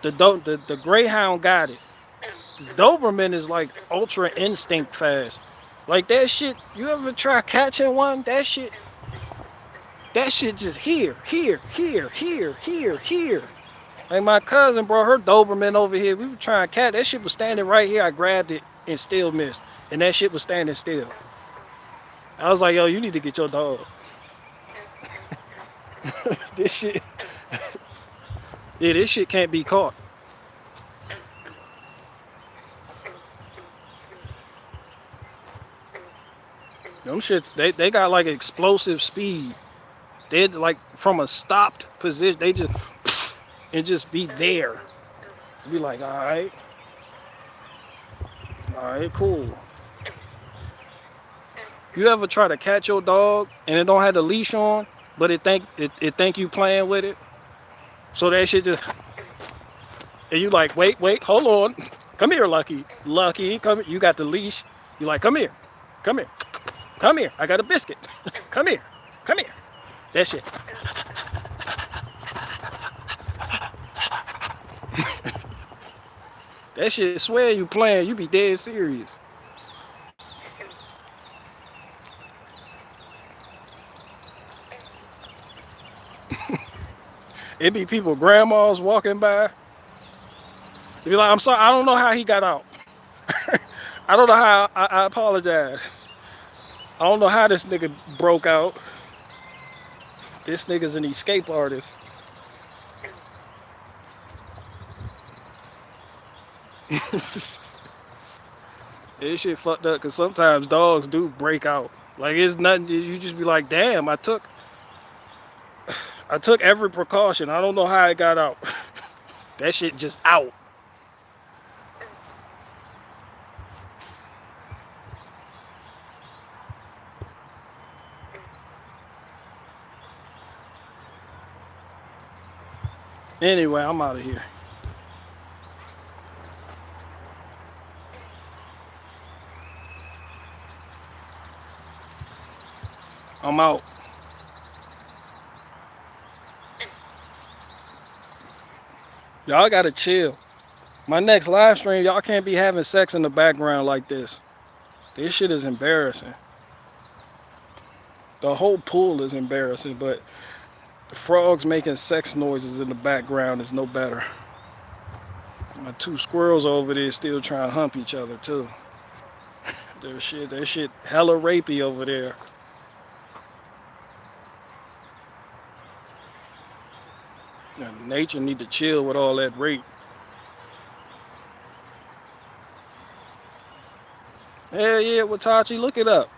S1: the Greyhound got it. The Doberman is like ultra instinct fast. Like that shit, you ever try catching one? That shit just here. Like my cousin brought her Doberman over here. We were trying to catch. That shit was standing right here. I grabbed it and still missed. And that shit was standing still. I was like, yo, you need to get your dog. This shit. Yeah, this shit can't be caught. Them shits, they got like explosive speed. They're like from a stopped position, they just and just be there. Be like, all right, cool. You ever try to catch your dog and it don't have the leash on, but it think you playing with it? So that shit just, and you like, wait, hold on. Come here, Lucky, come here. You got the leash. You like, come here. I got a biscuit. Come here. That shit. That shit, swear you playing, you be dead serious. It be people, grandmas walking by. They be like, I'm sorry, I don't know how he got out. I don't know how, I apologize. I don't know how this nigga broke out. This nigga's an escape artist. This shit fucked up because sometimes dogs do break out. Like it's nothing. You just be like, damn, I took every precaution. I don't know how it got out. That shit just out. Anyway, I'm out of here. I'm out. Y'all gotta chill. My next live stream, y'all can't be having sex in the background like this. This shit is embarrassing. The whole pool is embarrassing, but the frogs making sex noises in the background is no better. My two squirrels over there still trying to hump each other too. That shit hella rapey over there. Nature need to chill with all that rape. Hell yeah, Watachi, look it up.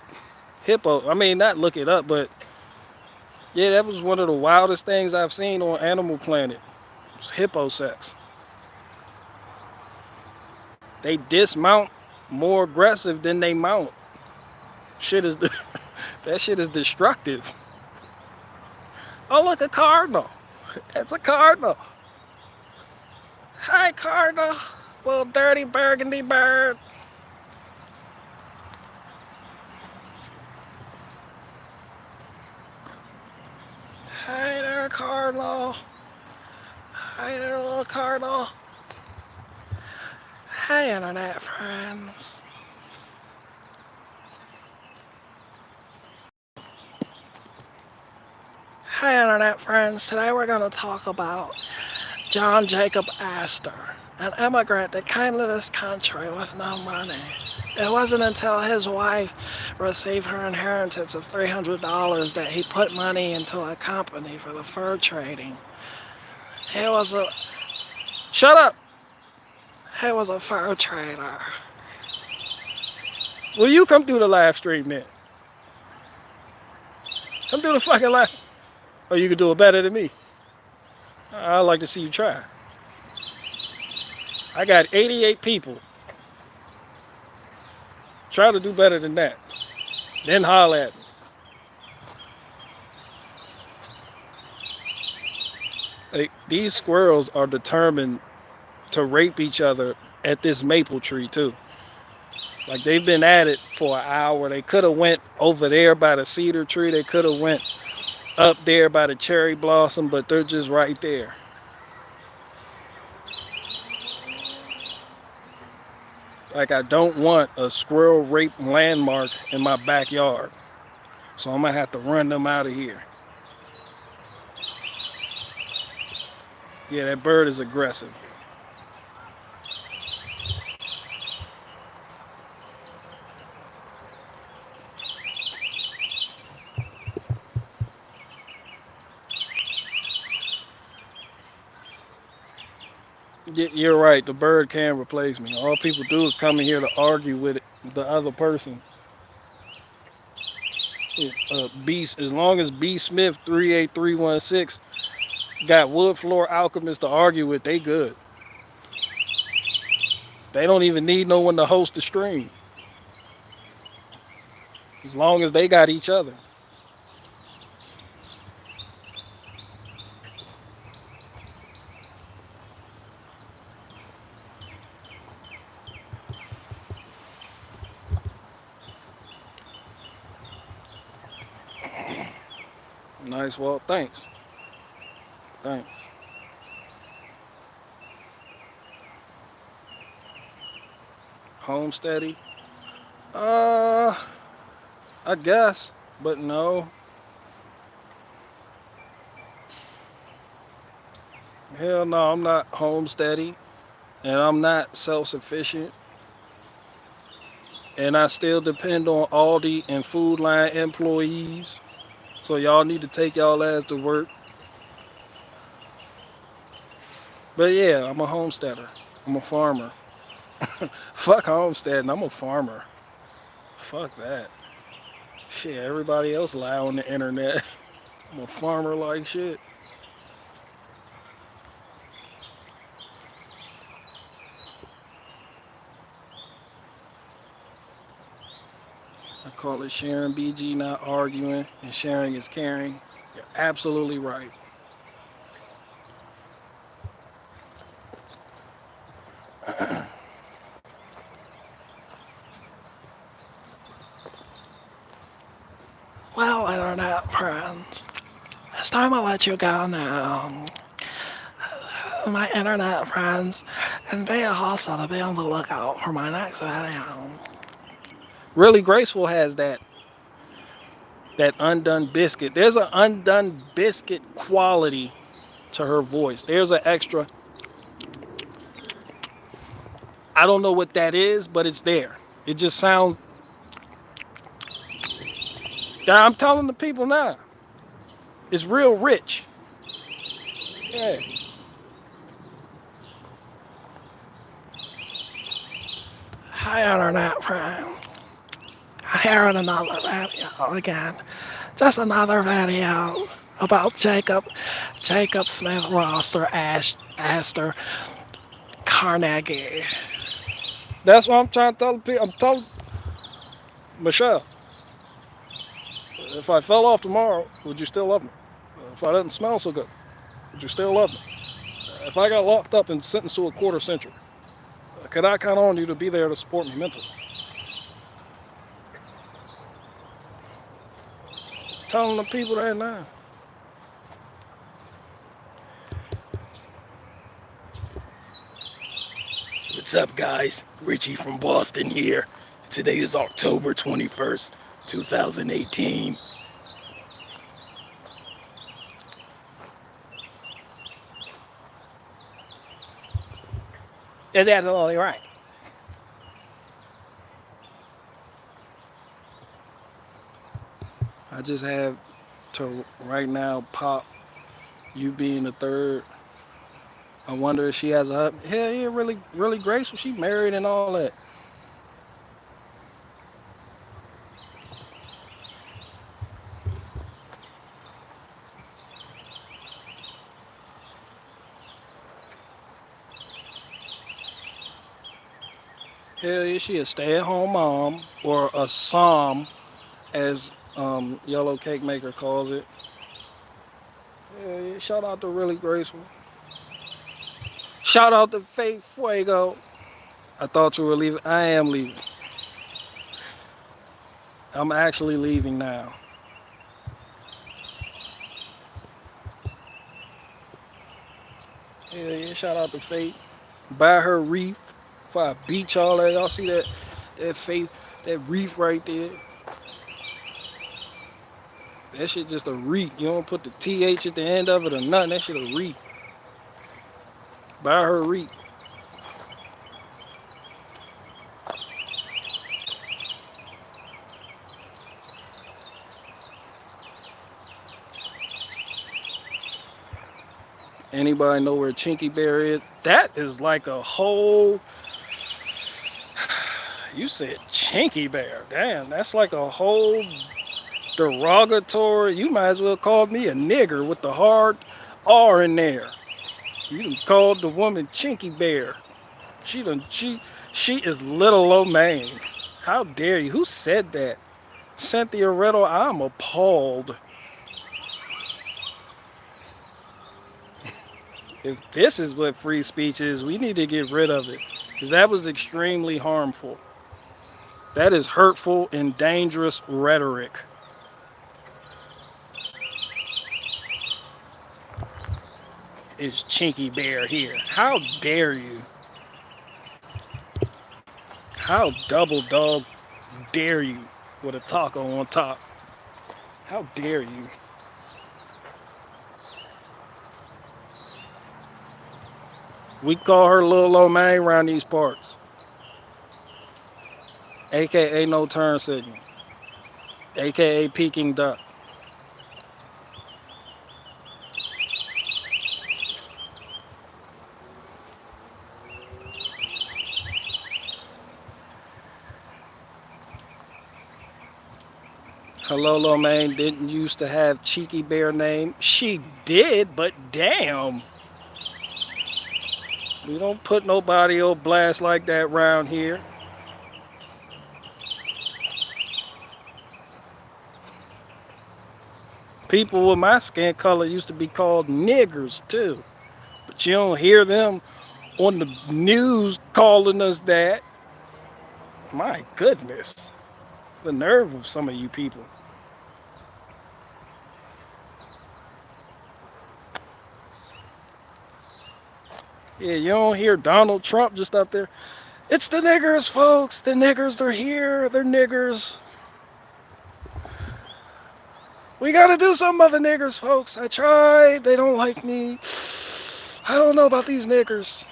S1: Hippo, I mean, not look it up, but yeah, that was one of the wildest things I've seen on Animal Planet. It was hippo sex. They dismount more aggressive than they mount. Shit is that shit is destructive. Oh look, a cardinal. It's a cardinal. Hi, cardinal. Little dirty burgundy bird. Hi there, cardinal. Hi there, little cardinal. Hi, internet friends. Hi, internet friends. Today we're going to talk about John Jacob Astor, an immigrant that came to this country with no money. It wasn't until his wife received her inheritance of $300 that he put money into a company for the fur trading. He was a... Shut up! He was a fur trader. Will you come do the live stream then? Come do the fucking live. Or you can do it better than me. I'd like to see you try. I got 88 people. Try to do better than that. Then holler at me. Like, these squirrels are determined to rape each other at this maple tree too. Like they've been at it for an hour. They could have went over there by the cedar tree. They could have went up there by the cherry blossom, but they're just right there. Like I don't want a squirrel rape landmark in my backyard. So I'm gonna have to run them out of here. Yeah, that bird is aggressive. You're right, the bird can replace me. All people do is come in here to argue with the other person. As long as B Smith 38316 got Wood Floor Alchemist to argue with, they good. They don't even need no one to host the stream. As long as they got each other. Nice walk. Thanks. Thanks. Homesteady. I guess, but no. Hell no, I'm not homesteady and I'm not self sufficient. And I still depend on Aldi and Food Line employees. So y'all need to take y'all ass to work. But yeah, I'm a homesteader. I'm a farmer. Fuck homesteading, I'm a farmer. Fuck that. Shit, everybody else lie on the internet. I'm a farmer like shit. I call it sharing BG, not arguing, and sharing is caring. You're absolutely right.
S2: Well, internet friends, it's time I let you go now. My internet friends, and be also to be on the lookout for my next video.
S1: Really Graceful has that undone biscuit. There's an undone biscuit quality to her voice. There's an extra. I don't know what that is, but it's there. It just sounds. I'm telling the people now. It's real rich. Yeah.
S2: Hi, internet friends. Here in another video again. Just another video about Jacob Smith Roster Astor Carnegie.
S1: That's what I'm trying to tell the people. I'm telling Michelle, if I fell off tomorrow, would you still love me? If I didn't smell so good, would you still love me? If I got locked up and sentenced to a quarter century, could I count on you to be there to support me mentally? Telling the people that now. What's up, guys? Richie from Boston here. Today is October 21st, 2018. That's absolutely right. I just have to right now pop you being the third. I wonder if she has a husband. Hell yeah, really graceful. She married and all that. Hell yeah, she a stay-at-home mom or a som, as Yellow Cake Maker calls it. Hell yeah, shout out to Really Graceful. Shout out to Faith Fuego. I thought you were leaving. I am leaving. I'm actually leaving now. Hell yeah, shout out to Faith. Buy her wreath before I beat y'all at. Y'all see that Faith, that wreath right there? That shit just a wreath. You don't put the TH at the end of it or nothing. That shit a wreath. Buy her wreath. Anybody know where Chinky Bear is? That is like a whole. You said Chinky Bear. Damn, that's like a whole derogatory. You might as well call me a nigger with the hard R in there. You done called the woman Chinky Bear. She is little old man. How dare you? Who said that? Cynthia Riddle, I'm appalled. If this is what free speech is, we need to get rid of it. Because that was extremely harmful. That is hurtful and dangerous rhetoric. Is Chinky Bear here? How dare you? How double dog dare you with a taco on top? How dare you? We call her Little Old Man around these parts, aka no turn signal, aka Peking duck. Hello, Little Man didn't used to have Cheeky Bear name. She did, but damn. We don't put nobody on blast like that around here. People with my skin color used to be called niggers too. But you don't hear them on the news calling us that. My goodness. The nerve of some of you people. Yeah, you don't hear Donald Trump just up there. It's the niggers, folks. The niggers, they're here. They're niggers. We gotta do something about the niggers, folks. I tried. They don't like me. I don't know about these niggers.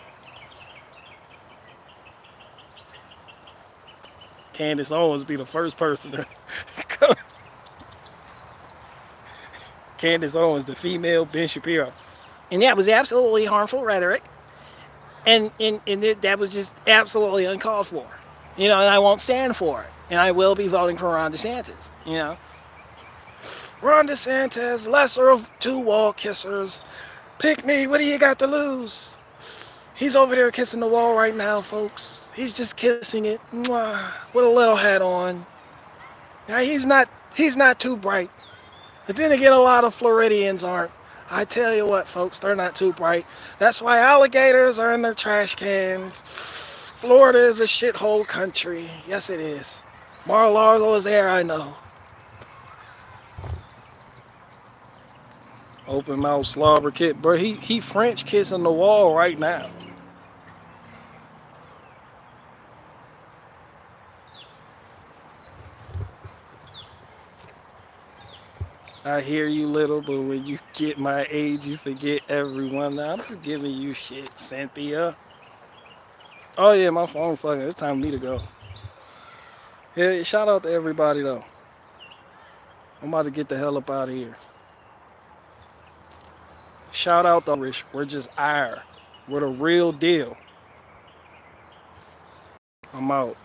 S1: Candace Owens be the first person to come. Candace Owens, the female Ben Shapiro. And that was absolutely harmful rhetoric. And that was just absolutely uncalled for. And I won't stand for it. And I will be voting for Ron DeSantis. Ron DeSantis, lesser of two wall kissers. Pick me, what do you got to lose? He's over there kissing the wall right now, folks. He's just kissing it, mwah, with a little hat on. Now he's not too bright. But then again, a lot of Floridians aren't. I tell you what, folks, they're not too bright. That's why alligators are in their trash cans. Florida is a shithole country. Yes, it is. Mar-a-Lago is there, I know. Open mouth slobber kid, bro. He French kissing the wall right now. I hear you little, but when you get my age, you forget everyone. Now, I'm just giving you shit, Cynthia. Oh yeah, my phone fucking. It's time for me to go. Yeah, shout out to everybody though. I'm about to get the hell up out of here. Shout out to Irish. We're just We're the real deal. I'm out.